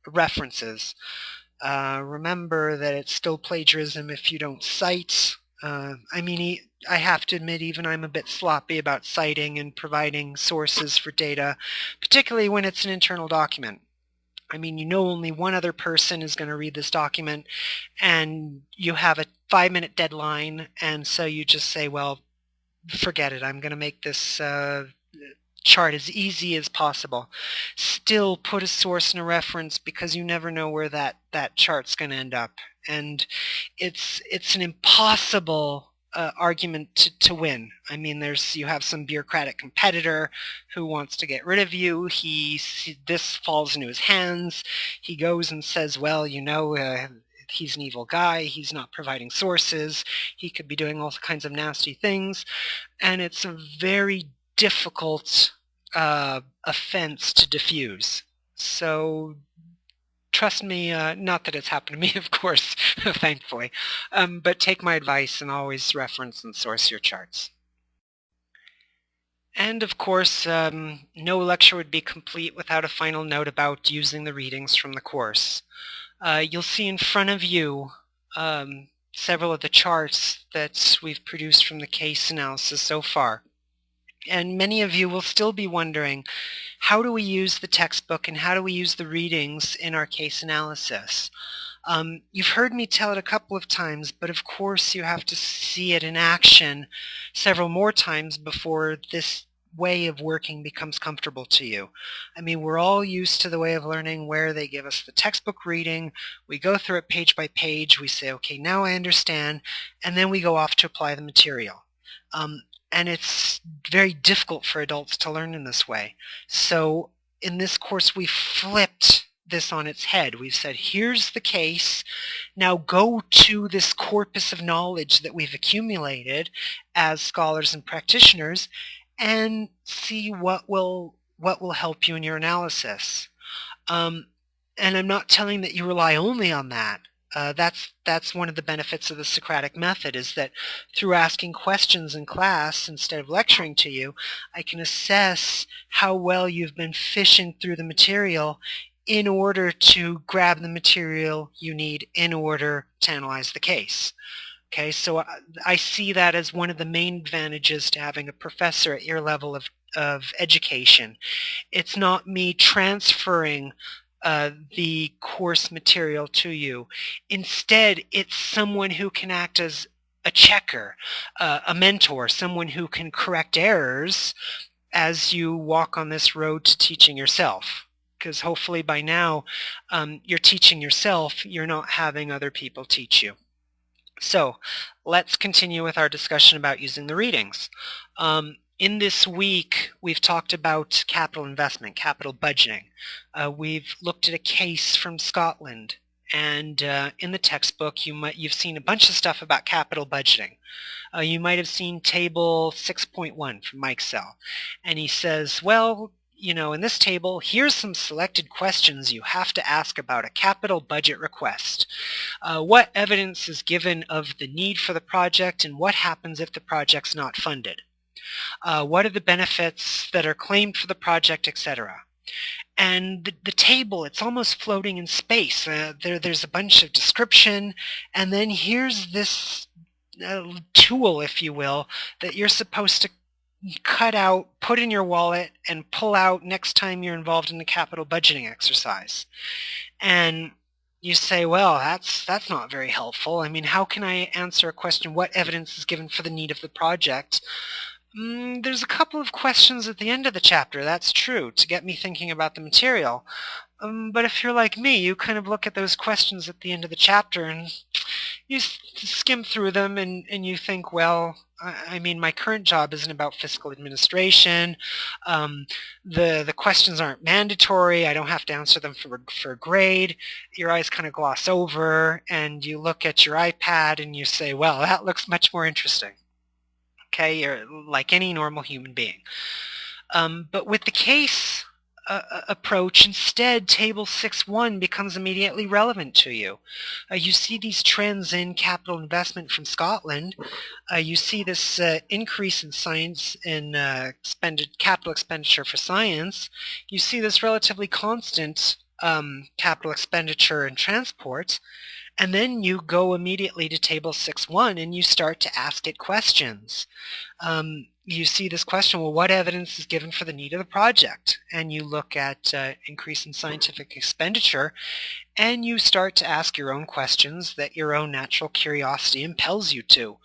references. Remember that it's still plagiarism if you don't cite. I have to admit, even I'm a bit sloppy about citing and providing sources for data, particularly when it's an internal document. I mean, you know only one other person is going to read this document, and you have a 5-minute deadline, and so you just say, well, forget it. I'm going to make this chart as easy as possible. Still put a source and a reference because you never know where that chart's going to end up. And it's an impossible argument to win. I mean, you have some bureaucratic competitor who wants to get rid of you. This falls into his hands. He goes and says, well, he's an evil guy. He's not providing sources. He could be doing all kinds of nasty things. And it's a very difficult offense to diffuse. So trust me, not that it's happened to me, of course, thankfully, but take my advice and always reference and source your charts. And of course, no lecture would be complete without a final note about using the readings from the course. You'll see in front of you several of the charts that we've produced from the case analysis so far. And many of you will still be wondering, how do we use the textbook and how do we use the readings in our case analysis? You've heard me tell it a couple of times, but of course you have to see it in action several more times before this way of working becomes comfortable to you. I mean, we're all used to the way of learning where they give us the textbook reading, we go through it page by page, we say, okay, now I understand, and then we go off to apply the material. And it's very difficult for adults to learn in this way. So in this course, we flipped this on its head. We've said, here's the case. Now go to this corpus of knowledge that we've accumulated as scholars and practitioners and see what will help you in your analysis. And I'm not telling that you rely only on that. That's one of the benefits of the Socratic method, is that through asking questions in class instead of lecturing to you, I can assess how well you've been fishing through the material in order to grab the material you need in order to analyze the case. Okay, so I see that as one of the main advantages to having a professor at your level of education. It's not me transferring the course material to you. Instead, it's someone who can act as a checker, a mentor, someone who can correct errors as you walk on this road to teaching yourself. Because hopefully by now you're teaching yourself, you're not having other people teach you. So let's continue with our discussion about using the readings. In this week, we've talked about capital investment, capital budgeting. We've looked at a case from Scotland, and in the textbook, you've seen a bunch of stuff about capital budgeting. You might have seen table 6.1 from Mike Sell, and he says, well, in this table, here's some selected questions you have to ask about a capital budget request. What evidence is given of the need for the project, and what happens if the project's not funded? What are the benefits that are claimed for the project, etc.? And the table, it's almost floating in space. There's a bunch of description, and then here's this tool, if you will, that you're supposed to cut out, put in your wallet, and pull out next time you're involved in the capital budgeting exercise. And you say, well, that's not very helpful. I mean, how can I answer a question, what evidence is given for the need of the project? There's a couple of questions at the end of the chapter, that's true, to get me thinking about the material. But if you're like me, you kind of look at those questions at the end of the chapter and you skim through them and you think, well, I mean, my current job isn't about fiscal administration. The questions aren't mandatory. I don't have to answer them for a grade. Your eyes kind of gloss over and you look at your iPad and you say, well, that looks much more interesting. Okay, you're like any normal human being. But with the case approach, instead, Table 6.1 becomes immediately relevant to you. You see these trends in capital investment from Scotland. You see this increase in capital expenditure for science. You see this relatively constant capital expenditure in transport. And then you go immediately to Table 6.1 and you start to ask it questions. You see this question, well, what evidence is given for the need of the project? And you look at increase in scientific expenditure and you start to ask your own questions that your own natural curiosity impels you to.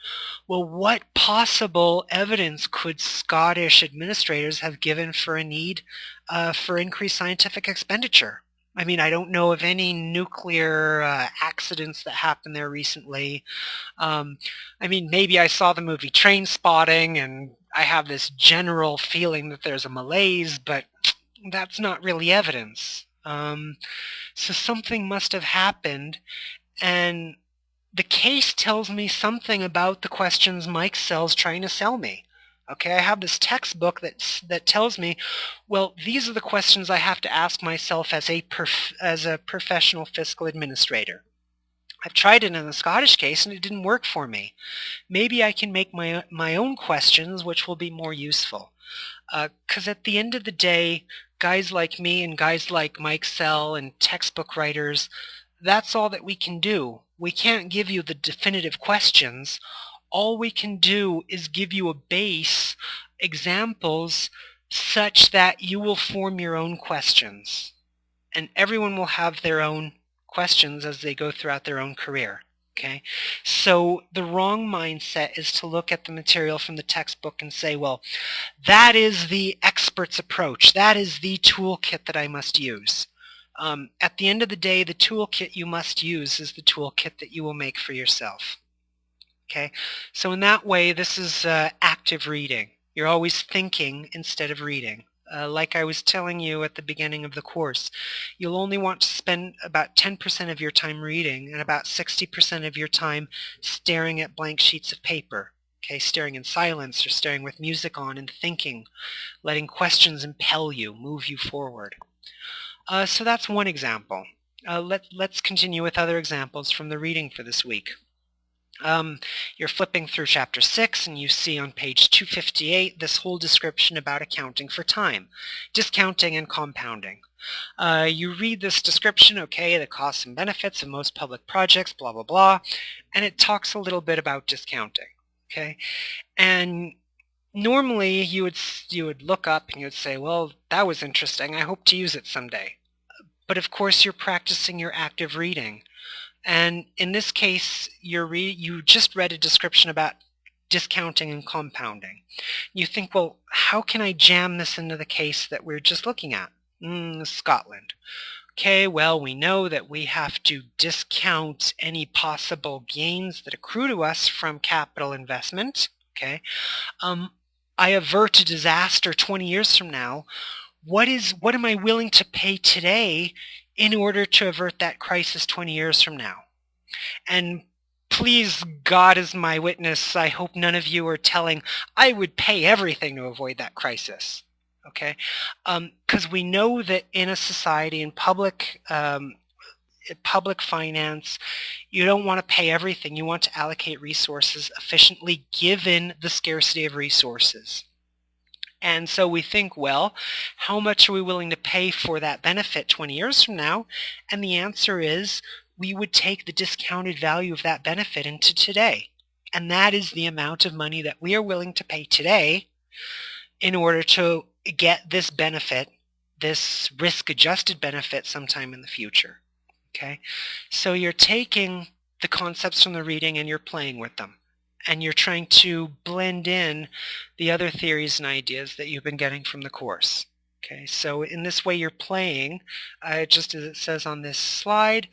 Well, what possible evidence could Scottish administrators have given for a need for increased scientific expenditure? I mean, I don't know of any nuclear accidents that happened there recently. I mean, maybe I saw the movie Trainspotting and I have this general feeling that there's a malaise, but that's not really evidence. So something must have happened, and the case tells me something about the questions Mike Sell's trying to sell me. Okay, I have this textbook that tells me, well, these are the questions I have to ask myself as a professional fiscal administrator. I've tried it in the Scottish case and it didn't work for me. Maybe I can make my own questions, which will be more useful. Because at the end of the day, guys like me and guys like Mike Sell and textbook writers, that's all that we can do. We can't give you the definitive questions. All we can do is give you a base, examples, such that you will form your own questions. And everyone will have their own questions as they go throughout their own career. Okay? So the wrong mindset is to look at the material from the textbook and say, well, that is the expert's approach. That is the toolkit that I must use. At the end of the day, the toolkit you must use is the toolkit that you will make for yourself. Okay, so in that way, this is active reading. You're always thinking instead of reading. Like I was telling you at the beginning of the course, you'll only want to spend about 10% of your time reading and about 60% of your time staring at blank sheets of paper. Okay, staring in silence or staring with music on and thinking, letting questions impel you, move you forward. So that's one example. Let's continue with other examples from the reading for this week. You're flipping through chapter 6 and you see on page 258 this whole description about accounting for time, discounting and compounding. You read this description, okay, the costs and benefits of most public projects, blah, blah, blah, and it talks a little bit about discounting, okay? And normally you would look up and you would say, well, that was interesting, I hope to use it someday. But of course you're practicing your active reading. And in this case, you just read a description about discounting and compounding. You think, well, how can I jam this into the case that we're just looking at? Scotland. Okay, well, we know that we have to discount any possible gains that accrue to us from capital investment. Okay, I avert a disaster 20 years from now. What am I willing to pay today in order to avert that crisis 20 years from now? And please, God is my witness, I hope none of you are telling, I would pay everything to avoid that crisis. Okay, because we know that in a society, in public finance, you don't want to pay everything. You want to allocate resources efficiently given the scarcity of resources. And so we think, well, how much are we willing to pay for that benefit 20 years from now? And the answer is we would take the discounted value of that benefit into today. And that is the amount of money that we are willing to pay today in order to get this benefit, this risk-adjusted benefit sometime in the future. Okay? So you're taking the concepts from the reading and you're playing with them. And you're trying to blend in the other theories and ideas that you've been getting from the course. Okay, so in this way you're playing, just as it says on this slide,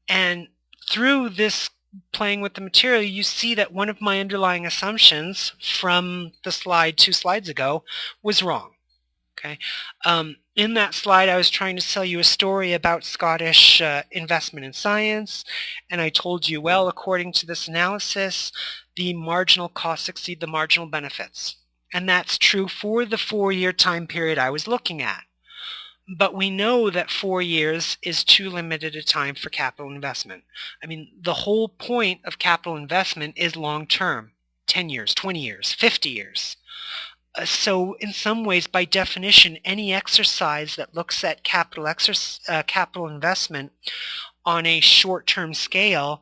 and through this playing with the material, you see that one of my underlying assumptions from the slide 2 slides ago was wrong. Okay, in that slide I was trying to sell you a story about Scottish investment in science, and I told you, well, according to this analysis, the marginal costs exceed the marginal benefits. And that's true for the 4-year time period I was looking at. But we know that 4 years is too limited a time for capital investment. I mean, the whole point of capital investment is long term, 10 years, 20 years, 50 years. So in some ways, by definition, any exercise that looks at capital investment on a short-term scale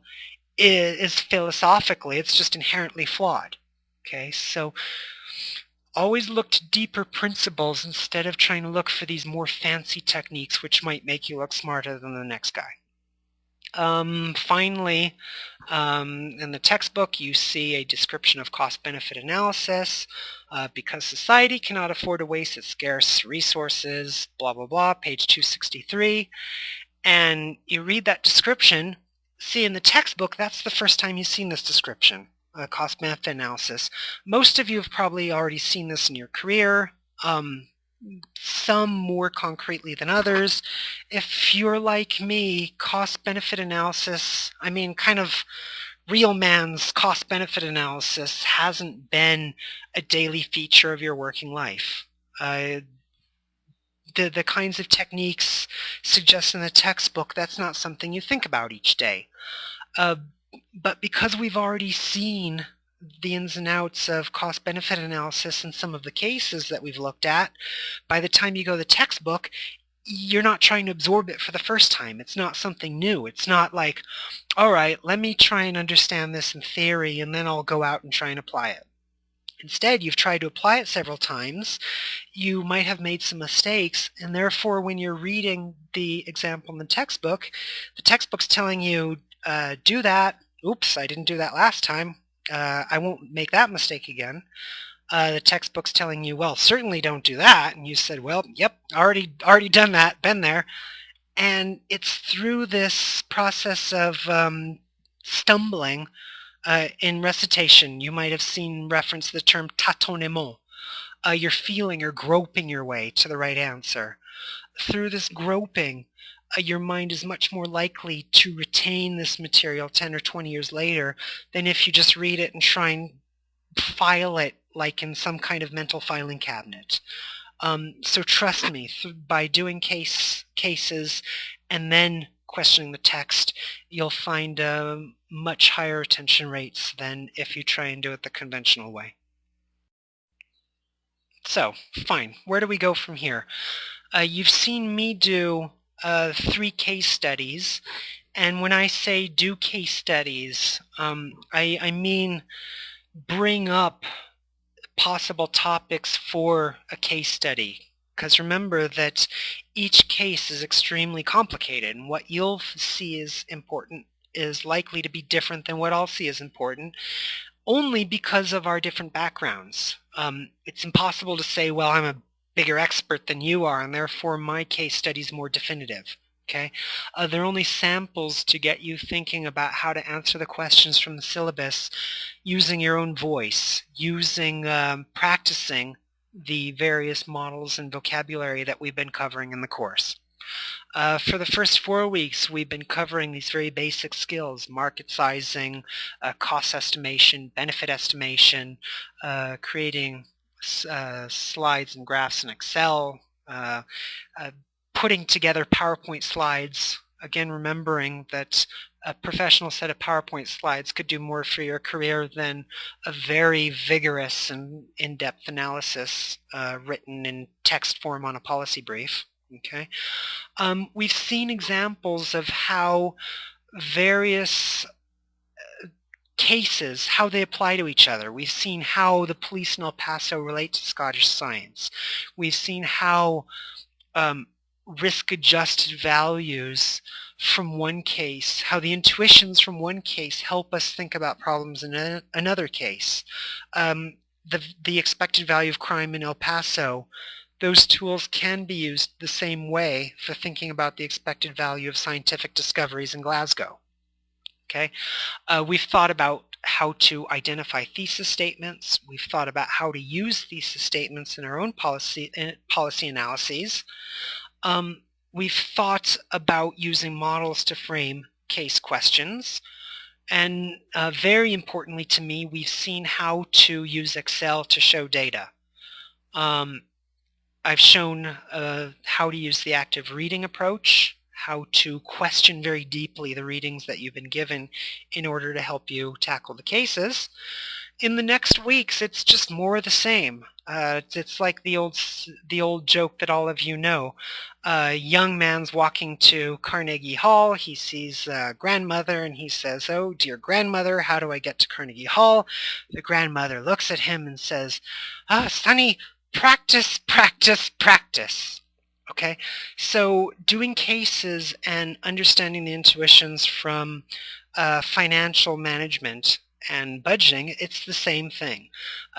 is philosophically, it's just inherently flawed. Okay, so always look to deeper principles instead of trying to look for these more fancy techniques which might make you look smarter than the next guy. Finally, in the textbook you see a description of cost-benefit analysis. Because society cannot afford to waste its scarce resources, blah blah blah, page 263. And you read that description. See, in the textbook, that's the first time you've seen this description, cost-benefit analysis. Most of you have probably already seen this in your career. Some more concretely than others. If you're like me, cost-benefit analysis, I mean kind of real man's cost-benefit analysis hasn't been a daily feature of your working life. The kinds of techniques suggested in the textbook, that's not something you think about each day. But because we've already seen the ins and outs of cost-benefit analysis in some of the cases that we've looked at, by the time you go to the textbook, you're not trying to absorb it for the first time. It's not something new. It's not like, all right, let me try and understand this in theory and then I'll go out and try and apply it. Instead, you've tried to apply it several times. You might have made some mistakes, and therefore when you're reading the example in the textbook's telling you, do that. Oops, I didn't do that last time. I won't make that mistake again. The textbook's telling you, well, certainly don't do that. And you said, well, yep, already done that, been there. And it's through this process of stumbling in recitation. You might have seen reference to the term tâtonnement. You're feeling or groping your way to the right answer. Through this groping, your mind is much more likely to retain this material 10 or 20 years later than if you just read it and try and file it like in some kind of mental filing cabinet. So trust me, by doing cases and then questioning the text, you'll find much higher retention rates than if you try and do it the conventional way. So, fine. Where do we go from here? You've seen me do 3 case studies, and when I say do case studies, I mean bring up possible topics for a case study. Because remember that each case is extremely complicated, and what you'll see is important is likely to be different than what I'll see as important, only because of our different backgrounds. It's impossible to say, well, I'm a bigger expert than you are, and therefore my case study is more definitive. Okay, they're only samples to get you thinking about how to answer the questions from the syllabus using your own voice, using practicing the various models and vocabulary that we've been covering in the course. For the first 4 weeks, we've been covering these very basic skills: market sizing, cost estimation, benefit estimation, creating slides and graphs in Excel, putting together PowerPoint slides, again remembering that a professional set of PowerPoint slides could do more for your career than a very vigorous and in-depth analysis written in text form on a policy brief. Okay, we've seen examples of how various cases, how they apply to each other. We've seen how the police in El Paso relate to Scottish science. We've seen how risk-adjusted values from one case, how the intuitions from one case help us think about problems in another case. The expected value of crime in El Paso, those tools can be used the same way for thinking about the expected value of scientific discoveries in Glasgow. Okay, we've thought about how to identify thesis statements. We've thought about how to use thesis statements in our own policy analyses. We've thought about using models to frame case questions. And very importantly to me, we've seen how to use Excel to show data. I've shown how to use the active reading approach, how to question very deeply the readings that you've been given in order to help you tackle the cases. In the next weeks, it's just more of the same. It's like the old joke that all of you know. A young man's walking to Carnegie Hall. He sees a grandmother and he says, "Oh, dear grandmother, how do I get to Carnegie Hall?" The grandmother looks at him and says, "Ah, sonny, practice, practice, practice." Okay, so doing cases and understanding the intuitions from financial management and budgeting, it's the same thing.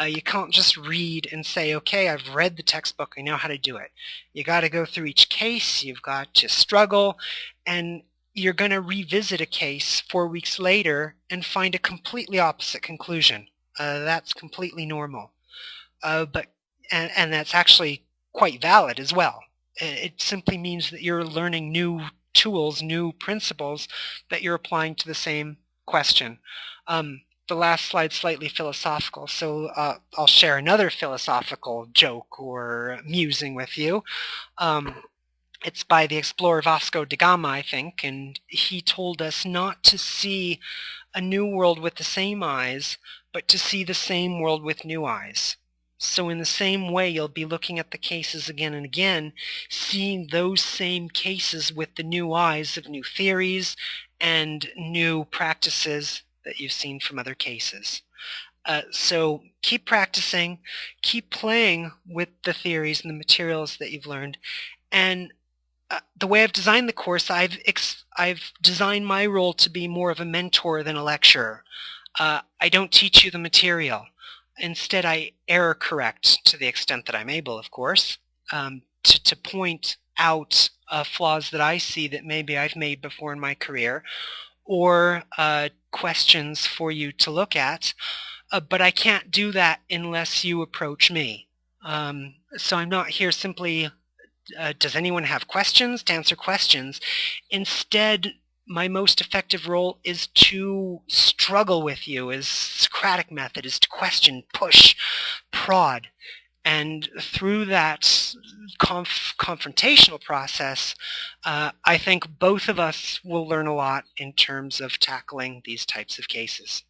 You can't just read and say, okay, I've read the textbook, I know how to do it. You got to go through each case, you've got to struggle, and you're going to revisit a case 4 weeks later and find a completely opposite conclusion. That's completely normal. And that's actually quite valid as well. It simply means that you're learning new tools, new principles that you're applying to the same question. The last slide's slightly philosophical, so I'll share another philosophical joke or musing with you. It's by the explorer Vasco da Gama, I think, and he told us not to see a new world with the same eyes, but to see the same world with new eyes. So in the same way, you'll be looking at the cases again and again, seeing those same cases with the new eyes of new theories and new practices that you've seen from other cases. So keep practicing, keep playing with the theories and the materials that you've learned. And the way I've designed the course, I've designed my role to be more of a mentor than a lecturer. I don't teach you the material. Instead, I error correct to the extent that I'm able, of course, to point out flaws that I see that maybe I've made before in my career, or questions for you to look at, but I can't do that unless you approach me. So I'm not here simply, does anyone have questions, to answer questions. Instead, my most effective role is to struggle with you, is Socratic method, is to question, push, prod. And through that confrontational process, I think both of us will learn a lot in terms of tackling these types of cases.